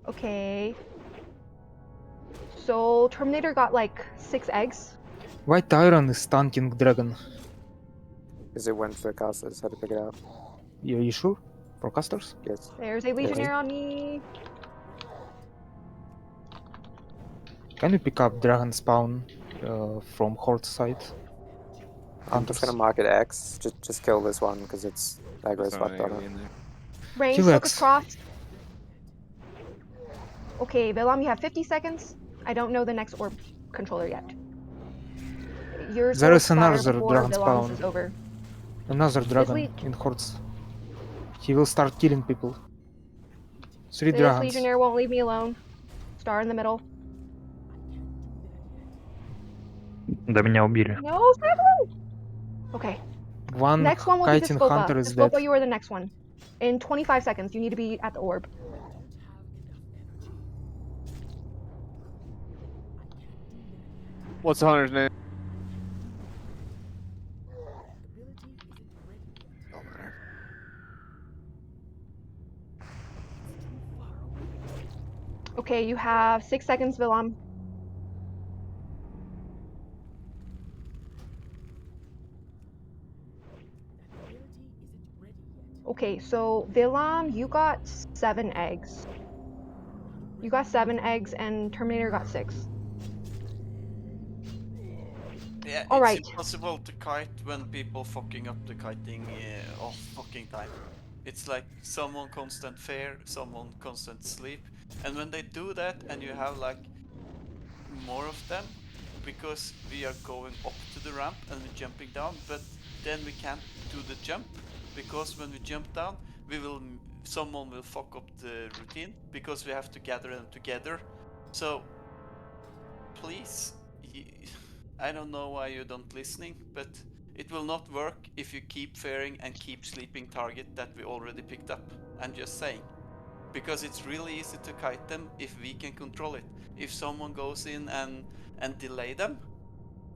Okay. So Terminator got like 6 eggs. Why Tyron is stunting dragon? Because it went for casters, had to pick it up. You sure? For casters? Yes. There's a Legionnaire on me. Can you pick up dragon spawn from Horde side? I'm just gonna mark it X. Just kill this one because it's aggro's fucked on it. Range, Kill focus X. cross. Okay, Vilam, you have 50 seconds. I don't know the next orb controller yet. Yours There will is expire another before dragon Vilam's spawn. is over. Another dragon Leech. in hordes. He will start killing people. 3 This dragons. Legionnaire won't leave me alone. Star in the middle. Да меня убили. No, Seven! Okay. One Next one will be kiting Despopa. hunter is dead. Despopa, you are the next one. In 25 seconds, you need to be at the orb. What's the hunter's name? Okay, you have 6 seconds, Vilam. Okay, so Vilam, you got 7 eggs. You got 7 eggs, and Terminator got 6. Yeah, All it's right. impossible to kite when people fucking up the kiting all fucking time. It's like someone constant fear, someone constant sleep, and when they do that, and you have like more of them, because we are going up to the ramp and we're jumping down, but then we can't do the jump because when we jump down, someone will fuck up the routine because we have to gather them together. So please, I don't know why you don't listening, but it will not work if you keep fearing and keep sleeping target that we already picked up. I'm just saying. Because it's really easy to kite them if we can control it. If someone goes in and delay them,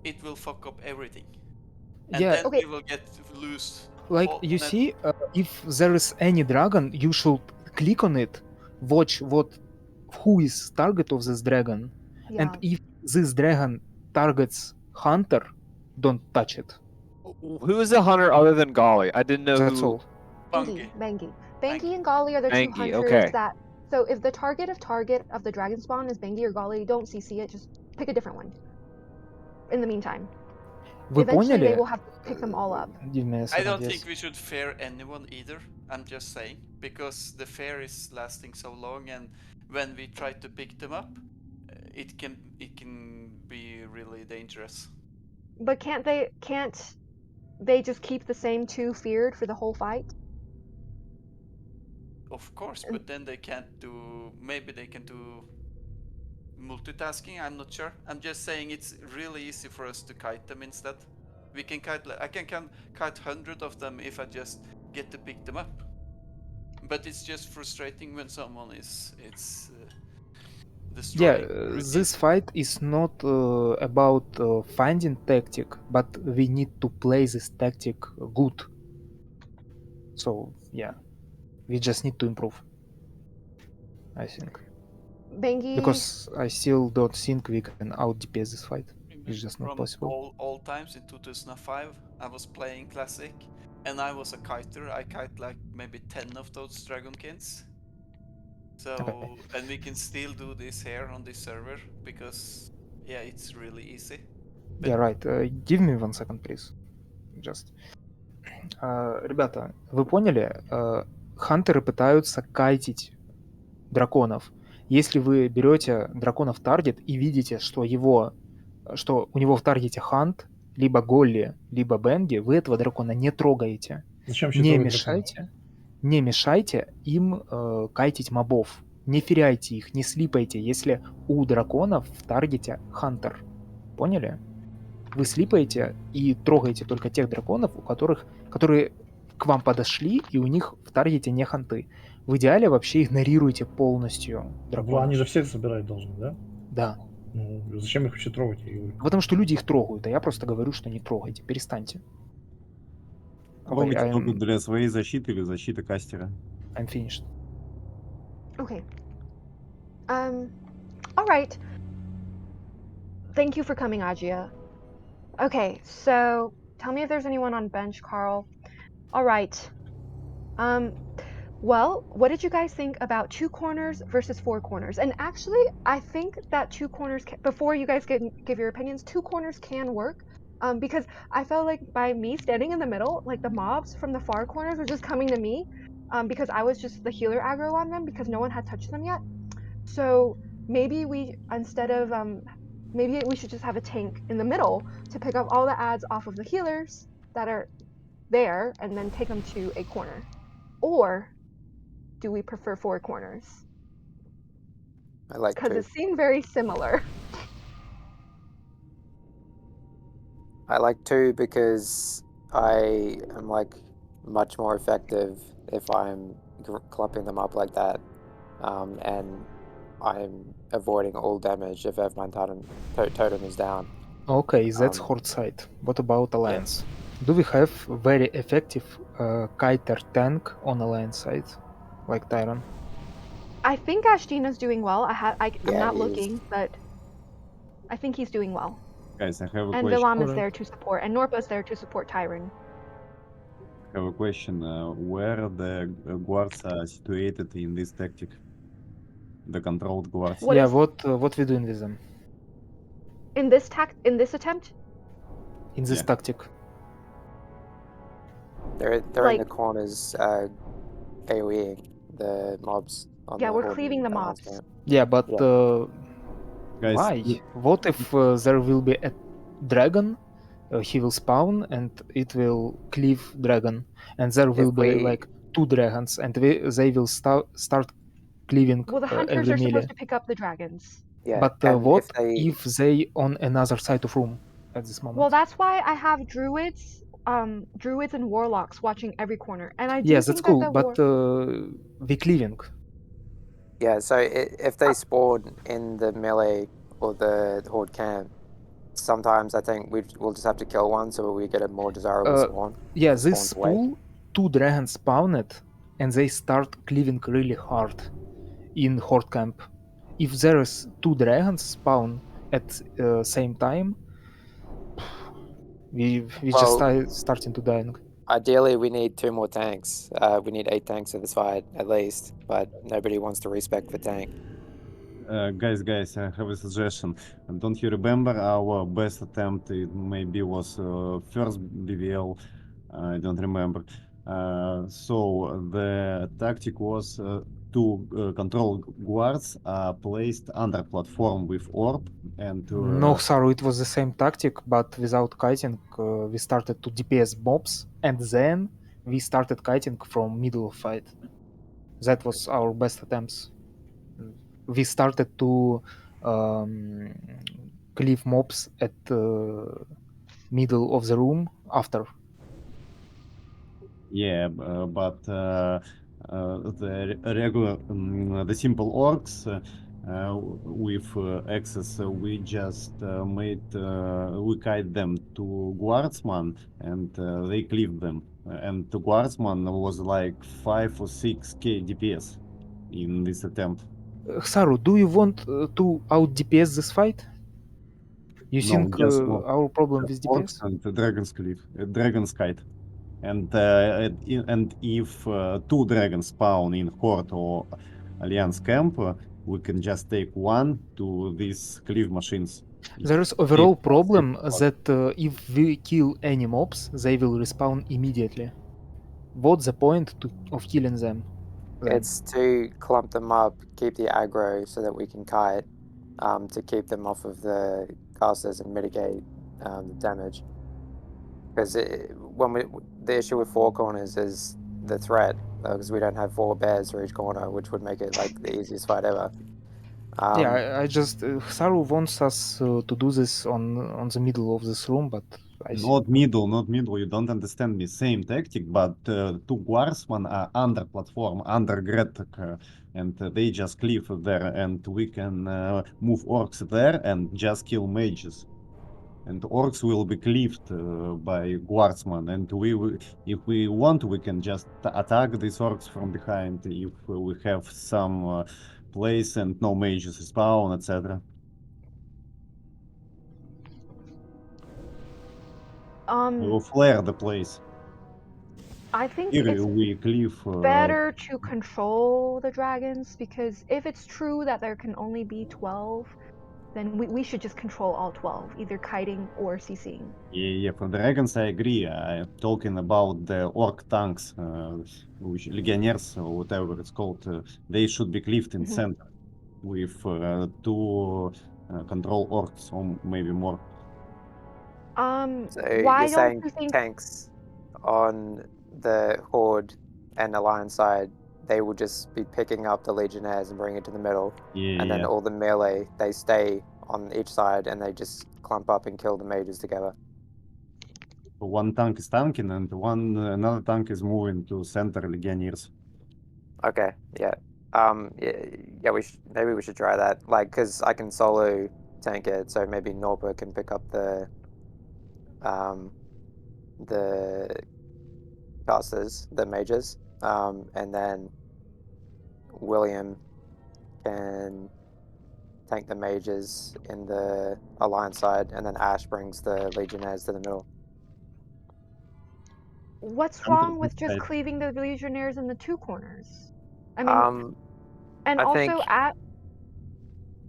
it will fuck up everything. And Yeah. then we will get loose. Like you see, if there is any dragon, you should click on it, watch who is target of this dragon, and Yeah. if this dragon targets hunter, don't touch it. Who is a hunter other than Golly? I didn't know That's who. all. Bangi. Bangi and Golly are the two Bangi, hunters okay. that. So if the target of the dragon spawn is Bangi or Golly, don't CC it. Just pick a different one. In the meantime, Вы eventually they поняли? will have to pick them all up. Give me a I second, don't yes. think we should fear anyone either. I'm just saying because the fear is lasting so long, and when we try to pick them up, it can be really dangerous. But can't they just keep the same 2 feared for the whole fight? Of course, but then they can't do. Maybe they can do multitasking. I'm not sure. I'm just saying it's really easy for us to kite them instead. We can kite. I can kite 100 of them if I just get to pick them up. But it's just frustrating when someone is Yeah, destroying. this fight is not about finding tactic, but we need to play this tactic good. So yeah, we just need to improve, I think. Bangi. Because I still don't think we can out DPS this fight. It's just not From possible. all times in 2005, I was playing Classic, and I was a kiter. I kite like maybe 10 of those Dragonkins. So, Okay. and we can still do this here on this server because, yeah, it's really easy. Yeah, right. Give me 1 second, please. Just. Ребята, вы поняли? Хантеры пытаются кайтить драконов. Если вы берете дракона в таргет и видите, что у него в таргете хант, либо Голли, либо Бенги, вы этого дракона не трогаете. Зачем вообще Не трогать мешайте, не мешайте им кайтить мобов. Не феряйте их, не слипайте, если у драконов в таргете хантер. Поняли? Вы слипаете и трогаете только тех драконов, которые к вам подошли, и у них в таргете не ханты. В идеале вообще игнорируйте полностью драконов. Они же всех собирать должны, да? Да. Ну, зачем их вообще трогать? Я говорю. Потому что люди их трогают, а я просто говорю, что не трогайте, перестаньте. Трогайте только для своей защиты или защиты кастера. I'm finished. Okay. All right. Thank you for coming, Ajia. Okay, so tell me if there's anyone on bench, Carl. All right. Well, what did you guys think about 2 corners versus 4 corners? And actually, I think that 2 corners before you guys give your opinions, 2 corners can work. Because I felt like by me standing in the middle, like the mobs from the far corners were just coming to me, because I was just the healer aggro on them because no one had touched them yet. So maybe we, instead of maybe we should just have a tank in the middle to pick up all the ads off of the healers that are there and then take them to a corner. Or do we prefer 4 corners? I like Because 2. it seemed very similar. I like 2 because I am like much more effective if I'm clumping them up like that, and I'm avoiding all damage if my totem is down. Okay, that's Horde side. What about Yeah. Alliance? Do we have very effective kiter tank on Alliance side, like Tyron? I think Ashtina's doing well. I'm Yeah, not he is. looking, but I think he's doing well. Guys, I have a And question. Vilam is there to support, and Norpa's there to support Tyron. I have a question. Where the guards are situated in this tactic? The controlled guards. Yeah, what we doing with them in this attempt? in this Yeah. tactic? They're Like- in the corners, AoEing the mobs on Yeah, the we're Horde cleaving the Alliance mobs. camp. Yeah, but Guys, why? What if there will be a dragon? He will spawn and it will cleave dragon, and there will If be we- like 2 dragons, and they will start cleaving Well, the hunters every are melee. supposed to pick up the dragons. Yeah, But and what if if they on another side of room at this moment? Well, that's why I have druids and warlocks watching every corner, and I do Yes, think that's cool, that but we cleaving. Yeah, so if they spawn in the melee or the Horde camp, sometimes I think we'll just have to kill one so we get a more desirable spawn. Yeah, that this spawns away. pool, 2 dragons spawned, and they start cleaving really hard in Horde camp. If there is 2 dragons spawn at same time, we just starting to dying. Ideally, we need 2 more tanks. We need 8 tanks for this fight at least, but nobody wants to respec the tank. Guys, I have a suggestion. Don't you remember our best attempt? It maybe was first BWL. I don't remember. So the tactic was to control guards placed under platform with orb and to No, Saru, it was the same tactic, but without kiting. We started to DPS mobs, and then we started kiting from middle of fight. That was our best attempts. We started to cleave mobs at middle of the room after. Yeah, but the regular, the simple orcs with access, we just we kite them to guardsman and they cleave them. And the guardsman was like 5 or 6k DPS in this attempt. Saru, do you want to out DPS this fight? You No, think just our problem with orcs DPS? and the dragon's cleave, dragon's kite. And if 2 dragons spawn in Horde or Alliance camp, we can just take 1 to these cleave machines. There is overall problem that if we kill any mobs, they will respawn immediately. What's the point of killing them? Then? It's to clump them up, keep the aggro so that we can kite, to keep them off of the casters and mitigate the damage. Because the issue with 4 corners is the threat, because we don't have 4 bears for each corner, which would make it like the easiest fight ever. Yeah, I just Saru wants us to do this on the middle of this room, but I see. Not middle. You don't understand me. Same tactic, but 2 guardsmen are under platform, under Gretek, and they just cleave there, and we can move orcs there and just kill mages. And orcs will be cleaved by guardsmen, and if we want, we can just attack these orcs from behind if we have some place and no mages spawn, etc. We will flare the place. I think Here it's we cleave. better to control the dragons, because if it's true that there can only be 12, then we should just control all 12, either kiting or CCing. Yeah, for dragons I agree. I'm talking about the orc tanks, which legionnaires or whatever it's called. They should be cleaved in center. with 2 control orcs or maybe more. So Why you're don't saying you think? tanks on the Horde and Alliance side, they will just be picking up the Legionnaires and bringing it to the middle, Yeah, and then yeah. all the melee, they stay on each side and they just clump up and kill the mages together. One tank is tanking and another tank is moving to center Legionnaires. Okay, yeah. Yeah, maybe we should try that. Like, because I can solo tank it, so maybe Norpa can pick up the casters, the mages, and then William can tank the mages in the Alliance side, and then Ash brings the Legionnaires to the middle. What's wrong with just cleaving the Legionnaires in the 2 corners? I mean, and I also think,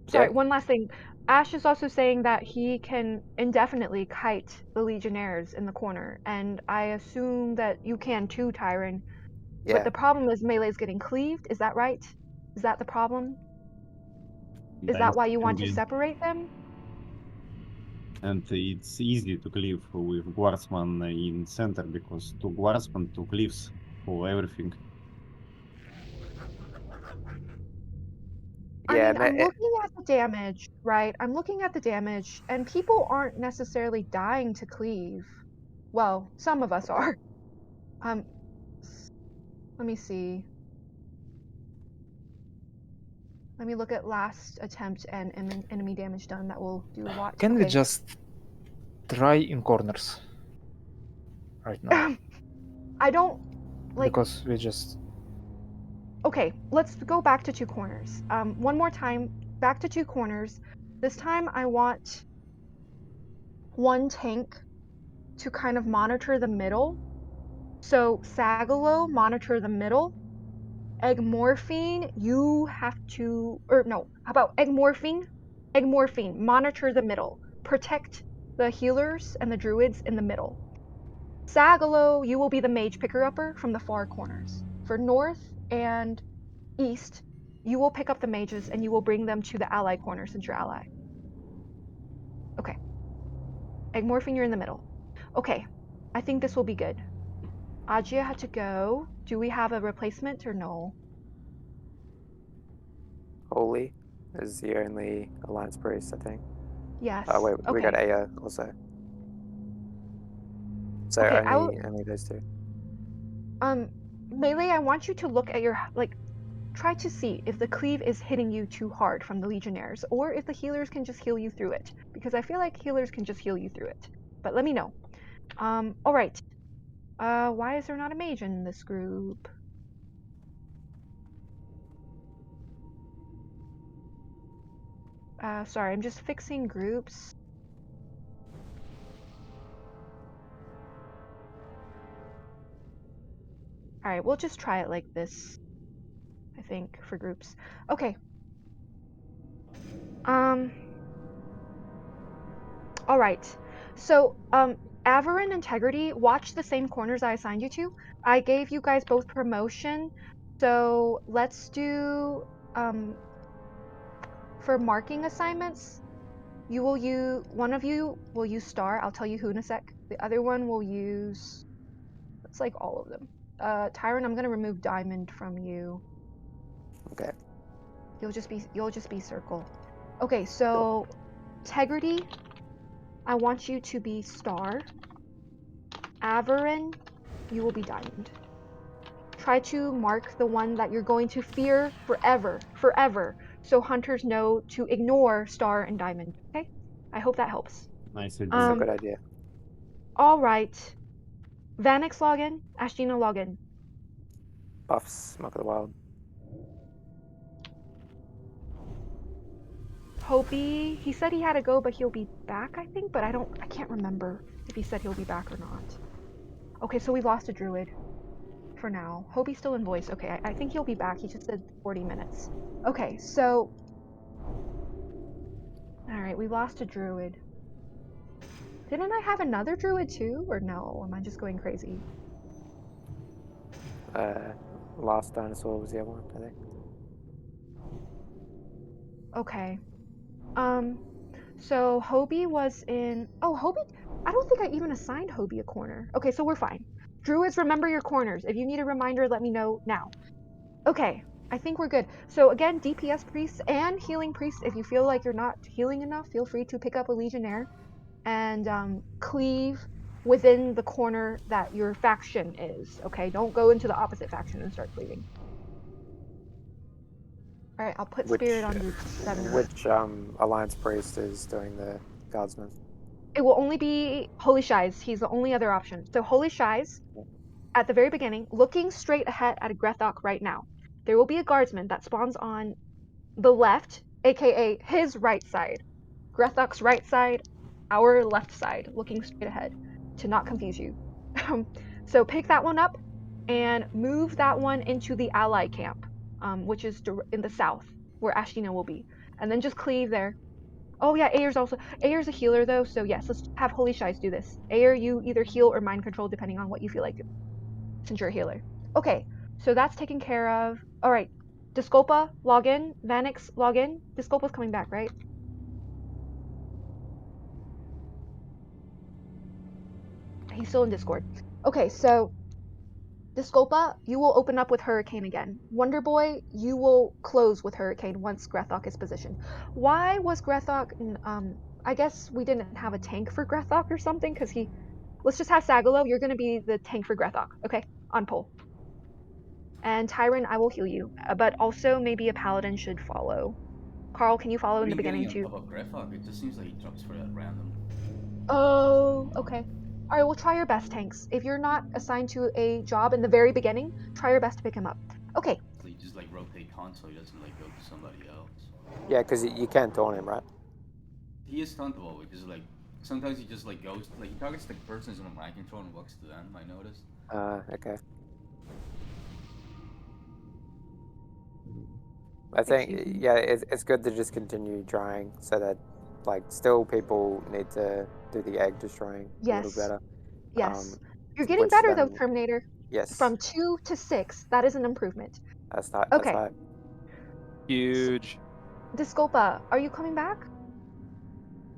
sorry, yeah, one last thing. Ash is also saying that he can indefinitely kite the Legionnaires in the corner, and I assume that you can too, Tyron. But yeah, the problem is Melee's getting cleaved, is that right? Is that the problem? Is that why you want to separate them? And it's easy to cleave with Guardsman in center because 2 Guardsmen, 2 cleaves for everything. I yeah. mean, I'm looking at the damage, right? I'm looking at the damage, and people aren't necessarily dying to cleave. Well, some of us are. Let me see. Let me look at last attempt and enemy damage done. That will do what? Can we Okay. just try in corners right now? I don't like. Because we just. Okay, let's go back to 2 corners. One more time, back to 2 corners. This time I want 1 tank to kind of monitor the middle. So Sagalo, monitor the middle. Egg Morphine, you have to, or no, how about Egg Morphine? Egg Morphine, monitor the middle. Protect the healers and the druids in the middle. Sagalo, you will be the mage picker-upper from the far corners. For north and east, you will pick up the mages and you will bring them to the ally corner since you're ally. Okay. Egg Morphine, you're in the middle. Okay, I think this will be good. Ajia had to go. Do we have a replacement or no? Holy is the only Alliance priest, I think. Yes. Oh wait, we got Okay. Aya also. So Okay, only those 2. Melee, I want you to look at your, like, try to see if the cleave is hitting you too hard from the Legionnaires, or if the healers can just heal you through it. Because I feel like healers can just heal you through it. But let me know. Alright. Why is there not a mage in this group? Sorry, I'm just fixing groups. Alright, we'll just try it like this, I think, for groups. Okay. Alright. So, Averin Integrity, watch the same corners I assigned you to. I gave you guys both promotion, so let's do, for marking assignments, one of you will use star, I'll tell you who in a sec. The other one will use, it's like all of them. Tyron, I'm gonna remove diamond from you. Okay. You'll just be circle. Okay, so Integrity, I want you to be star. Averin, you will be diamond. Try to mark the one that you're going to fear forever, so hunters know to ignore star and diamond. Okay? I hope that helps. Nice idea. That's a good idea. All right. Vanix login, Ashtina login. Buffs, Mark of the Wild. Hopey, he said he had to go, but he'll be back, I think, but I can't remember if he said he'll be back or not. Okay, so we lost a druid for now. Hopey's still in voice. Okay, I think he'll be back. He just said 40 minutes. Okay, so all right, we lost a druid. Didn't I have another druid too, or no? Am I just going crazy? Last dinosaur was the other one, I think. Okay. So Hobie was in. Oh, Hobie. I don't think I even assigned Hobie a corner. Okay, so we're fine. Druids, remember your corners. If you need a reminder, let me know now. Okay, I think we're good. So again, DPS priests and healing priests. If you feel like you're not healing enough, feel free to pick up a legionnaire and cleave within the corner that your faction is. Okay, don't go into the opposite faction and start cleaving. All right, I'll put spirit on group 7. Which alliance priest is doing the guardsman? It will only be Holy Shies. He's the only other option. So Holy Shies, at the very beginning, looking straight ahead at a Grethok right now. There will be a guardsman that spawns on the left, aka his right side. Grethok's right side, our left side, looking straight ahead, to not confuse you. So pick that one up and move that one into the ally camp, which is in the south, where Ashtina will be. And then just cleave there. Oh yeah, Ayer's a healer though, so yes, let's have Holy Shies do this. Ayer, you either heal or mind control depending on what you feel like doing, since you're a healer. Okay, so that's taken care of. Alright. Disculpa, log in. Vanix, log in. Disculpa's coming back, right? He's still in Discord. Okay, so Disculpa, you will open up with Hurricane again. Wonder Boy, you will close with Hurricane once Grethok is positioned. Why was Grethok? I guess we didn't have a tank for Grethok or something, because he. Let's just have Sagalo. You're gonna be the tank for Grethok, okay? On pole. And Tyron, I will heal you, but also maybe a paladin should follow. Carl, can you follow in the beginning too? On top of Grethok, it just seems like he drops for that random. Oh, okay. All right, well, try your best, tanks. If you're not assigned to a job in the very beginning, try your best to pick him up. Okay. So you just like rotate console, he doesn't like go to somebody else. Yeah, because you can't taunt him, right? He is tauntable because like sometimes he just like goes like he targets the persons on mind control and walks to them. I noticed. Okay. I think yeah, it's good to just continue trying so that like still people need to do the egg destroying a little better. Yes. You're getting better though, Terminator. Yes. From 2 to 6, that is an improvement. That's right. Okay. That's right. Huge. Disculpa, are you coming back?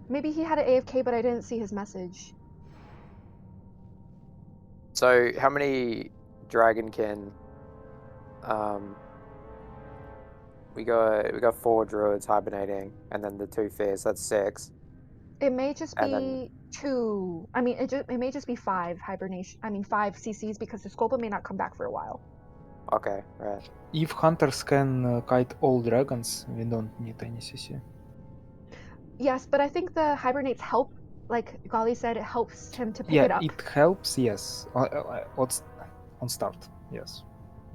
Maybe he had an AFK, but I didn't see his message. So how many dragonkin? We got 4 druids hibernating, and then the 2 fierce. That's 6. It may just And be 2. I mean, it may just be 5 hibernation. I mean, 5 CCs because the Disculpa may not come back for a while. Okay, right. If hunters can kite all dragons, we don't need any CC. Yes, but I think the hibernates help. Like Gali said, it helps him to pick it up. It helps, yes. On start, yes.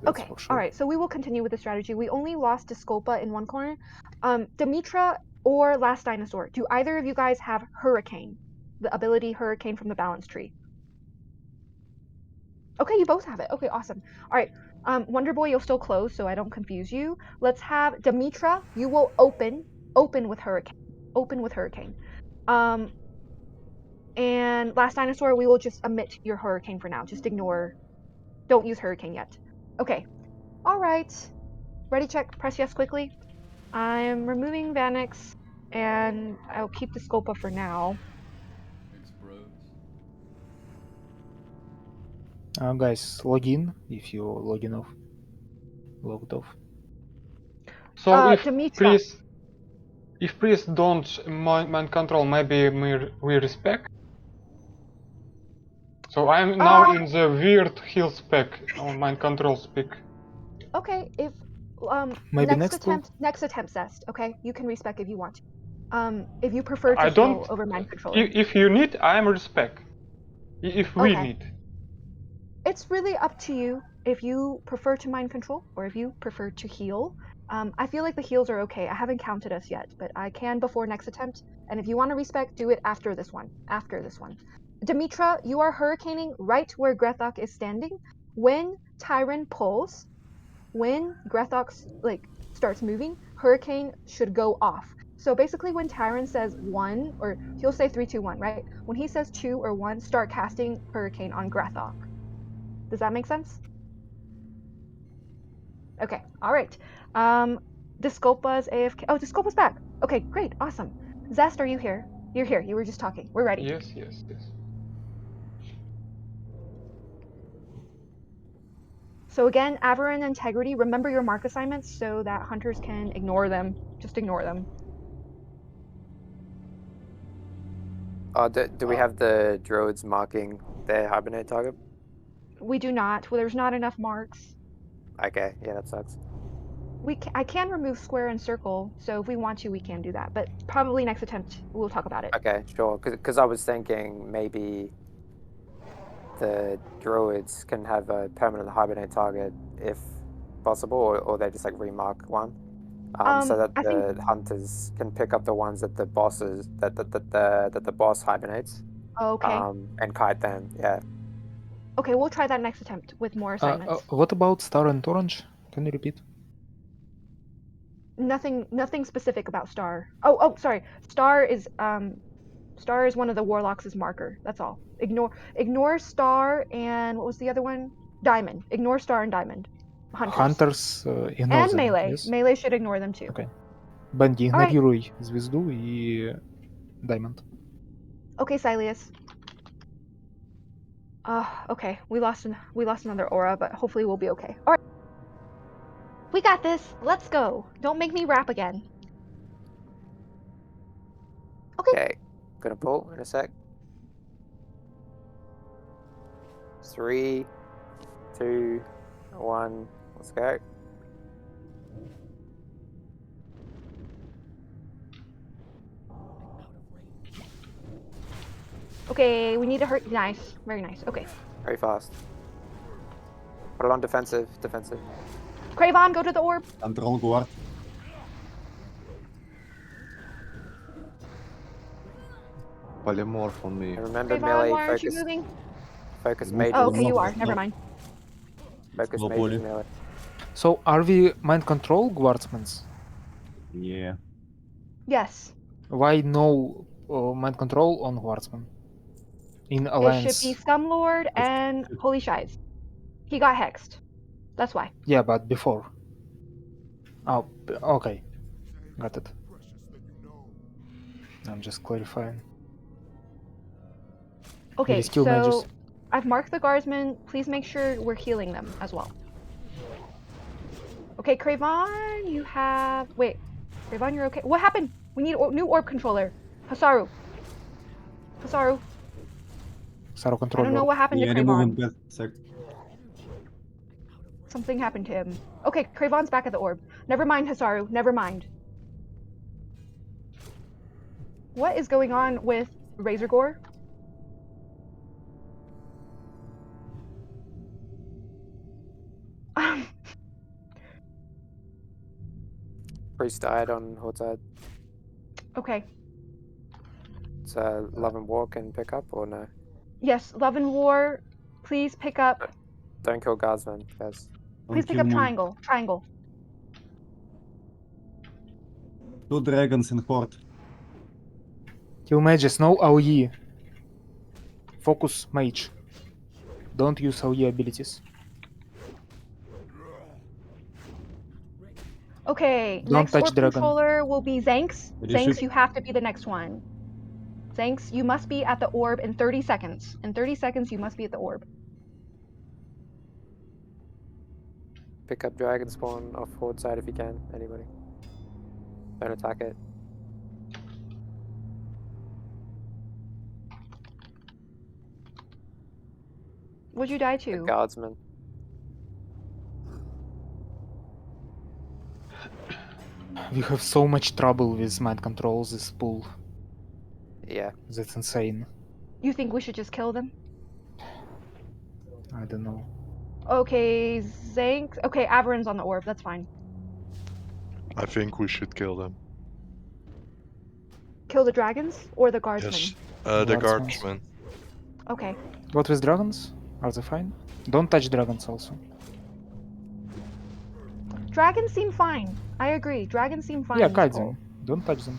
That's Okay, for sure. all right. So we will continue with the strategy. We only lost Disculpa in one corner. Demetra or Last Dinosaur. Do either of you guys have Hurricane? The ability Hurricane from the balance tree. Okay, you both have it. Okay, awesome. All right. Wonder Boy, you'll still close, so I don't confuse you. Let's have Demetra. You will open with Hurricane. Open with Hurricane. And Last Dinosaur, we will just omit your Hurricane for now. Just ignore. Don't use Hurricane yet. Okay. All right. Ready, check, press yes quickly. I'm removing Vanix, and I'll keep the Sculpa for now. Guys, log in if you logged off. So if Demetra. priests don't mind control, maybe we respect. So I'm now in the weird heal spec on mind control spec. Okay, if Maybe next attempt Zest. Okay, you can respec if you want. If you prefer to heal over mind controller. If you need, I am respect. If we need. It's really up to you if you prefer to mind control or if you prefer to heal. I feel like the heals are okay. I haven't counted us yet, but I can before next attempt. And if you want to respec, do it after this one. Demetra, you are hurricaning right where Grethok is standing. When Tyron pulls, when Grethok starts moving, Hurricane should go off. So basically when Tyron says 1, or he'll say 3, 2, 1, right? When he says 2 or 1, start casting Hurricane on Grethok. Does that make sense? Okay, all right. Disculpa's AFK. Oh, Disculpa's back. Okay, great, awesome. Zest, are you here? You're here. You were just talking. We're ready. Yes, yes, yes. So again, Aberrant Integrity, remember your mark assignments so that hunters can ignore them. Just ignore them. Do we have the druids marking their hibernate target? We do not. Well, there's not enough marks. Okay, yeah, that sucks. I can remove square and circle, so if we want to, we can do that. But probably next attempt, we'll talk about it. Okay, sure. Because I was thinking maybe the druids can have a permanent hibernate target if possible, or they just like remark one, so that I think. the hunters can pick up the ones that the bosses that the boss hibernates. Okay. And kite them. Yeah. Okay, we'll try that next attempt with more assignments. What about Star and Orange? Can you repeat? Nothing specific about Star. Oh, sorry. Star is one of the warlocks' marker. That's all. Ignore Star and what was the other one? Diamond. Ignore Star and Diamond. Hunters ignore and them, Melee. yes? Melee should ignore them too. Okay. Банди, Alright. игнорируй звезду и Diamond. Okay, Sileus. Okay. We lost another aura, but hopefully we'll be okay. All right. We got this. Let's go. Don't make me rap again. Okay. Gonna pull in a sec. 3, 2, 1. Let's go. Okay, we need to hurt. Nice. Very nice. Okay. Very fast. Put it on defensive. Defensive. Cravon, go to the orb. Control guard. Polymorph on me. And remember Cravon, melee why aren't you focus. moving? Focus Move mages. Oh, okay, you no, are. Never no. mind. Focus Slow mages poly. melee. So, are we mind control guardsmen? Yeah. Yes. Why no mind control on guardsmen? In It should Alliance. be Scumlord and Holy Shives. He got hexed. That's why. Yeah, but before. Oh, okay. Got it. I'm just clarifying. Okay, Maybe skill so mages. I've marked the guardsmen. Please make sure we're healing them as well. Okay, Cravon, you have... Wait. Cravon, you're okay. What happened? We need a new orb controller. Hasaru. Hasaru. Saro I control. don't know what happened to Yeah, remove Cravon. in that sec. Something happened to him. Okay, Cravon's back at the orb. Never mind, Hasaru. Never mind. What is going on with Razor Gore? Priest died on Horde side. Okay. It's Love and Walk and pick up or no? Yes, Love and War. Please pick up. Don't kill guardsmen, guys. Please pick up Triangle. Triangle. 2 dragons in horde. Kill mages, no AoE. Focus mage. Don't use AoE abilities. Okay, Don't next touch orb dragon. controller will be Zanks. Реши- Zanks, you have to be the next one. Zanks, you must be at the orb in 30 seconds. In 30 seconds, you must be at the orb. Pick up dragon spawn off Horde side if you can. Anybody. Don't attack it. What'd you die The to? guardsman. We have so much trouble with mind controls this pool. Yeah. That's insane. You think we should just kill them? I don't know. Okay, Zanks. Okay, Averron's on the orb. That's fine. I think we should kill them. Kill the dragons or the guardsmen? Yes. The Guardsmen. guardsmen. Okay. What with dragons? Are they fine? Don't touch dragons also. Dragons seem fine. I agree. Dragons seem fine. Yeah, in this kite pool. them. Don't touch them.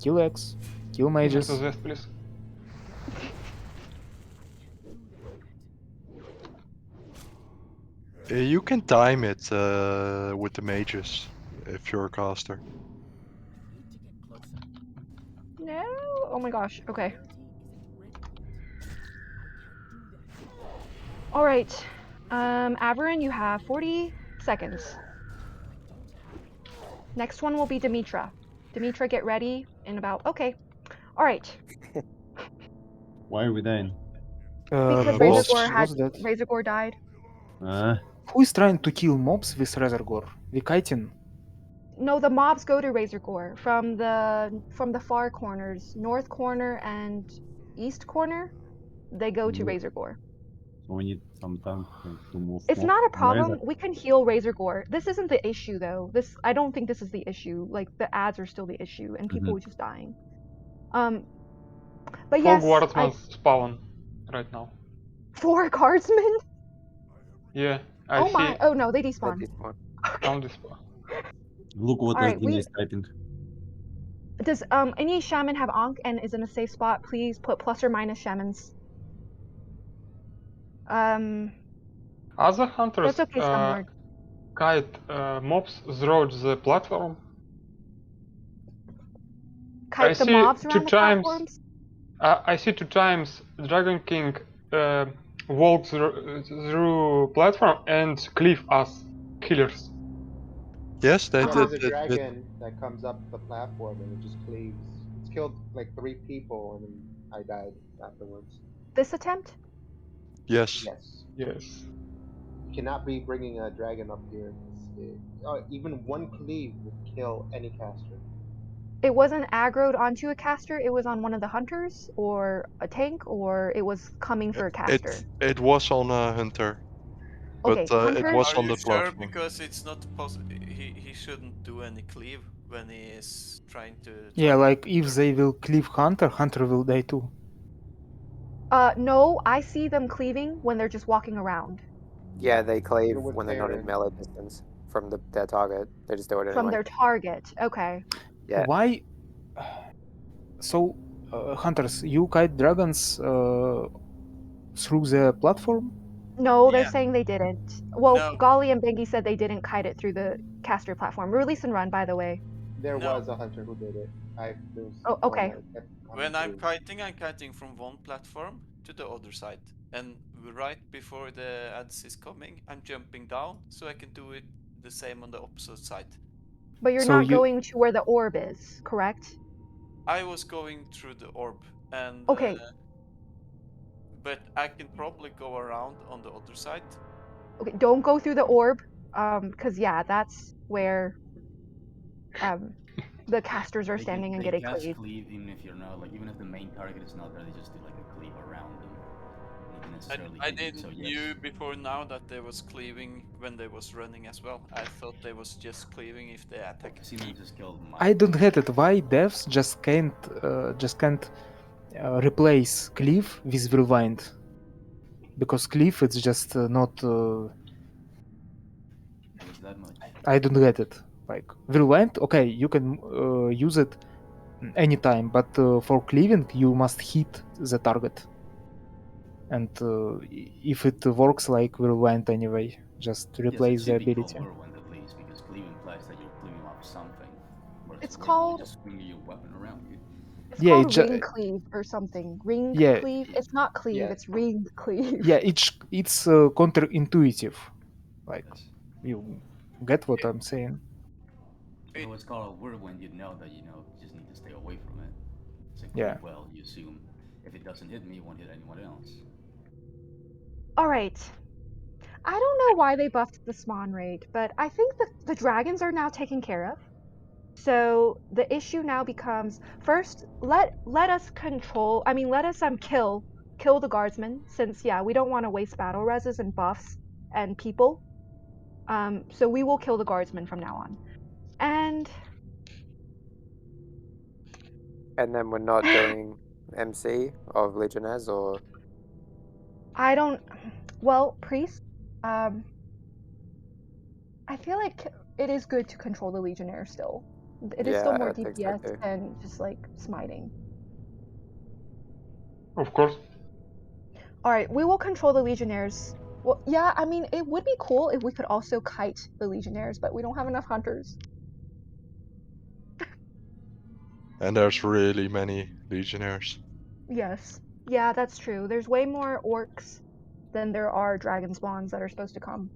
Kill X. Kill mages. To Zest, please. You can time it with the mages. if you're a caster. No. Oh my gosh. Okay. All right. Averin, you have 40 seconds. Next one will be Demetra. Demetra, get ready in about. Okay. All right. Why are we dying? Because Boss, Razorgore that. Razorgore died. Who is trying to kill mobs with Razorgore? We kiting? No, the mobs go to Razorgore from the far corners, north corner and east corner. They go to Razorgore. So we need some tank to move It's mobs not a from Razor. problem. We can heal Razorgore. This isn't the issue though. I don't think this is the issue. Like the ads are still the issue and people are just dying. But yes, Guardsmen spawn right now. 4 guardsmen? Yeah, I Oh see. my! Oh no, they despawn. Now despawn. Look what Alright, Asdina is typing. Does any shaman have Ankh and is in a safe spot? Please put plus or minus shamans. Other hunters That's okay, Sunlord. kite mobs throughout the platform. Kite the mobs around the times, platforms? I see 2 times Dragon King walk through platform and cleave us, killers. Yes, they Yeah, did. there's a dragon that comes up the platform and it just cleaves. It's killed like 3 people and then I died afterwards. This attempt? Yes. Yes. Yes. You cannot be bringing a dragon up here. Even one cleave would kill any caster. It wasn't aggroed onto a caster, it was on one of the hunters or a tank, or it was coming for a caster. It was on a hunter. Okay, But it was Are on you the sure? platform. Because it's not possible. He shouldn't do any cleave when he is trying to. Yeah, like if they will cleave Hunter, Hunter will die too. No, I see them cleaving when they're just walking around. Yeah, they cleave You're with when they're not in Baron. melee distance from their target. They just do it From anyway. their target, okay. Yeah. Why? So, Hunters, you kite dragons through the platform? No, they're Yeah. saying they didn't. Well, No. Golly and Bengi said they didn't kite it through the caster platform. Release and run, by the way. There No. was a hunter who did it. There was Oh, one okay. that kept When coming I'm through. kiting from one platform to the other side, and right before the ads is coming, I'm jumping down so I can do it the same on the opposite side. But you're So not going to where the orb is, correct? I was going through the orb, and Okay. but I can probably go around on the other side. Okay, don't go through the orb, because yeah, that's where the casters are standing and getting cast cleaved. cleave even if you're not like even if the main target is not there, they just do like a cleave around them. They can necessarily I hit you, didn't so knew yes. before now that they was cleaving when they was running as well. I thought they was just cleaving if they attacked. Just killed I don't get it. Why devs just can't replace cleave with whirlwind? Because cleave it's just not. That much. I don't get it. Like whirlwind, okay, you can use it anytime, but for cleaving you must hit the target. And if it works like whirlwind anyway, just replace the ability. Whirlwind at least, because cleave implies that you're cleaving off something. Whereas It's whirlwind, called- you're just swinging your weapon around you. It's called ring cleave or something. Ring Yeah. cleave? It's not cleave, it's ring cleave. Yeah, it's counterintuitive. Like you get what I'm saying. If it was called a whirlwind, you'd know that you just need to stay away from it. It's like, Yeah. well, you assume if it doesn't hit me, it won't hit anyone else. Alright. I don't know why they buffed the spawn rate, but I think that the dragons are now taken care of. So the issue now becomes, first, let us control, let us kill the guardsmen, since yeah, we don't want to waste battle reses and buffs and people. So we will kill the guardsmen from now on. And then we're not doing MC of Legionnaires, or I don't, well, priest, I feel like it is good to control the legionnaire still. It is still more I think so DPS too. than just like smiting. Of course. Alright, we will control the legionnaires. Well, yeah, it would be cool if we could also kite the legionnaires, but we don't have enough hunters. And there's really many legionnaires. Yes. Yeah, that's true. There's way more orcs than there are dragon spawns that are supposed to come.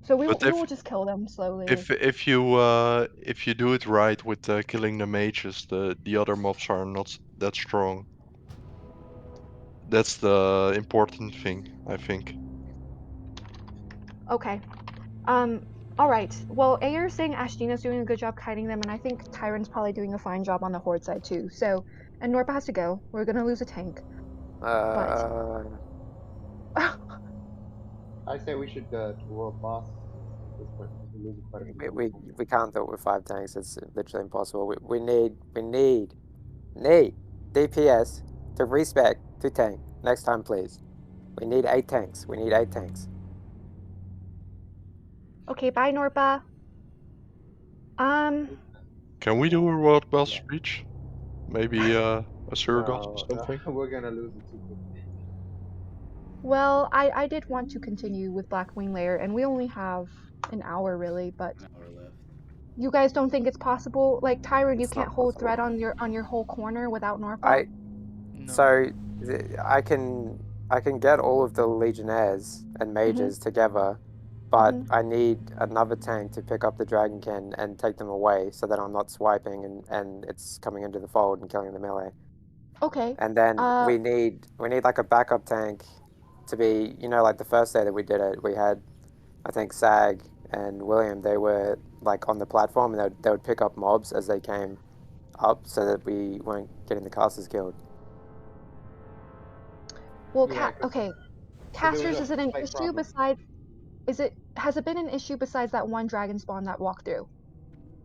So we But will just kill them slowly. if you do it right with killing the mages, the other mobs are not that strong. That's the important thing, I think. Okay. All right. Well, Ayer's saying Ashtina's doing a good job kiting them, and I think Tyron's probably doing a fine job on the horde side too. So, and Norpa has to go. We're gonna lose a tank. But I say we should to world boss at this point because we're losing quite a few We people. we can't do it with 5 tanks. It's literally impossible. We need DPS to respec to tank next time, please. We need 8 tanks. We need 8 tanks. okay, bye Norpa. Can we do a world boss speech? Maybe a Surgot or No, something? we're gonna lose it too quickly. Well, I did want to continue with Blackwing Lair, and we only have an hour really, but An hour left. you guys don't think it's possible? Like Tyron, you It's can't not hold possible. threat on your whole corner without Norpa? So I can get all of the legionnaires and mages together, but I need another tank to pick up the dragonkin and take them away so that I'm not swiping and it's coming into the fold and killing the melee. Okay. And then we need like a backup tank to be, like the first day that we did it, we had, I think, Sag and William, they were like on the platform and they would pick up mobs as they came up so that we weren't getting the casters killed. Well, Yeah, okay. there was Casters, a is it an slight issue problem. besides? Has it been an issue besides that one dragon spawn that walked through?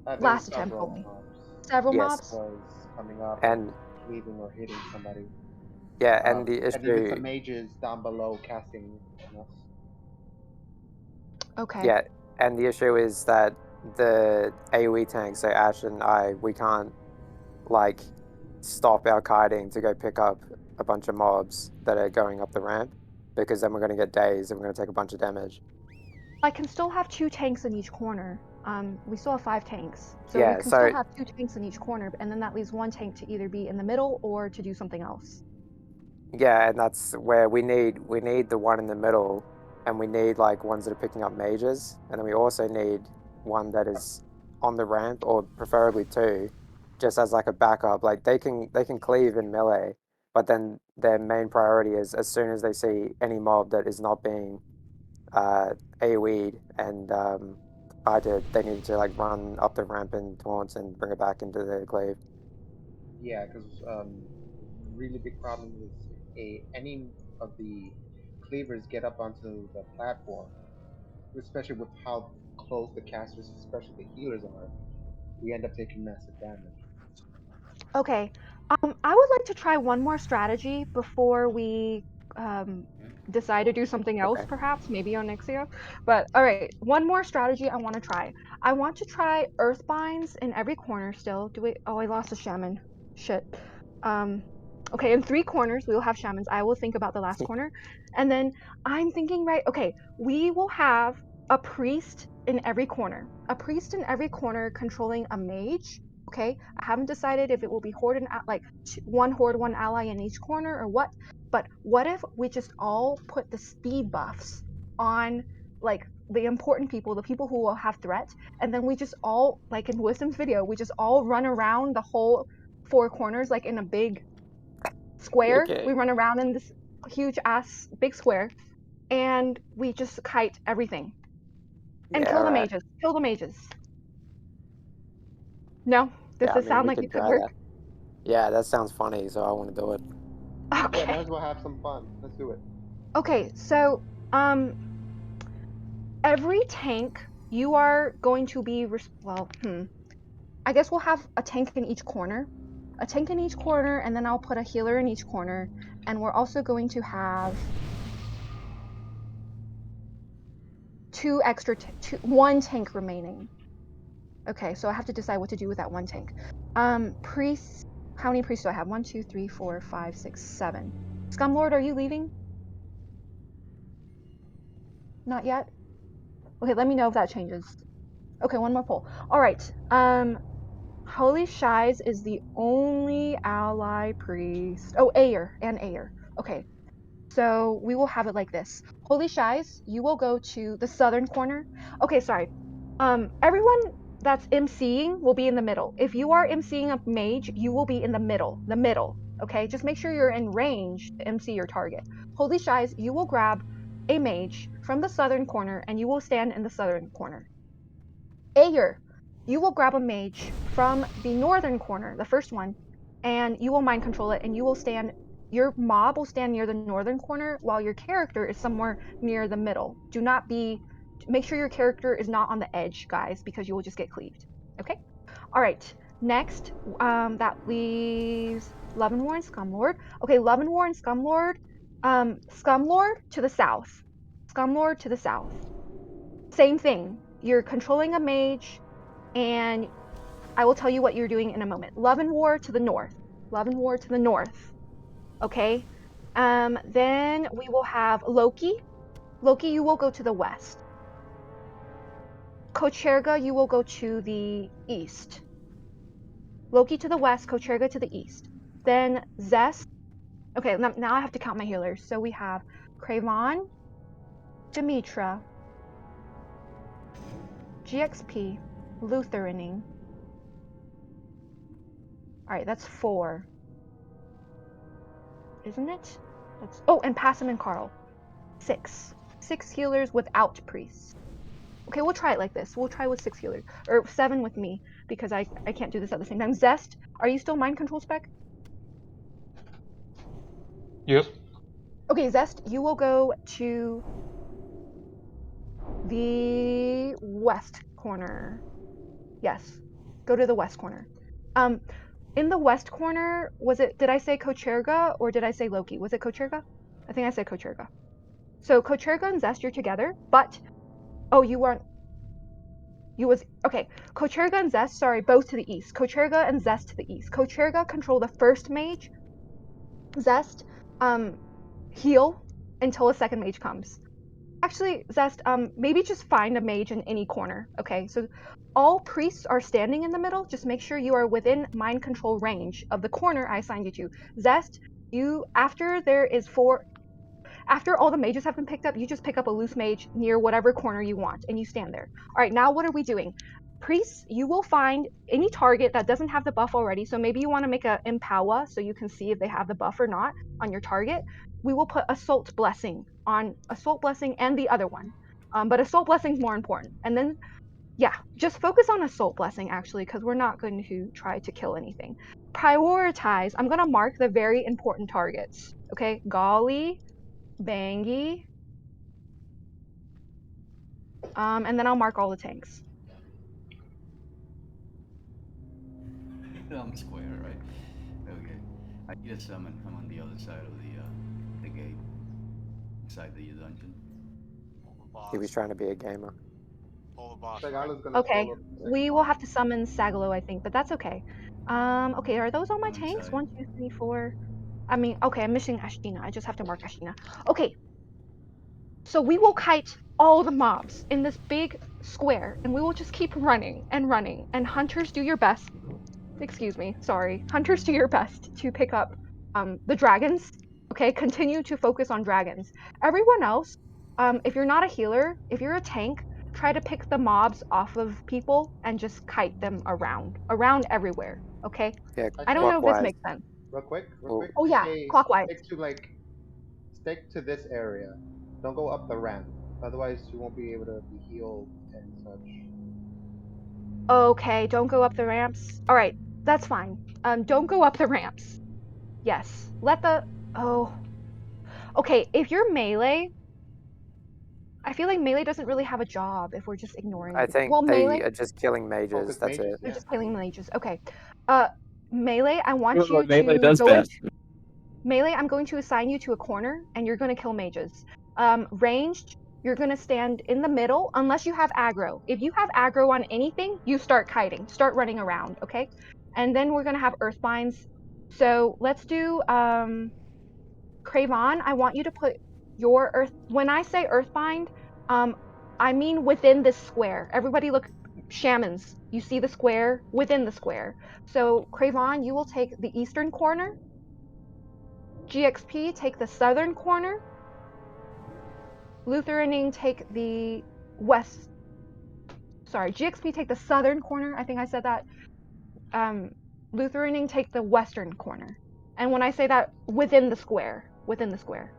There was Last attempt several only. mobs. Several Yes. mobs? Was coming up And cleaving or hitting somebody. yeah, and the And even issue, some mages down below casting on us. Okay. yeah, and the issue is that the AoE tanks, so Ash and I, we can't like stop our kiting to go pick up a bunch of mobs that are going up the ramp because then we're going to get dazed and we're going to take a bunch of damage. I can still have 2 tanks in each corner. We still have 5 tanks. So Yeah, you can so- still have 2 tanks in each corner, and then that leaves 1 tank to either be in the middle or to do something else. Yeah, and that's where we need the one in the middle, and we need like ones that are picking up mages, and then we also need one that is on the ramp, or preferably 2, just as like a backup. Like they can cleave in melee, but then their main priority is as soon as they see any mob that is not being AoE'd and they need to like run up the ramp and taunts and bring it back into the glaive. Yeah, because really big problem is any of the cleavers get up onto the platform, especially with how close the casters, especially the healers, are. We end up taking massive damage. Okay. I would like to try one more strategy before we decide to do something else, Okay. perhaps, maybe on Nixia. But all right, one more strategy I want to try. I want to try earth binds in every corner still. Do we? Oh, I lost a shaman. Shit. Okay, in 3 corners we will have shamans. I will think about the last corner, and then I'm thinking, right? Okay, we will have a priest in every corner. A priest in every corner controlling a mage. Okay, I haven't decided if it will be horde and like 1 horde, 1 ally in each corner or what. But what if we just all put the speed buffs on like the important people, the people who will have threat, and then we just all, like in Wisdom's video, we just all run around the whole 4 corners like in a big square. Okay. We run around in this huge ass big square, and we just kite everything. And Yeah, kill the alright. mages. Kill the mages. No? Does Yeah, I this mean, sound we like could it could try work? that. Yeah, that sounds funny, so I want to do it. Yeah, might as well have some fun. Let's do it. Okay, so every tank you are going to be I guess we'll have a tank in each corner. A tank in each corner, and then I'll put a healer in each corner, and we're also going to have 1 tank remaining. Okay, so I have to decide what to do with that 1 tank. Priests, how many priests do I have? 1, 2, 3, 4, 5, 6, 7. Scumlord, are you leaving? Not yet? Okay, let me know if that changes. Okay, 1 more poll. All right. Holy Shies is the only ally priest. Oh, Ayer and Ayer. Okay, so we will have it like this. Holy Shies, you will go to the southern corner. Okay, sorry. Everyone that's MCing will be in the middle. If you are MCing a mage, you will be in the middle. The middle. Okay, just make sure you're in range to MC your target. Holy Shies, you will grab a mage from the southern corner and you will stand in the southern corner. Ayer, you will grab a mage from the northern corner, the first one, and you will mind control it, and you will stand. Your mob will stand near the northern corner, while your character is somewhere near the middle. Do not be. Make sure your character is not on the edge, guys, because you will just get cleaved. Okay. All right. Next, that leaves Leavenworth and Scumlord. Okay, Leavenworth and Scumlord. Scumlord to the south. Scumlord to the south. Same thing. You're controlling a mage, and I will tell you what you're doing in a moment. Love and War to the north. Love and War to the north. Okay. Then we will have Loki. Loki, you will go to the west. Kocherga, you will go to the east. Loki to the west, Kocherga to the east. Then Zest. Okay, now I have to count my healers. So we have Craven, Demetra, GXP, Lutheraning. All right, that's 4. Isn't it? And Passam and Carl. 6. 6 healers without priests. Okay, we'll try it like this. We'll try with 6 healers. Or 7 with me, because I can't do this at the same time. Zest, are you still mind control spec? Yes. Okay, Zest, you will go to the west corner. Yes, go to the west corner. In the west corner, did I say Kocherga or did I say Loki? Was it Kocherga? I think I said Kocherga. So Kocherga and Zest, you're together, but okay. Kocherga and Zest, sorry, both to the east. Kocherga and Zest to the east. Kocherga control the first mage. Zest, heal until a second mage comes. Actually, Zest, maybe just find a mage in any corner. Okay, so all priests are standing in the middle. Just make sure you are within mind control range of the corner I assigned you to. Zest, after all the mages have been picked up, you just pick up a loose mage near whatever corner you want, and you stand there. All right, now what are we doing? Priests, you will find any target that doesn't have the buff already. So maybe you want to make a Impawa so you can see if they have the buff or not on your target. We will put Assault Blessing on Assault Blessing and the other one. But Assault Blessing is more important. And then, yeah, just focus on Assault Blessing, actually, because we're not going to try to kill anything. Prioritize. I'm going to mark the very important targets. Okay, Golly, Bangy, and then I'll mark all the tanks. I'm square, right? Okay. I need a summon. I'm on the other side of the gate. Inside the dungeon. He was trying to be a gamer. Sagala's gonna Okay, pull up the second we will boss. have to summon Sagalo, I think, but that's okay. Okay, are those all my I'm tanks? inside. 1, 2, 3, 4. I mean, okay, I'm missing Ashtina. I just have to mark Ashtina. Okay, so we will kite all the mobs in this big square, and we will just keep running and running. And hunters, do your best. Excuse me, sorry. Hunters, do your best to pick up the dragons. Okay, continue to focus on dragons. Everyone else, if you're not a healer, if you're a tank, try to pick the mobs off of people and just kite them around everywhere. Okay. Yeah, I don't know if this clockwise. makes sense. Real quick. Oh yeah, clockwise. Stick to this area. Don't go up the ramp. Otherwise, you won't be able to be healed and such. Okay, don't go up the ramps. All right, that's fine. Don't go up the ramps. Yes. Okay, if you're melee, I feel like melee doesn't really have a job if we're just ignoring I it. think Well, they melee, are just killing mages. Focus That's mages, it. they're yeah. just killing mages. Okay. Melee, I want Doing you what Melee to does go best. into melee. I'm going to assign you to a corner, and you're going to kill mages. Ranged, you're going to stand in the middle unless you have aggro. If you have aggro on anything, you start kiting, start running around. Okay. And then we're going to have earthbinds. So let's do Craven, I want you to put your earth. When I say earthbind, I mean within this square. Everybody look, Shamans, you see the square within the square. So Cravon, you will take the eastern corner. GXP, take the southern corner. Lutheraning, take the west. Sorry, GXP, take the southern corner. I think I said that. Lutheraning, take the western corner. And when I say that, within the square. Within the square.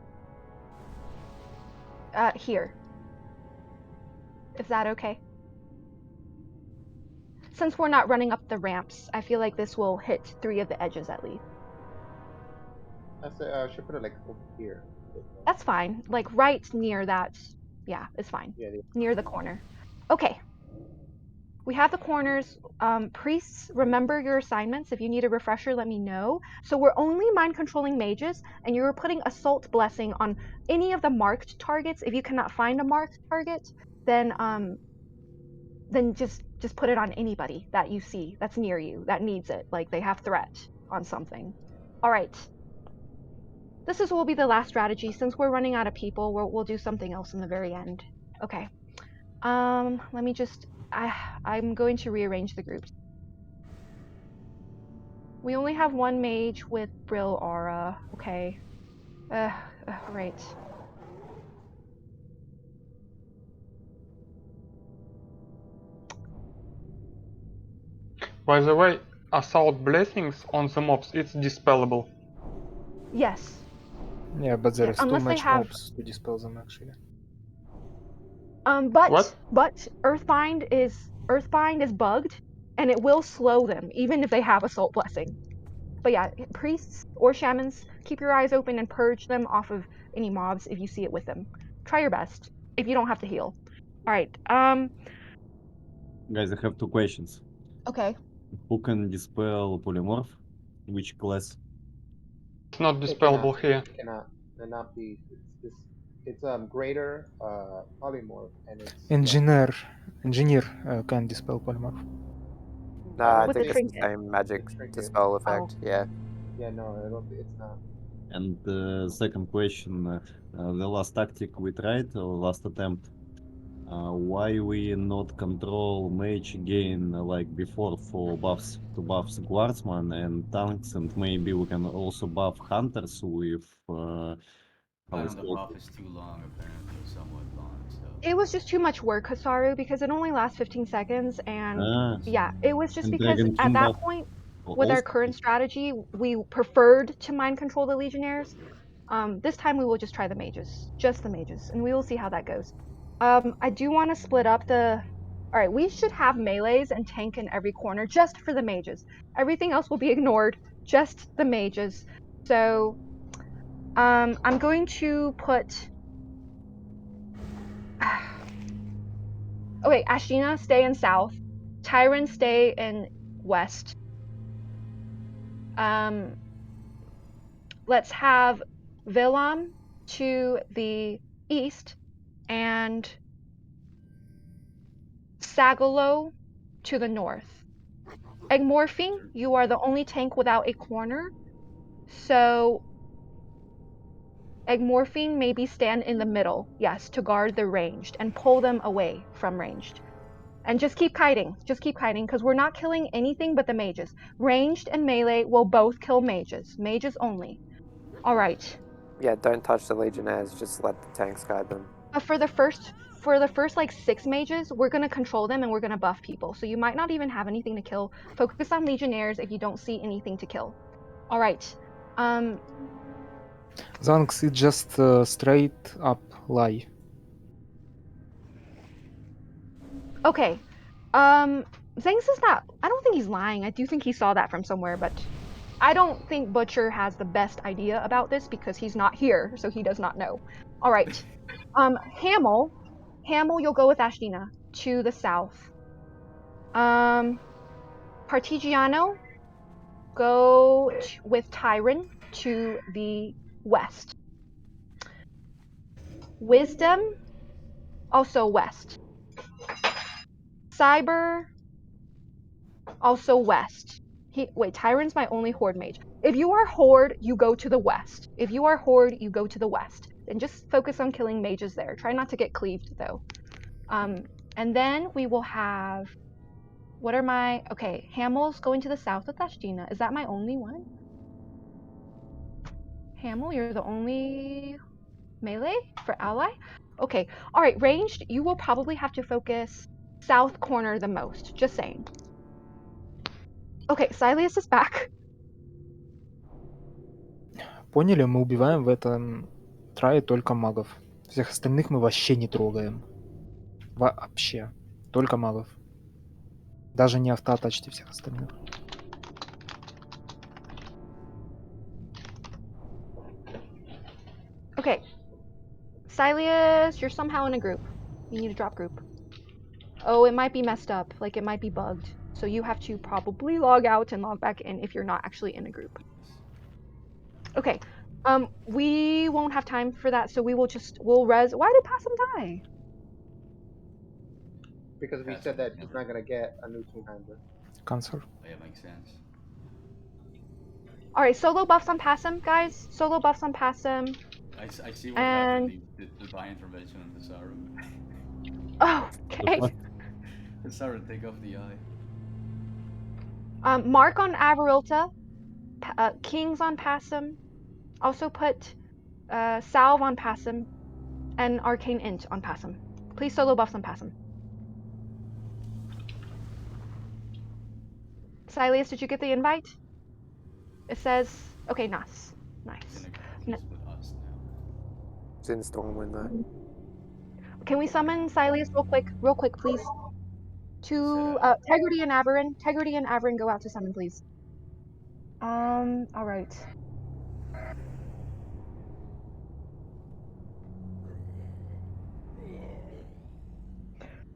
Here. Is that okay? Since we're not running up the ramps, I feel like this will hit 3 of the edges at least. I say I should put it like over here. That's fine. Like right near that. Yeah, it's fine. Yeah. Near the corner. Okay. We have the corners. Priests, remember your assignments. If you need a refresher, let me know. So we're only mind controlling mages, and you're putting Assault Blessing on any of the marked targets. If you cannot find a marked target, then just put it on anybody that you see that's near you that needs it. Like they have threat on something. All right. This will be the last strategy. Since we're running out of people, we'll do something else in the very end. Okay. Let me just. I'm going to rearrange the groups. We only have one mage with Brill Aura. Okay. Right. By the way, assault blessings on the mobs, it's dispellable. Yes. Yeah, but there is too Unless they much have. mobs to dispel them actually. But Earthbind is bugged, and it will slow them even if they have Assault Blessing. But yeah, priests or shamans, keep your eyes open and purge them off of any mobs if you see it with them. Try your best if you don't have to heal. All right. Guys, I have 2 questions. Okay. Who can dispel polymorph? Which class? It's not dispellable here. It cannot be. It's greater polymorph, and it's Engineer can dispel polymorph. Nah, I With the think it's the trinket. same magic dispel effect. Yeah. Yeah, no, it's not. And second question, the last tactic we tried, or last attempt, why we not control mage again like before for buffs to buffs guardsman and tanks, and maybe we can also buff hunters with The buff is too long, apparently, somewhat long. So It was just too much work, Hasaru, because it only lasts 15 seconds, and yeah, it was just and because Dragon at King that buff point, with our also. current strategy, we preferred to mind control the legionnaires. This time we will just try the mages, just the mages, and we will see how that goes. I do want to split up the. All right, we should have melees and tank in every corner just for the mages. Everything else will be ignored, just the mages. So, I'm going to put. Okay, Ashina, stay in south. Tyron, stay in west. Let's have Vilam to the east and Sagalo to the north. Egmorphing, you are the only tank without a corner, so Egmorphing maybe stand in the middle, yes, to guard the ranged and pull them away from ranged. And just keep kiting, because we're not killing anything but the mages. Ranged and melee will both kill mages. Mages only. All right. Yeah, don't touch the legionnaires, just let the tanks guide them. But for the first like 6 mages, we're gonna control them and we're gonna buff people. So you might not even have anything to kill. Focus on legionnaires if you don't see anything to kill. All right. Zanks is just straight up lie. Okay. Zangs is not. I don't think he's lying. I do think he saw that from somewhere, but I don't think Butcher has the best idea about this because he's not here, so he does not know. All right. Hamel, you'll go with Ashtina to the south. Partigiano, go with Tyron to the west. Wisdom, also west. Cyber, also west. Wait, Tyron's my only horde mage. If you are horde, you go to the west. If you are horde, you go to the west. Then just focus on killing mages there. Try not to get cleaved though. And then we will have What are my... Okay, Hamel's going to the south with Ashtina. Is that my only one? Hamel, you're the only melee for ally? Okay, alright, ranged, you will probably have to focus south corner the most. Just saying. Okay, Sileus is back. Поняли, мы убиваем в этом трае только магов. Всех остальных мы вообще не трогаем. Вообще. Только магов. Даже не автоатачьте всех остальных. Okay. Sileus, you're somehow in a group. You need to drop group. Oh, it might be messed up. Like, it might be bugged. So you have to probably log out and log back in if you're not actually in a group. Okay. We won't have time for that, so we'll res... Why did Possum die? Because we said that he's not gonna get a new team member. Cancer. Yeah, makes sense. Alright, solo buffs on Possum, guys. Solo buffs on Possum. I see what happened. The divine intervention on the Saru. Oh, okay. The Saru take off the eye. Mark on Avarilta. Kings on Possum. Also put Salve on Possum. And Arcane Int on Possum. Please solo buffs on Possum. Sileus, did you get the invite? It says... Okay, nice. Nice. It's in Stormwind though. Can we summon Sileus real quick, please? To Tegrity and Averin. Tegrity and Averin, go out to summon, please. Alright.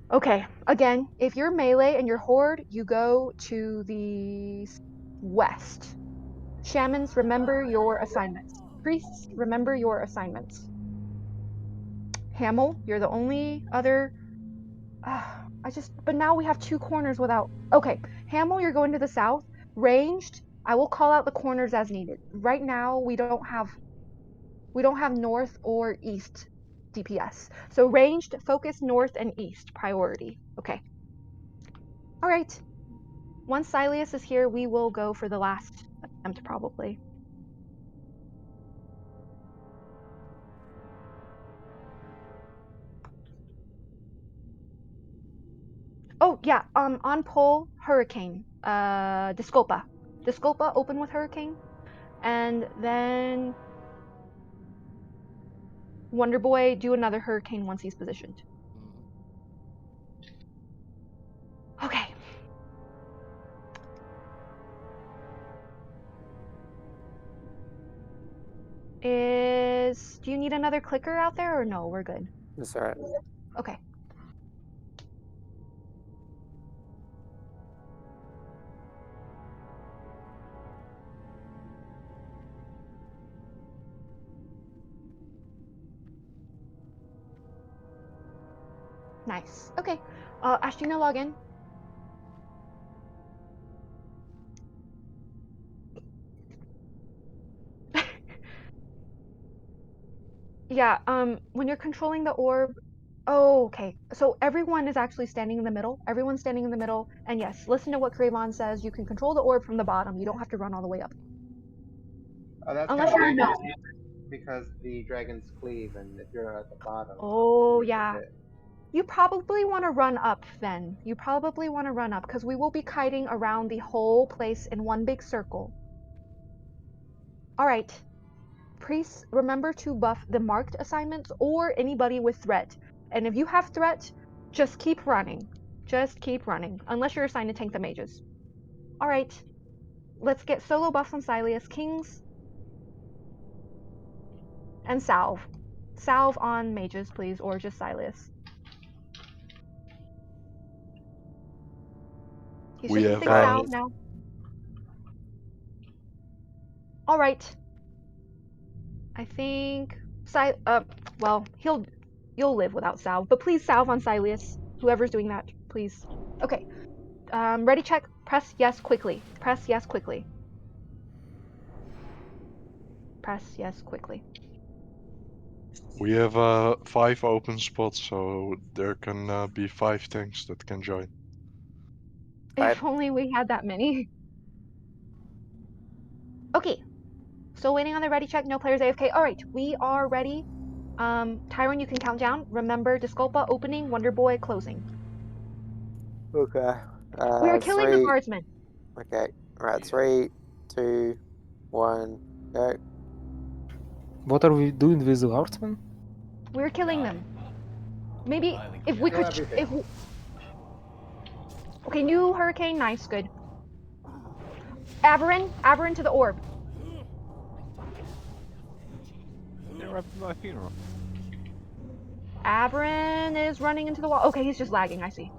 Okay, again, if you're melee and you're horde, you go to the west. Shamans, remember your assignments. Priests, remember your assignments. Hamel, you're the only other... But now we have two corners without... Okay, Hamel, you're going to the south. Ranged, I will call out the corners as needed. Right now, we don't have north or east DPS. So ranged, focus north and east, priority. Okay. Alright. Once Sileus is here, we will go for the last attempt, probably. Oh, yeah, on pole, Hurricane. Disculpa. Disculpa, open with Hurricane. And then... Wonder Boy, do another Hurricane once he's positioned. Okay. Do you need another clicker out there or no? We're good. That's alright. Okay. Nice. Okay. Ashtina, log in. Yeah, when you're controlling the orb... Oh, okay. So everyone is actually standing in the middle. Everyone's standing in the middle. And yes, listen to what Cravon says. You can control the orb from the bottom. You don't have to run all the way up. That's Unless kind you're of not. because the dragons cleave, and if you're at the bottom... Oh, yeah. You probably want to run up then. You probably want to run up because we will be kiting around the whole place in one big circle. Alright. Priests, remember to buff the marked assignments or anybody with threat. And if you have threat, just keep running. Just keep running. Unless you're assigned to tank the mages. Alright. Let's get solo buffs on Sileus. Kings. And Salve. Salve on mages, please, or just Sileus. He's We just have using Salve now. Alright. I think... well, you'll live without Salve, but please Salve on Sileus. Whoever's doing that, please. Okay. Ready, check. Press yes quickly. Press yes quickly. Press yes quickly. We have 5 open spots, so there can be 5 tanks that can join. If only we had that many. Okay. Still waiting on the ready check. No players AFK. All right, we are ready. Tyron, you can count down. Remember, Disculpa opening, Wonder Boy closing. Okay. We are killing the 3. guardsmen. Okay. Alright, 3, 2, 1, go. What are we doing with the guardsmen? We're killing them. Maybe if we Kill could. everything. If we... Okay, new hurricane. Nice, good. Averin to the orb. Interrupted my funeral. Averin is running into the wall. Okay, he's just lagging. I see.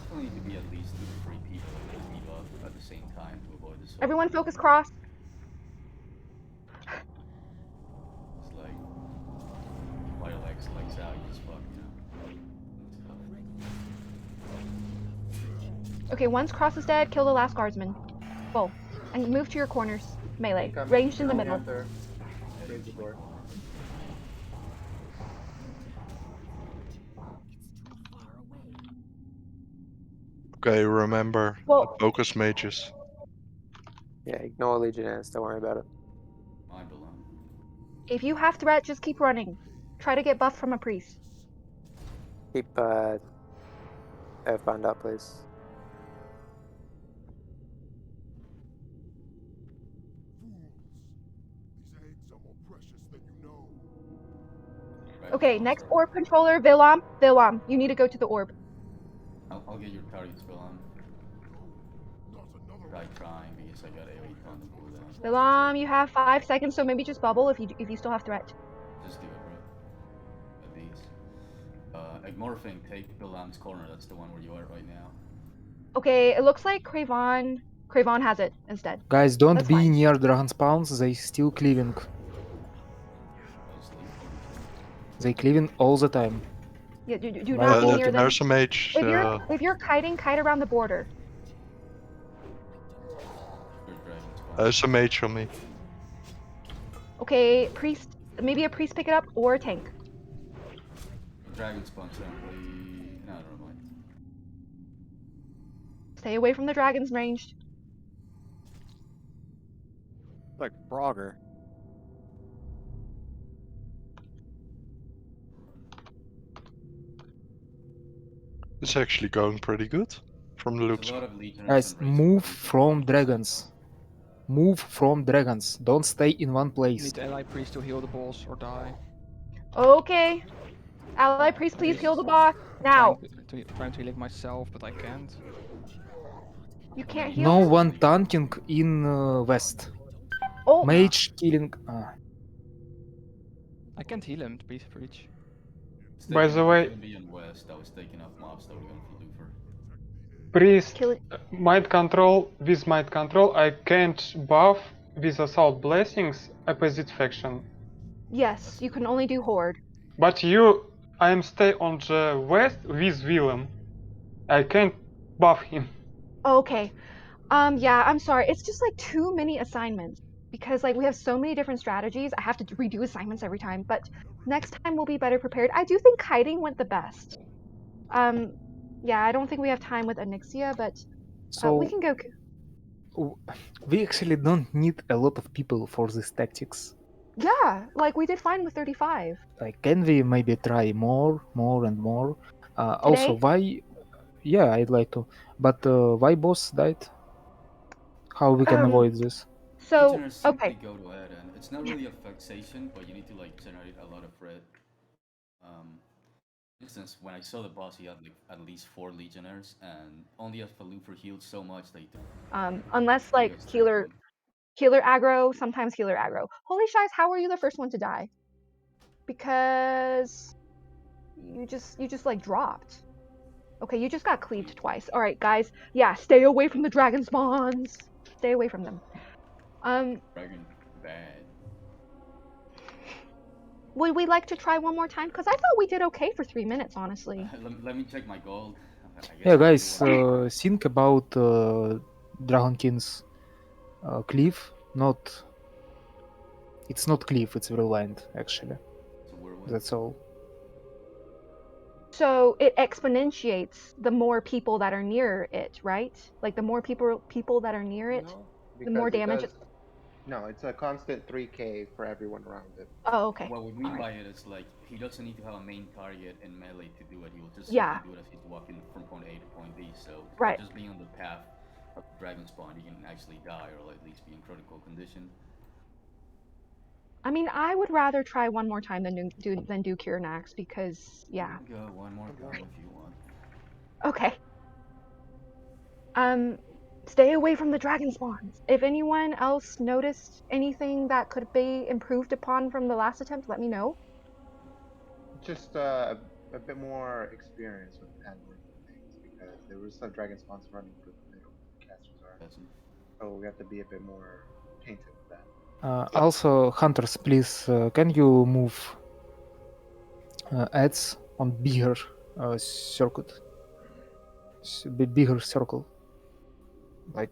Still need to be at least 2 to 3 people with the debuff at the same time to avoid the sword. Everyone focus cross. It's like fire legs out, you just fuck, you know. Okay, once cross is dead, kill the last guardsman. Full. And move to your corners. Melee. Incoming. Ranged in the Going middle. after Razor Gore. Okay, remember, Well- focus mages. Yeah, ignore Legionnaires, don't worry about it. Mind blown. If you have threat, just keep running. Try to get buff from a priest. Keep Earthbound up, please. Okay, next orb controller, Villam. Villam, you need to go to the orb. I'll get your targets, Willem. Trying because I got AoE on the cooldown. Villam, you have 5 seconds, so maybe just bubble if you still have threat. Just do it, bro. At least. Ignore thing, take Willem's corner, that's the one where you are right now. Okay, it looks like Cravon has it instead. Guys, don't That's be fine. near dragon spawns. They still cleaving. They cleaving all the time. Yeah, do My not be fault. near them. There's a mage. If you're kiting, kite around the border. There's a mage on me. Okay, priest, maybe a priest pick it up or a tank. Dragon spawn simply. No, never mind. Stay away from the dragons ranged. Like Frogger. It's actually going pretty good from the looks. Guys, move from dragons. Move from dragons. Don't stay in one place. Need ally priest to heal the boss or die. Okay. Ally priest, please heal the boss now. Trying to heal it myself, but I can't. You can't heal No him? one tanking in west. Oh. Mage killing. I can't heal him, please, Breach. By the way, Be in west, I was taking off mobs that were going for Lufer. priest, might control, with might control, I can't buff with assault blessings opposite faction. Yes, you can only do horde. But I am stay on the west with Willem. I can't buff him. Okay. Yeah, I'm sorry. It's just like too many assignments because like we have so many different strategies. I have to redo assignments every time, but next time we'll be better prepared. I do think kiting went the best. Yeah, I don't think we have time with Onyxia, but we can go. We actually don't need a lot of people for these tactics. Yeah, like we did fine with 35. Like, can we maybe try more and more? Also, Today? why? Yeah, I'd like to. But why boss died? How we can avoid this? So, Legionnaires simply okay. go to Eden. It's not really a fixation, but you need to like generate a lot of red. For instance, when I saw the boss, he had like at least 4 Legionnaires, and only if Lufer healed so much they. Unless like healer aggro, sometimes healer aggro. Holy shies, how were you the first one to die? Because you just like dropped. Okay, you just got cleaved twice. All right, guys. Yeah, stay away from the dragon spawns. Stay away from them. Dragon bad. Would we like to try one more time? Because I thought we did okay for 3 minutes, honestly. Let me check my gold. Yeah, guys, think about Dragon King's cleave. It's not cleave, it's Whirlwind, actually. So That's all. So it exponentiates the more people that are near it, right? Like the more people that are near it, No, the more because it damage. does. No, it's a constant 3k for everyone around it. Oh, okay. What we mean Alright. by it is like he doesn't need to have a main target in melee to do it. He will just Yeah. simply do it as he's walking from point A to point B. So by Right. just being on the path of the dragon spawn, you can actually die or at least be in critical condition. I mean, I would rather try one more time than do Cure Nax because yeah. You can go one more time if you want. Okay. Stay away from the dragon spawns. If anyone else noticed anything that could be improved upon from the last attempt, let me know. Just a bit more experience with handling things because there was some dragon spawns running through the middle where the casters are. So we have to be a bit more attentive with that. Also, hunters, please, can you move ads on bigger circuit? Bigger circle. Like,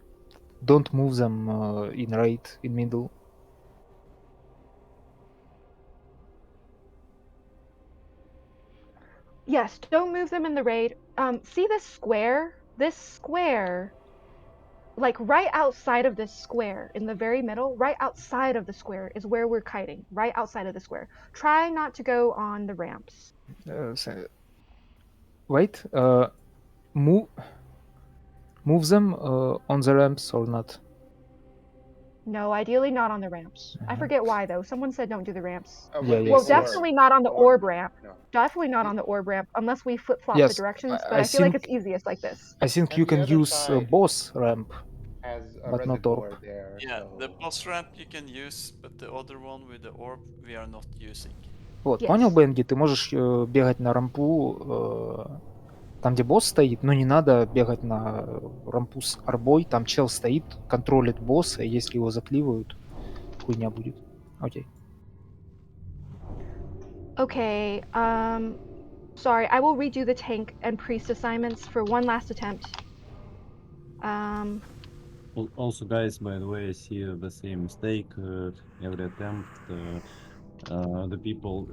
don't move them in right, in middle. Yes, don't move them in the raid. See this square? This square, like right outside of this square, in the very middle, right outside of the square is where we're kiting. Right outside of the square. Try not to go on the ramps. Wait, move them on the ramps or not? No, ideally not on the ramps. I forget why though. Someone said don't do the ramps. Well, definitely not on the orb ramp. No. Definitely not on the orb ramp unless we flip flop the Yes, directions. But I I feel like think it's easiest like this. I think And you the can other use side boss ramp, has a but not orb. reservoir there. Yeah, So the boss ramp you can use, but the other one with the orb we are not using. Вот, понял, Бенги? Ты можешь бегать на рампу, там, где босс стоит, но не надо бегать на рампу с арбой. Там чел стоит, контролит босса, и если его закливают, хуйня будет. Окей. Okay, sorry, I will redo the tank and priest assignments for one last attempt. Also, guys, by the way, I see the same mistake every attempt. The people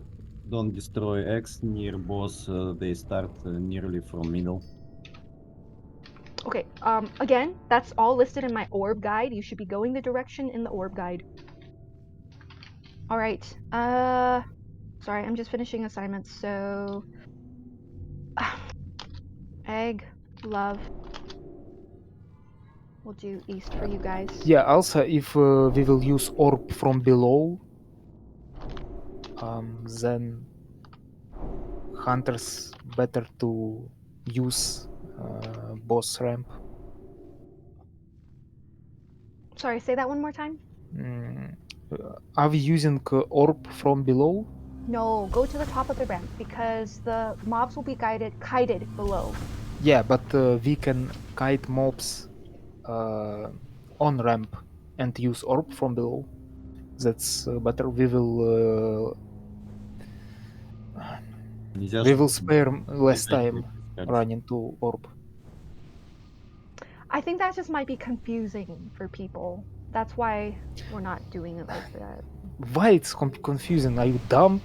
don't destroy X near boss, they start nearly from middle. Okay, again, that's all listed in my orb guide. You should be going the direction in the orb guide. Alright, sorry, I'm just finishing assignments, so... Egg, love. We'll do east for you guys. Yeah, also, if we will use orb from below, then hunters better to use boss ramp. Sorry, say that one more time? Are we using orb from below? No, go to the top of the ramp because the mobs will be kited below. Yeah, but we can kite mobs on ramp and use orb from below. That's better. We will spare less time running to orb. I think that just might be confusing for people. That's why we're not doing it like that. Why it's confusing? Are you dumb,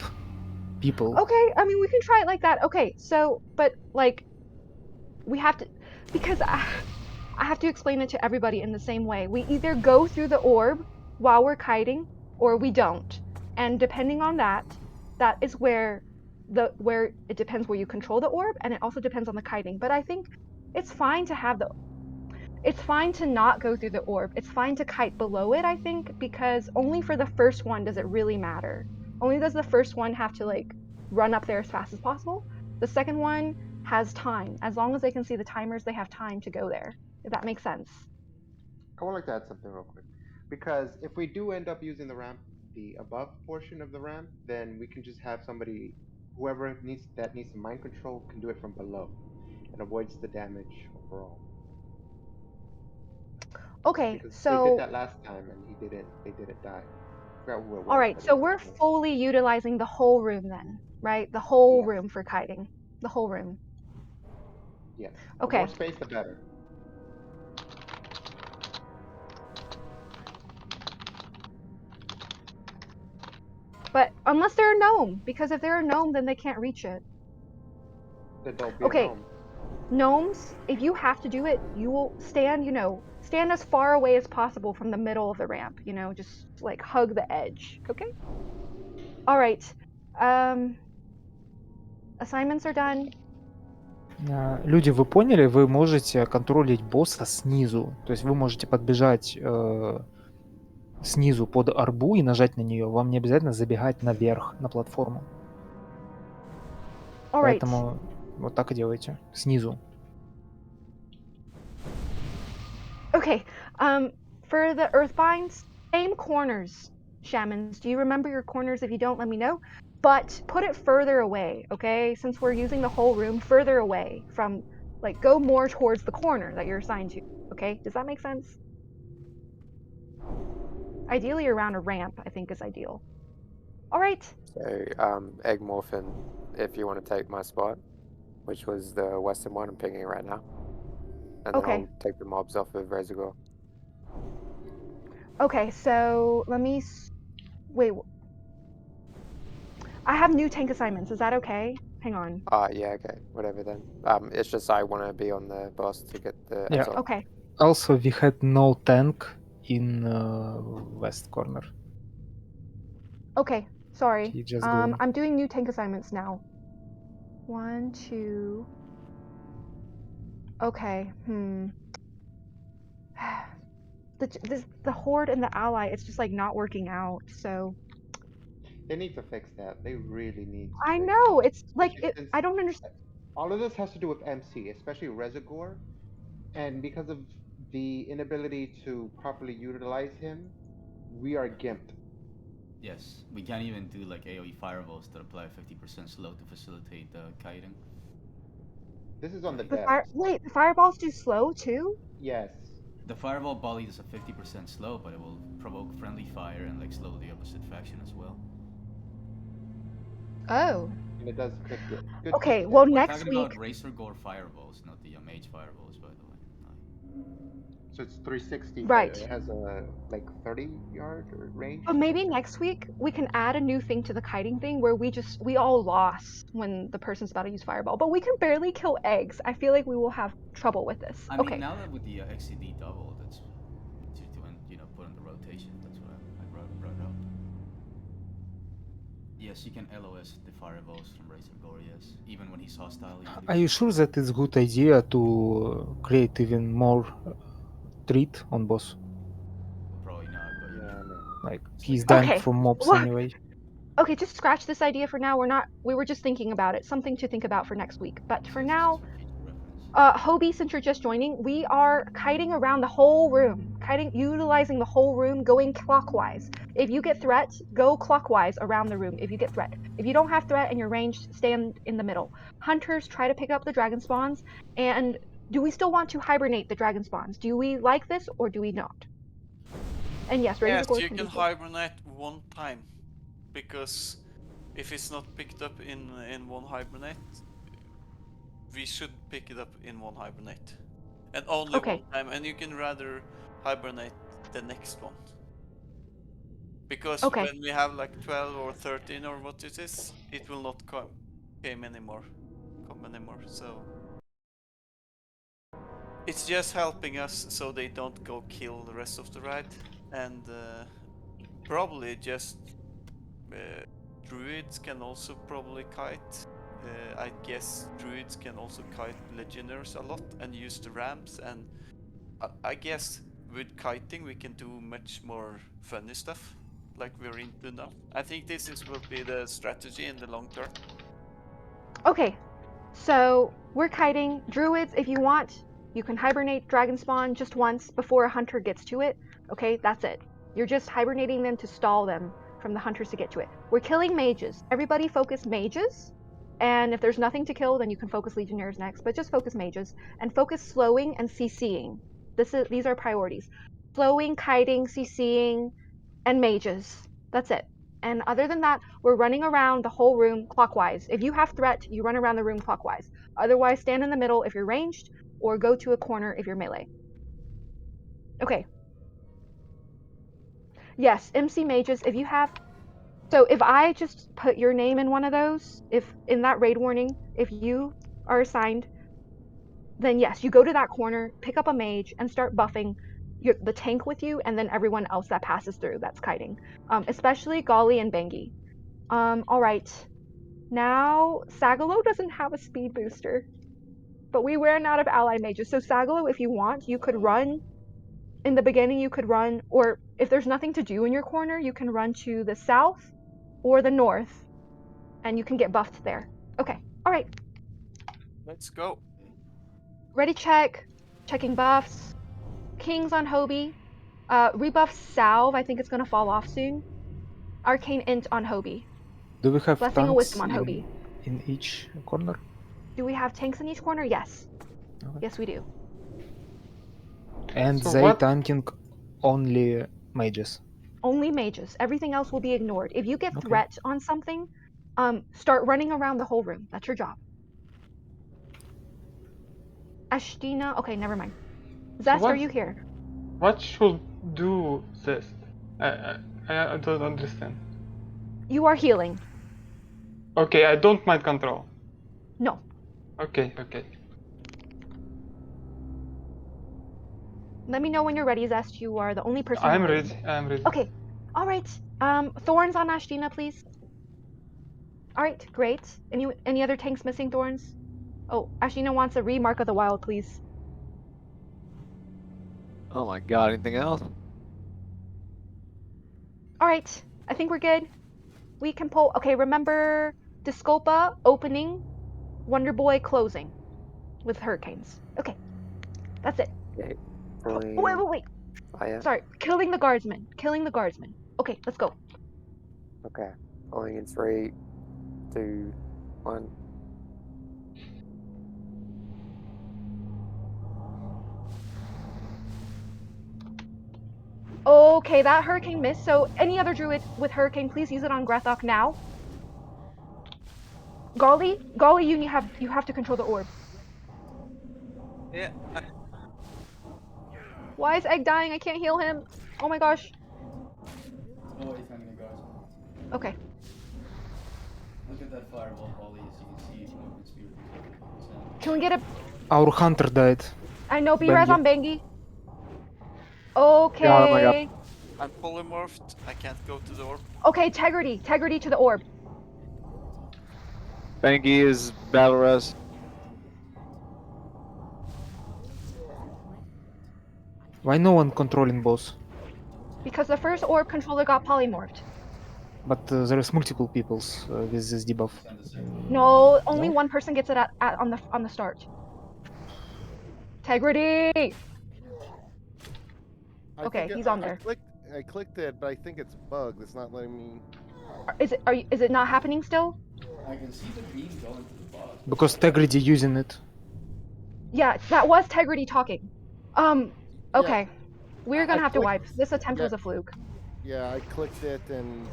people? Okay, I mean, we can try it like that. Okay, so, but like, we have to, because I have to explain it to everybody in the same way. We either go through the orb while we're kiting, or we don't. And depending on that, that is where it depends where you control the orb, and it also depends on the kiting. But I think it's fine to have it's fine to not go through the orb. It's fine to kite below it, I think, because only for the first one does it really matter. Only does the first one have to like run up there as fast as possible. The second one has time. As long as they can see the timers, they have time to go there. If that makes sense. I would like to add something real quick. Because if we do end up using the ramp, the above portion of the ramp, then we can just have somebody, whoever needs the mind control, can do it from below, and avoids the damage overall. Okay, because so they did that last time and they didn't die. I forgot who it was. all right, but it so was we're someone. fully utilizing the whole room then, right? The whole room for kiting. The whole room. Yes. Okay. The more space, the better. But unless they're a gnome, because if they're a gnome, then they can't reach it. Then don't be Okay. a gnome. Gnomes, if you have to do it, you will stand, stand as far away as possible from the middle of the ramp, just like hug the edge, okay? All right. Assignments are done. Люди, вы поняли, вы можете контролить босса снизу. То есть вы можете подбежать снизу под арбу и нажать на нее. Вам не обязательно забегать наверх, на платформу. All right. Поэтому вот так и делайте. Снизу. Okay. For the Earthbinds, same corners, Shamans. Do you remember your corners? If you don't, let me know. But put it further away, okay? Since we're using the whole room, further away from, like, go more towards the corner that you're assigned to, okay? Does that make sense? Ideally around a ramp, I think, is ideal. All right. So, Egg Morphin, if you want to take my spot, which was the western one, I'm pinging it right now. And then Okay. I'll take the mobs off of Razorgore. Okay, so let me wait. I have new tank assignments. Is that okay? Hang on. Yeah, okay, whatever then. It's just I want to be on the boss to get the Yeah. Absol. Okay. Also, we had no tank in west corner. Okay, sorry. He just gone. I'm doing new tank assignments now. 1, 2. Okay. The horde and the ally, it's just like not working out. So They need to fix that. They really need to I fix know that. it's like Since I don't understand. all of this has to do with MC, especially Resegor, and because of the inability to properly utilize him, we are gimped. Yes, we can't even do like AoE fireballs that apply 50% slow to facilitate the kiting. This is on the The depths. wait, the fireballs do slow too? Yes. The fireball volley is a 50% slow, but it will provoke friendly fire and like slow the opposite faction as well. Oh. And it does good. Okay, well We're next talking week. about Razor Gore fireballs, not the mage fireballs, by the way. So it's 360, Right. but it has a like 30-yard range. But maybe next week we can add a new thing to the kiting thing where we all lost when the person's about to use fireball, but we can barely kill eggs. I feel like we will have trouble with this. I Okay. mean, now that with the XCD double, that's to put on the rotation. That's what I brought up. Yes, you can LOS the fireballs from Razor Gore, yes. Even when he's hostile. Are you sure that it's good idea to create even more treat on boss? Probably not, but yeah, no. Like he's dying Okay. from mobs Look. anyway. Okay, just scratch this idea for now. We were just thinking about it. Something to think about for next week. But for now, Hobie, since you're just joining, we are kiting around the whole room. Utilizing the whole room, going clockwise. If you get threat, go clockwise around the room if you get threat. If you don't have threat and you're ranged, stand in the middle. Hunters, try to pick up the dragon spawns. And do we still want to hibernate the dragon spawns? Do we like this or do we not? And yes, Yes, Razor you can hibernate one time, because if it's not picked up in one hibernate, we should pick it up in one hibernate, and only one time. And you can rather hibernate the next one, because when we have like 12 or 13 or what it is, it will not come anymore. So it's just helping us so they don't go kill the rest of the ride, and probably just druids can also probably kite. I guess druids can also kite legionnaires a lot and use the ramps, and I guess with kiting we can do much more funny stuff like we're into now. I think this will be the strategy in the long term. Okay, so we're kiting. Druids, if you want, you can hibernate dragon spawn just once before a hunter gets to it. Okay, that's it. You're just hibernating them to stall them from the hunters to get to it. We're killing mages. Everybody focus mages. And if there's nothing to kill, then you can focus legionnaires next, but just focus mages. And focus slowing and CCing. These are priorities. Slowing, kiting, CCing, and mages. That's it. And other than that, we're running around the whole room clockwise. If you have threat, you run around the room clockwise. Otherwise, stand in the middle if you're ranged, or go to a corner if you're melee. Okay. Yes, MC mages, if you have So if I just put your name in one of those, if in that raid warning, if you are assigned, then yes, you go to that corner, pick up a mage, and start buffing the tank with you, and then everyone else that passes through that's kiting. Especially Golly and Bengi. All right. Now, Sagalo doesn't have a speed booster, but we ran out of ally mages. So Sagalo, if you want, you could run. In the beginning, you could run, or if there's nothing to do in your corner, you can run to the south or the north, and you can get buffed there. Okay, all right. Let's go. Ready check, checking buffs. Kings on Hobie. Rebuff Salve, I think it's gonna fall off soon. Arcane Int on Hobie. Do we have Blessing of tanks Wisdom on Hobie. in each corner? Do we have tanks in each corner? Yes. Okay. Yes, we do. And So they what? tanking only mages. Only mages. Everything else will be ignored. If you get Okay. threat on something, start running around the whole room. That's your job. Ashtina. Okay, never mind. Zest, are you here? What should do this? I don't understand. You are healing. Okay, I don't mind control. No. Okay, okay. Let me know when you're ready, Zest. You are the only person I'm remaining. ready. I'm ready. Okay. All right. Thorns on Ashtina, please. All right, great. Any other tanks missing thorns? Oh, Ashina wants a remark of the wild, please. Oh my god, anything else? All right, I think we're good. We can pull. Okay, remember Disculpa opening, Wonder Boy closing with hurricanes. Okay, that's it. Okay. Oh, Pulling wait. fire. Sorry, killing the guardsman. Killing the guardsman. Okay, let's go. Okay. Pulling in 3, 2, 1. Okay, that hurricane missed. So any other druid with hurricane, please use it on Grethok now. Golly, you have to control the orb. Yeah. Why is Egg dying? I can't heal him. Oh my gosh. Oh, he's hanging a guardsman. Okay. Look at that fireball, Ollie, as you can see from open spear perspective. Can we get a? Our hunter died. I know. Be res Bengi. on Bengi. Okay. God, oh my god. I'm polymorphed. I can't go to the orb. Okay, Tegrity to the orb. Bengi is battle res. Why no one controlling boss? Because the first orb controller got polymorphed. But there is multiple peoples with this debuff. No, only No? one person gets it on the start. Tegrity. Okay, he's on there. I clicked it, but I think it's bugged. It's not letting me. Is it not happening still? I can see the beam going to the boss. Because Tegrity using it. Yeah, that was Tegrity talking. Okay. We're gonna have to wipe. This attempt was a fluke. Yeah, I clicked it and.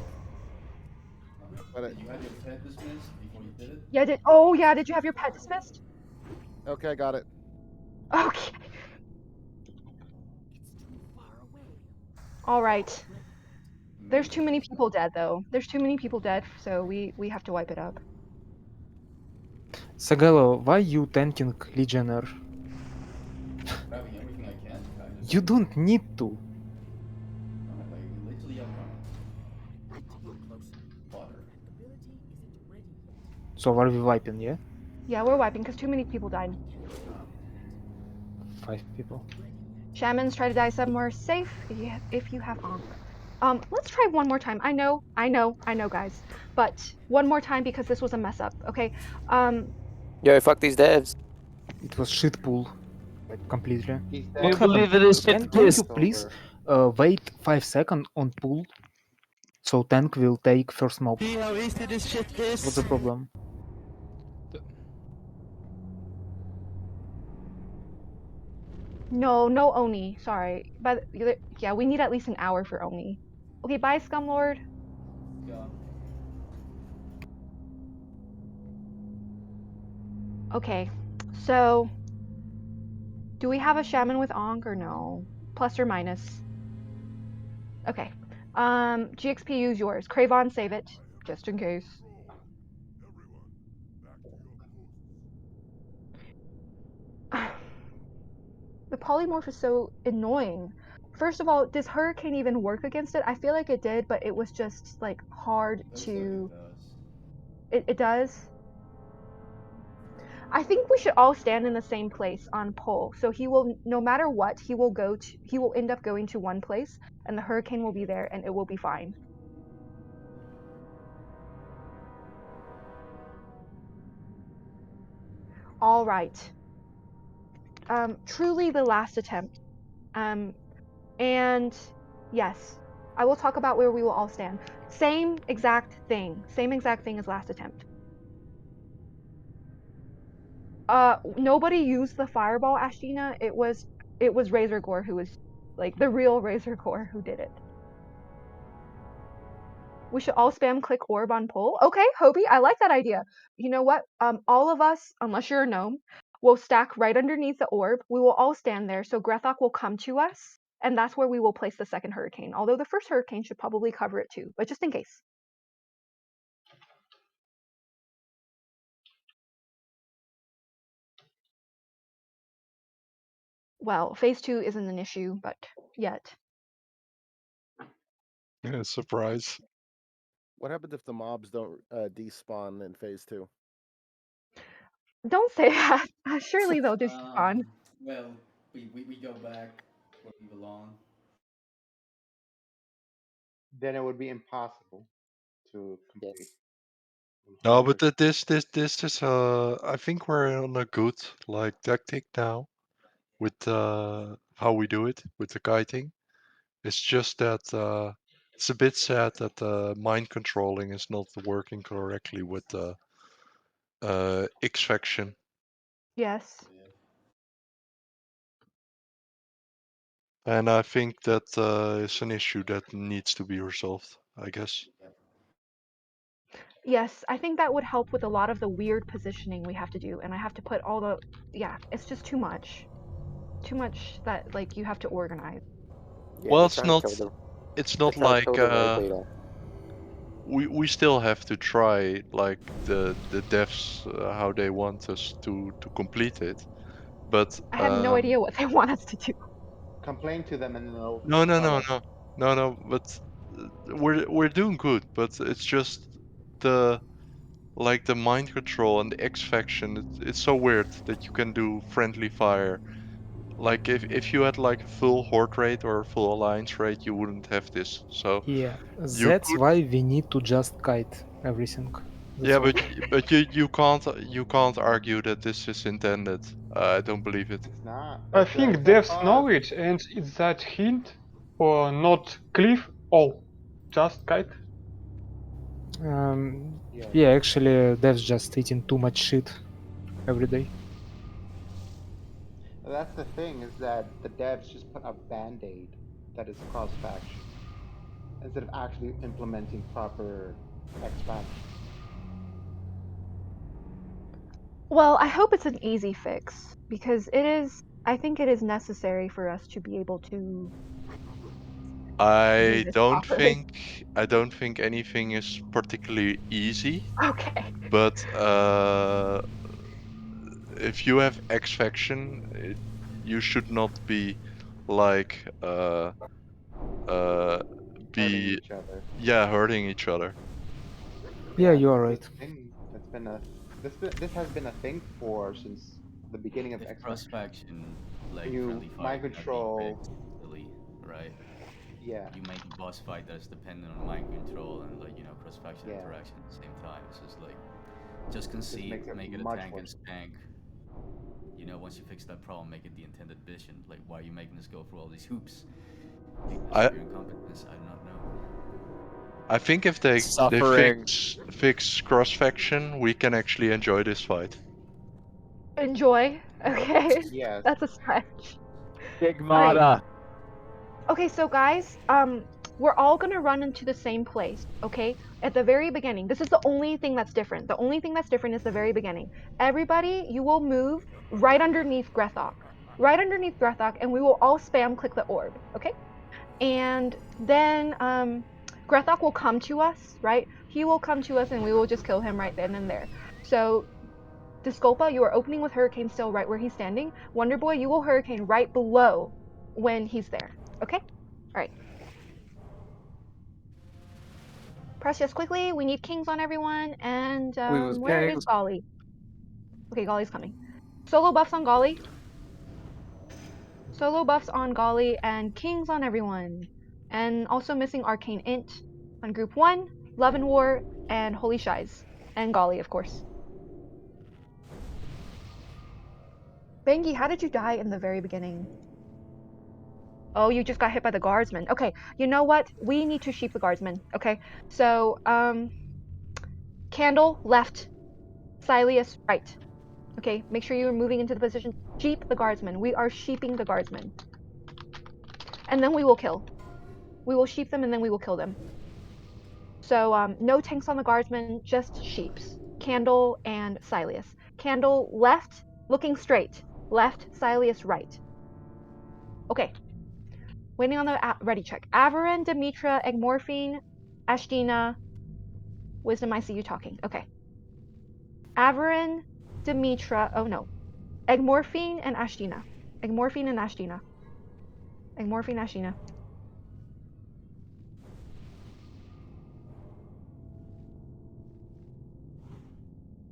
But You had your pet dismissed before you did it? Yeah, did you have your pet dismissed? Okay, I got it. Okay. All right. There's too many people dead though. There's too many people dead, so we have to wipe it up. Sagalo, why you tanking Legionnaire? Grabbing everything I can, kind of. You don't need to. Like, literally I'm running. Water. So are we wiping, yeah? Yeah, we're wiping because too many people died. 5 people. Shamans try to die somewhere safe if you have Ankh. Let's try one more time. I know, guys. But one more time because this was a mess up. Okay. Yo, fuck these devs. It was shit pool. Like completely. I What believe happened? it is Can shit you pissed. please wait 5 seconds on pool? So tank will take first mob. What's the problem? No Oni. Sorry. But yeah, we need at least an hour for Oni. Okay, bye, Scumlord. Yeah. Okay, so do we have a shaman with Ankh or no? Plus or minus? Okay. GXP, use yours. Cravon, save it, just in case. The polymorph is so annoying. First of all, does Hurricane even work against it? I feel like it did, but it was just like hard Looks like to. it does. It does. I think we should all stand in the same place on pole. So he will, no matter what, he will end up going to one place, and the Hurricane will be there, and it will be fine. All right. Truly the last attempt. And yes, I will talk about where we will all stand. Same exact thing as last attempt. Nobody used the fireball, Ashina. It was Razor Gore who was like the real Razor Gore who did it. We should all spam click orb on poll. Okay, Hobie, I like that idea. You know what? All of us, unless you're a gnome, will stack right underneath the orb. We will all stand there, so Grethok will come to us, and that's where we will place the second hurricane. Although the first hurricane should probably cover it too, but just in case. Well, phase 2 isn't an issue, but yet. Yeah, surprise. What happens if the mobs don't despawn in phase 2? Don't say that. Surely they'll just spawn. Well, we go back where we belong. Then it would be impossible to complete. No, but this is I think we're on a good like tactic now with how we do it with the kiting. It's just that it's a bit sad that mind controlling is not working correctly with the X faction. Yes. And I think that is an issue that needs to be resolved, I guess. Yes, I think that would help with a lot of the weird positioning we have to do, and I have to put all the, yeah, it's just too much. Too much that like you have to organize. Yeah, Well, they're it's trying to not kill the. it's They're not trying to like kill the raid leader. we still have to try like the devs how they want us to complete it, but I have no idea what they want us to do. Complain to them and they'll no, tell us. but we're doing good, but it's just the like the mind control and the X faction. It's so weird that you can do friendly fire. Like if you had like a full horde raid or a full alliance raid, you wouldn't have this. So Yeah, you that's could. why we need to just kite everything. That's Yeah, all. but you can't argue that this is intended. I don't believe it. It's not. I It's think a devs cause. know it, and it's that hint or not cliff all, just kite. Yeah. Yeah, actually, devs just eating too much shit every day. That's the thing, is that the devs just put a band-aid that is cross-faction instead of actually implementing proper X-faction. Well, I hope it's an easy fix because it is. I think it is necessary for us to be able to do this properly. I don't think anything is particularly easy, Okay. but if you have X faction, you should not be like uh Hurting be each other. hurting each other. Yeah, you this are is right. a thing that's been a this has been a thing for since the beginning of If X cross faction. faction like You friendly fire mind cannot be control. fixed easily, right? Yeah. You make a boss fight that's dependent on mind control and like cross faction Yeah. interaction at the same time. It's just like just This concede, makes it make it a much tank and worse. spank. Once you fix that problem, make it the intended vision. Like, why are you making us go through all these hoops? Weakness I or incompetence? I do not know. I think if they Suffering. fix cross faction, we can actually enjoy this fight. Enjoy. Okay. Yes. That's a stretch. Stigmata. Okay, so guys, we're all gonna run into the same place, okay? At the very beginning. This is the only thing that's different. The only thing that's different is the very beginning. Everybody, you will move right underneath Grethok. Right underneath Grethok, and we will all spam click the orb, okay? And then Grethok will come to us, right? He will come to us and we will just kill him right then and there. So Disculpa, you are opening with Hurricane still right where he's standing. Wonder Boy, you will Hurricane right below when he's there. Okay? Alright. Press yes quickly. We need kings on everyone. And where is Golly? Okay, Golly's coming. Solo buffs on Golly. Solo buffs on Golly and kings on everyone. And also missing Arcane Int on group 1, Love and War, and Holy Shies. And Golly, of course. Bengi, how did you die in the very beginning? Oh, you just got hit by the guardsman. Okay, you know what? We need to sheep the guardsman. Okay, so Candle left, Sileus right. Okay, make sure you're moving into the position. Sheep the guardsman. We are sheeping the guardsman. And then we will kill. We will sheep them and then we will kill them. So no tanks on the guardsman, just sheeps. Candle and Sileus. Candle left, looking straight. Left, Sileus right. Okay. Waiting on the ready check. Averin, Demetra, Egmorphine, Ashtina. Wisdom, I see you talking. Okay. Averin, Demetra. Oh no. Egmorphine and Ashtina. Egmorphine and Ashtina. Egmorphine, Ashtina.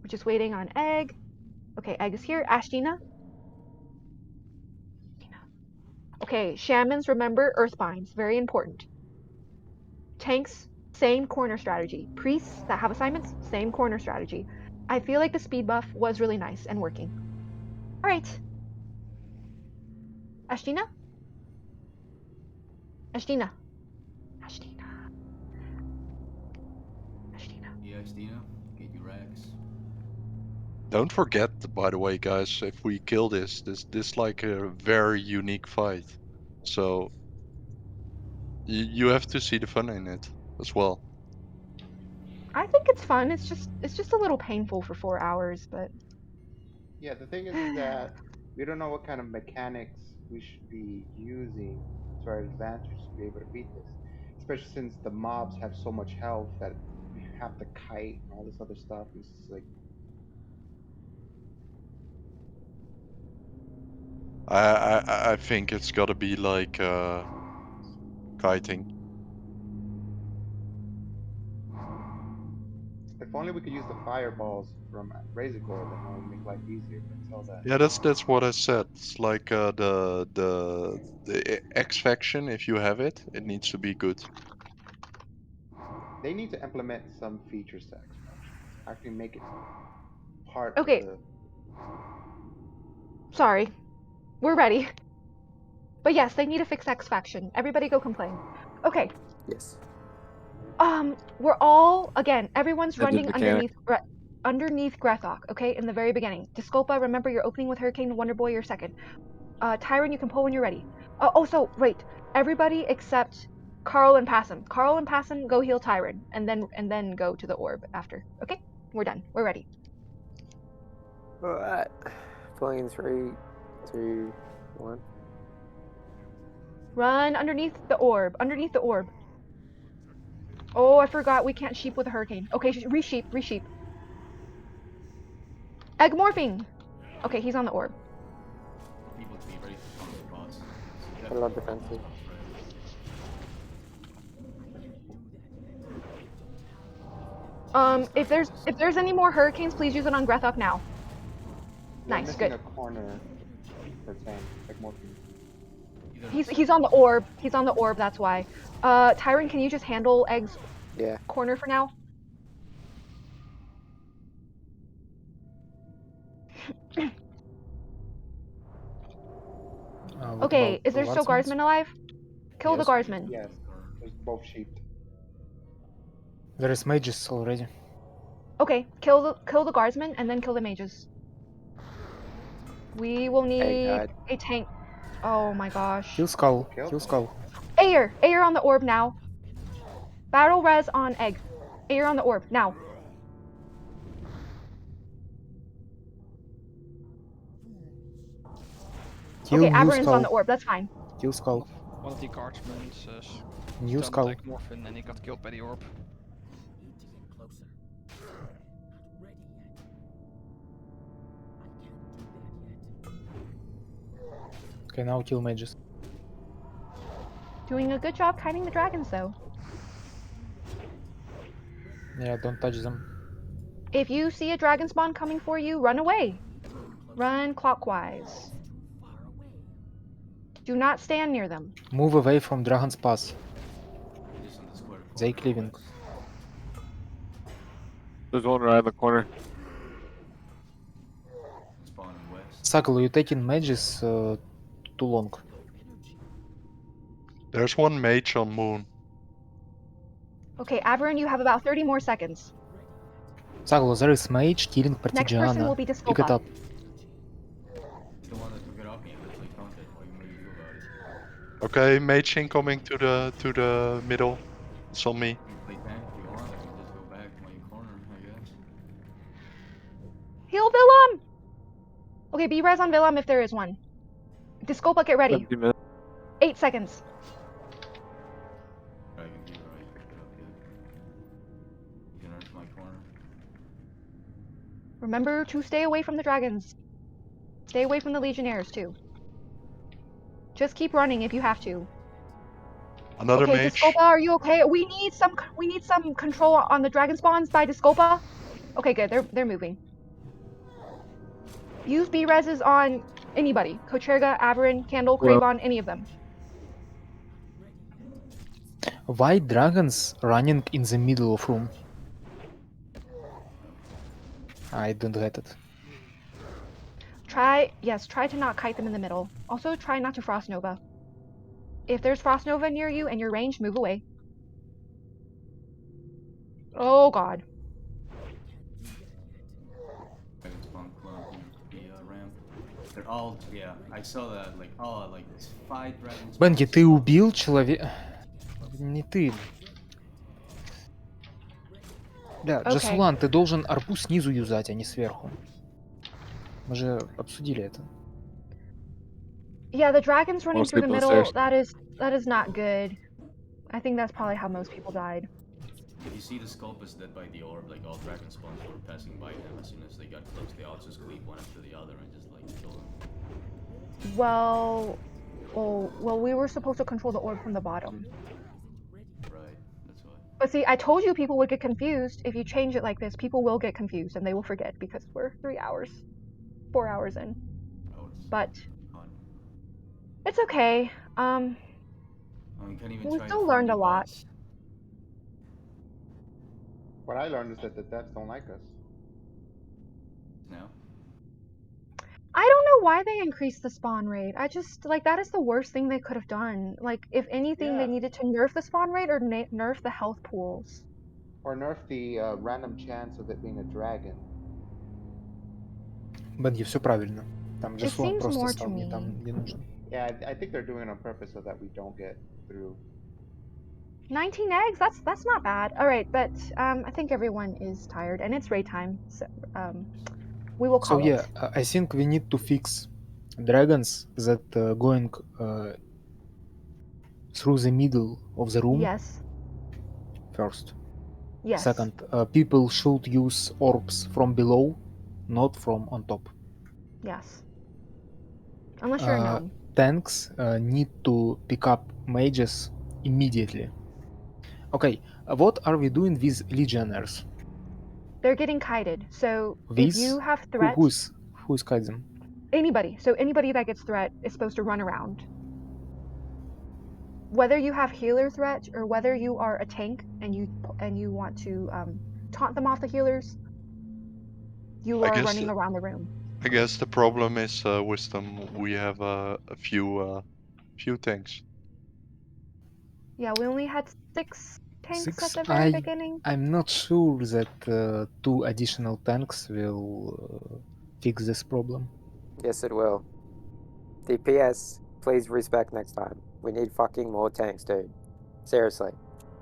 We're just waiting on Egg. Okay, Egg is here. Ashtina. Okay, shamans, remember Earthbinds. Very important. Tanks, same corner strategy. Priests that have assignments, same corner strategy. I feel like the speed buff was really nice and working. All right. Ashtina? Ashtina. Ashtina. Ashtina. Yeah, Ashtina, get your racks. Don't forget, by the way, guys, if we kill this like a very unique fight. So you have to see the fun in it as well. I think it's fun. It's just a little painful for 4 hours, but Yeah, the thing is that we don't know what kind of mechanics we should be using to our advantage to be able to beat this. Especially since the mobs have so much health that you have to kite and all this other stuff. It's just like I think it's gotta be like kiting. if only we could use the fireballs from Razor Gore, then that would make life easier. But until then, Yeah, that's what I said. It's like the X faction. If you have it, it needs to be good. they need to implement some features to X factions. Actually, make it part of okay. the. Sorry. We're ready. But yes, they need to fix X faction. Everybody go complain. Okay. Yes. We're all again. Everyone's Engine running mechanic. underneath Grethok. Okay, in the very beginning. Disculpa, remember you're opening with Hurricane. Wonder Boy, you're second. Tyron, you can pull when you're ready. Also, wait. Everybody except Carl and Passum. Carl and Passum, go heal Tyron, and then go to the orb after. Okay, we're done. We're ready. All right. Pulling in 3, 2, 1. Run underneath the orb. Underneath the orb. Oh, I forgot we can't sheep with a hurricane. Okay, resheep, resheep. Egg morphing. Okay, he's on the orb. People to be ready for counter spots. A lot defensive. If there's any more hurricanes, please use it on Grethok now. We're Nice, missing good. a corner for tank, like morphine. He's on the orb. He's on the orb. That's why. Tyron, can you just handle Egg's corner for now? Okay, is there still guardsmen alive? Kill the guardsmen. Yes, there's both sheep. There is mages already. Okay, kill the guardsmen and then kill the mages. We will need a tank. Oh my gosh. Kill Skull. Kill Skull. Ayer on the orb now. Battle res on Egg. Ayer on the orb now. Kill okay, new Averin's Skull. on the orb. That's fine. Kill Skull. One of the guardsmen New stunned skull. like Morphin and he got killed by the orb. Okay, now kill mages. Doing a good job kiting the dragons, though. Yeah, don't touch them. If you see a dragon spawn coming for you, run away. Run clockwise. Do not stand near them. Move away from Dragon's Pass. They cleaving. There's one right in the corner. Sakalo, you taking mages too long. There's one mage on moon. Okay, Averin, you have about 30 more seconds. Sakalo, there is mage killing Next person will Partigiana. be Pick it Disculpa. up. Okay, mage incoming to the middle. It's on me. Heal Willem! Okay, be res on Willem if there is one. Disculpa, get ready. 8 seconds. Remember to stay away from the dragons. Stay away from the legionnaires too. Just keep running if you have to. Another Okay, mage. Disculpa, are you okay? We need some control on the dragon spawns by Disculpa. Okay, good. They're moving. Use B reses on anybody. Kocherga, Averin, Candle, Well- Cravon, any of them. Why dragons running in the middle of room? I don't get it. Try to not kite them in the middle. Also, try not to Frost Nova. If there's Frost Nova near you and you're ranged, move away. Oh god. They're all, yeah, I saw that, like, oh, like, it's 5 dragons. Бенки, ты убил человека? Не ты. Бля, Okay. Джасулан, ты должен арпу снизу юзать, а не сверху. Мы же обсудили это. Yeah, the dragons running Wanna through the sleep on the middle, stairs? that is not good. I think that's probably how most people died. If you see the Sculpus dead by the orb, like, all dragon spawns were passing by him. As soon as they got close, they all just cleave one after the other and just, like, kill them. Well, we were supposed to control the orb from the bottom. Right, that's why. But see, I told you people would get confused. If you change it like this, people will get confused and they will forget because we're 4 hours in. But it's okay. I mean, can't even We try still to learned find a lot. boss. What I learned is that the devs don't like us. Now? I don't know why they increased the spawn rate. I just, like, that is the worst thing they could have done. Like, if anything, they needed to nerf the spawn rate or nerf the health pools. Or nerf the random chance of it being a dragon. Бенки, все правильно. Там It Джасулан seems просто more стал to не me. там, где нужен. Yeah, I think they're doing it on purpose so that we don't get through. 19 eggs? That's not bad. Alright, but I think everyone is tired and it's raid time. So we will So call yeah, it. I think we need to fix dragons that going through the middle of the room. Yes. First. Yes. Second, people should use orbs from below, not from on top. Yes. Unless you're a gnome. Tanks need to pick up mages immediately. Okay, what are we doing with legionnaires? They're getting kited. So if With you have threat, who's kiting them? anybody. So anybody that gets threat is supposed to run around. Whether you have healer threat or whether you are a tank and you want to taunt them off the healers, you are running around the room. I guess the problem is wisdom. We have a few tanks. Yeah, we only had 6 tanks at 6? the very beginning. I'm not sure that 2 additional tanks will fix this problem. Yes, it will. DPS, please respec next time. We need fucking more tanks, dude. Seriously.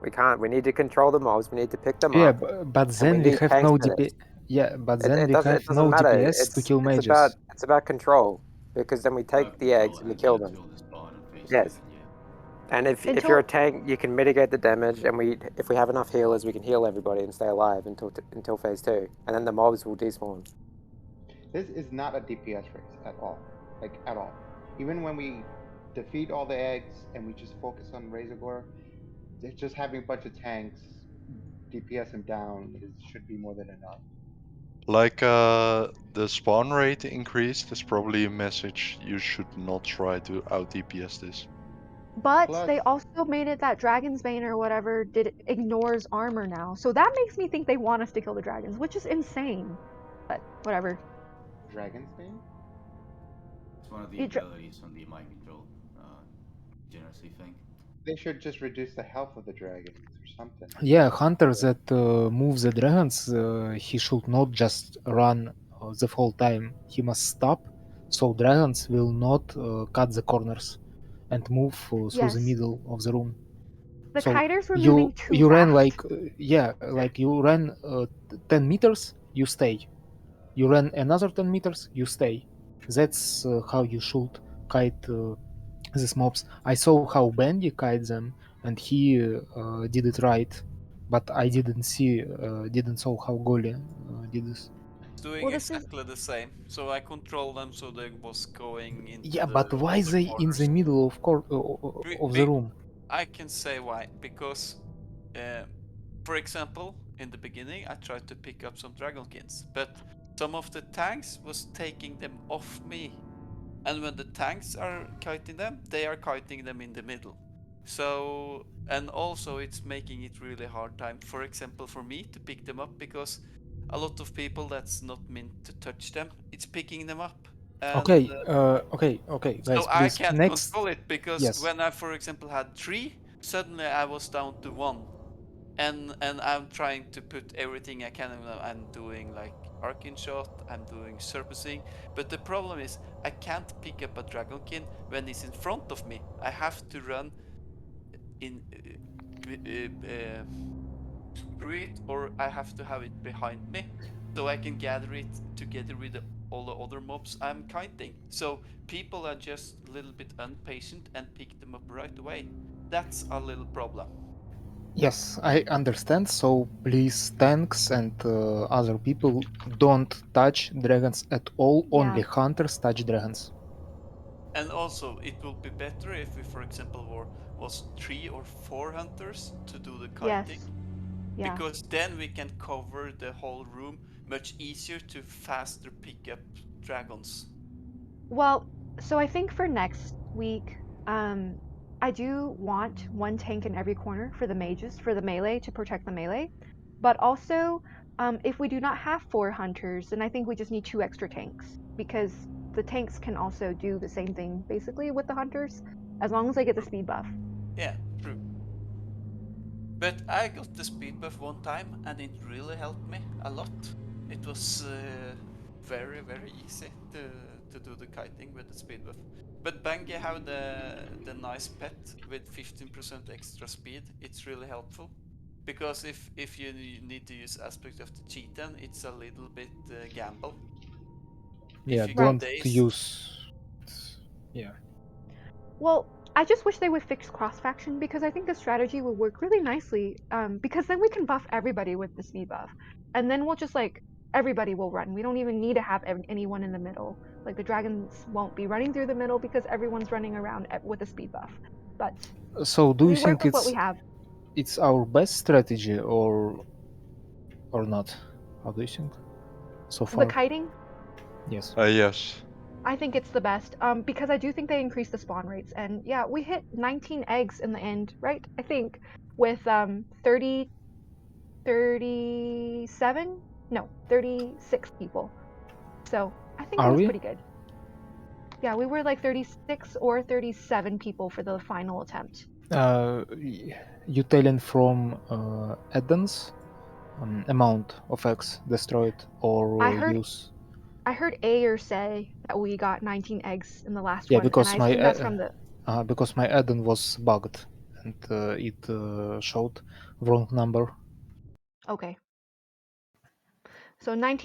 We need to control the mobs, we need to pick them Yeah, up. but then we need have tanks no for DPS. this. Yeah, but It then we doesn't have no matter. DPS to kill mages. It's about control. Because then we take the eggs and we kill them. Yes. And if Until you're a tank, you can mitigate the damage, and if we have enough healers, we can heal everybody and stay alive until phase 2, and then the mobs will despawn. This is not a DPS race at all, like at all. Even when we defeat all the eggs and we just focus on Razorgore, just having a bunch of tanks DPS him down should be more than enough. Like the spawn rate increased is probably a message you should not try to out DPS this. But Plus, they also made it that Dragon's Bane or whatever ignores armor now. So that makes me think they want us to kill the dragons, which is insane. But whatever. Dragon's Bane? It's one of the You dra- abilities on the mind control, generously think. They should just reduce the health of the dragons or something. Yeah, hunter that moves the dragons, he should not just run the whole time. He must stop, so dragons will not cut the corners and move through the Yes. middle of the room. The So kiters were moving too you ran fast. like like you ran 10 meters, you stay. You ran another 10 meters, you stay. That's how you should kite these mobs. I saw how Bendy kite them, and he did it right, but I didn't saw how Goli did this. Doing Well, this is exactly the same. So I control them so they was going into Yeah, the but why other they in corners. the middle of the room? I can say why. Because, for example, in the beginning I tried to pick up some dragonkins, but some of the tanks was taking them off me. And when the tanks are kiting them, they are kiting them in the middle. So, and also it's making it really hard time, for example, for me to pick them up, because a lot of people that's not meant to touch them, it's picking them up. And, Okay, guys, so I please can't next. control it, because Yes. when I, for example, had 3, suddenly I was down to 1. And I'm trying to put everything I can. I'm doing like Arcane Shot, I'm doing surfacing, but the problem is I can't pick up a Dragonkin when it's in front of me. I have to run in through it, or I have to have it behind me, so I can gather it together with all the other mobs I'm kiting. So people are just a little bit impatient and pick them up right away. That's a little problem. Yes, I understand. So please, tanks and other people don't touch dragons at all. Yeah. Only hunters touch dragons. And also, it will be better if we, for example, was 3 or 4 hunters to do the kiting. Yes. Yeah. Because then we can cover the whole room much easier to faster pick up dragons. Well, so I think for next week, I do want one tank in every corner for the mages, for the melee, to protect the melee. But also, if we do not have 4 hunters, then I think we just need 2 extra tanks, because the tanks can also do the same thing basically with the hunters, as long as they get the speed buff. Yeah, true. But I got the speed buff one time and it really helped me a lot. It was very, very easy to do the kiting with the speed buff. But Bangi have the nice pet with 15% extra speed. It's really helpful. Because if you need to use aspect of the cheat-in, it's a little bit gamble. Yeah, If you don't get days. use. Yeah. Well, I just wish they would fix cross-faction, because I think the strategy would work really nicely, because then we can buff everybody with the speed buff. And then we'll just like, everybody will run. We don't even need to have anyone in the middle. Like the dragons won't be running through the middle because everyone's running around with a speed buff. But So do you we work think with what we have. it's our best strategy or not? How do you think so far? The kiting, Yes. Yes. I think it's the best, because I do think they increase the spawn rates. And yeah, we hit 19 eggs in the end, right? I think with 36 people. So I think it Are was we? pretty good. Yeah, we were like 36 or 37 people for the final attempt. You telling from addons amount of eggs destroyed or use? I heard Ayer say that we got 19 eggs in the last Yeah, one, and I assume that's from the. because my addon was bugged and it showed wrong number. Okay. So 19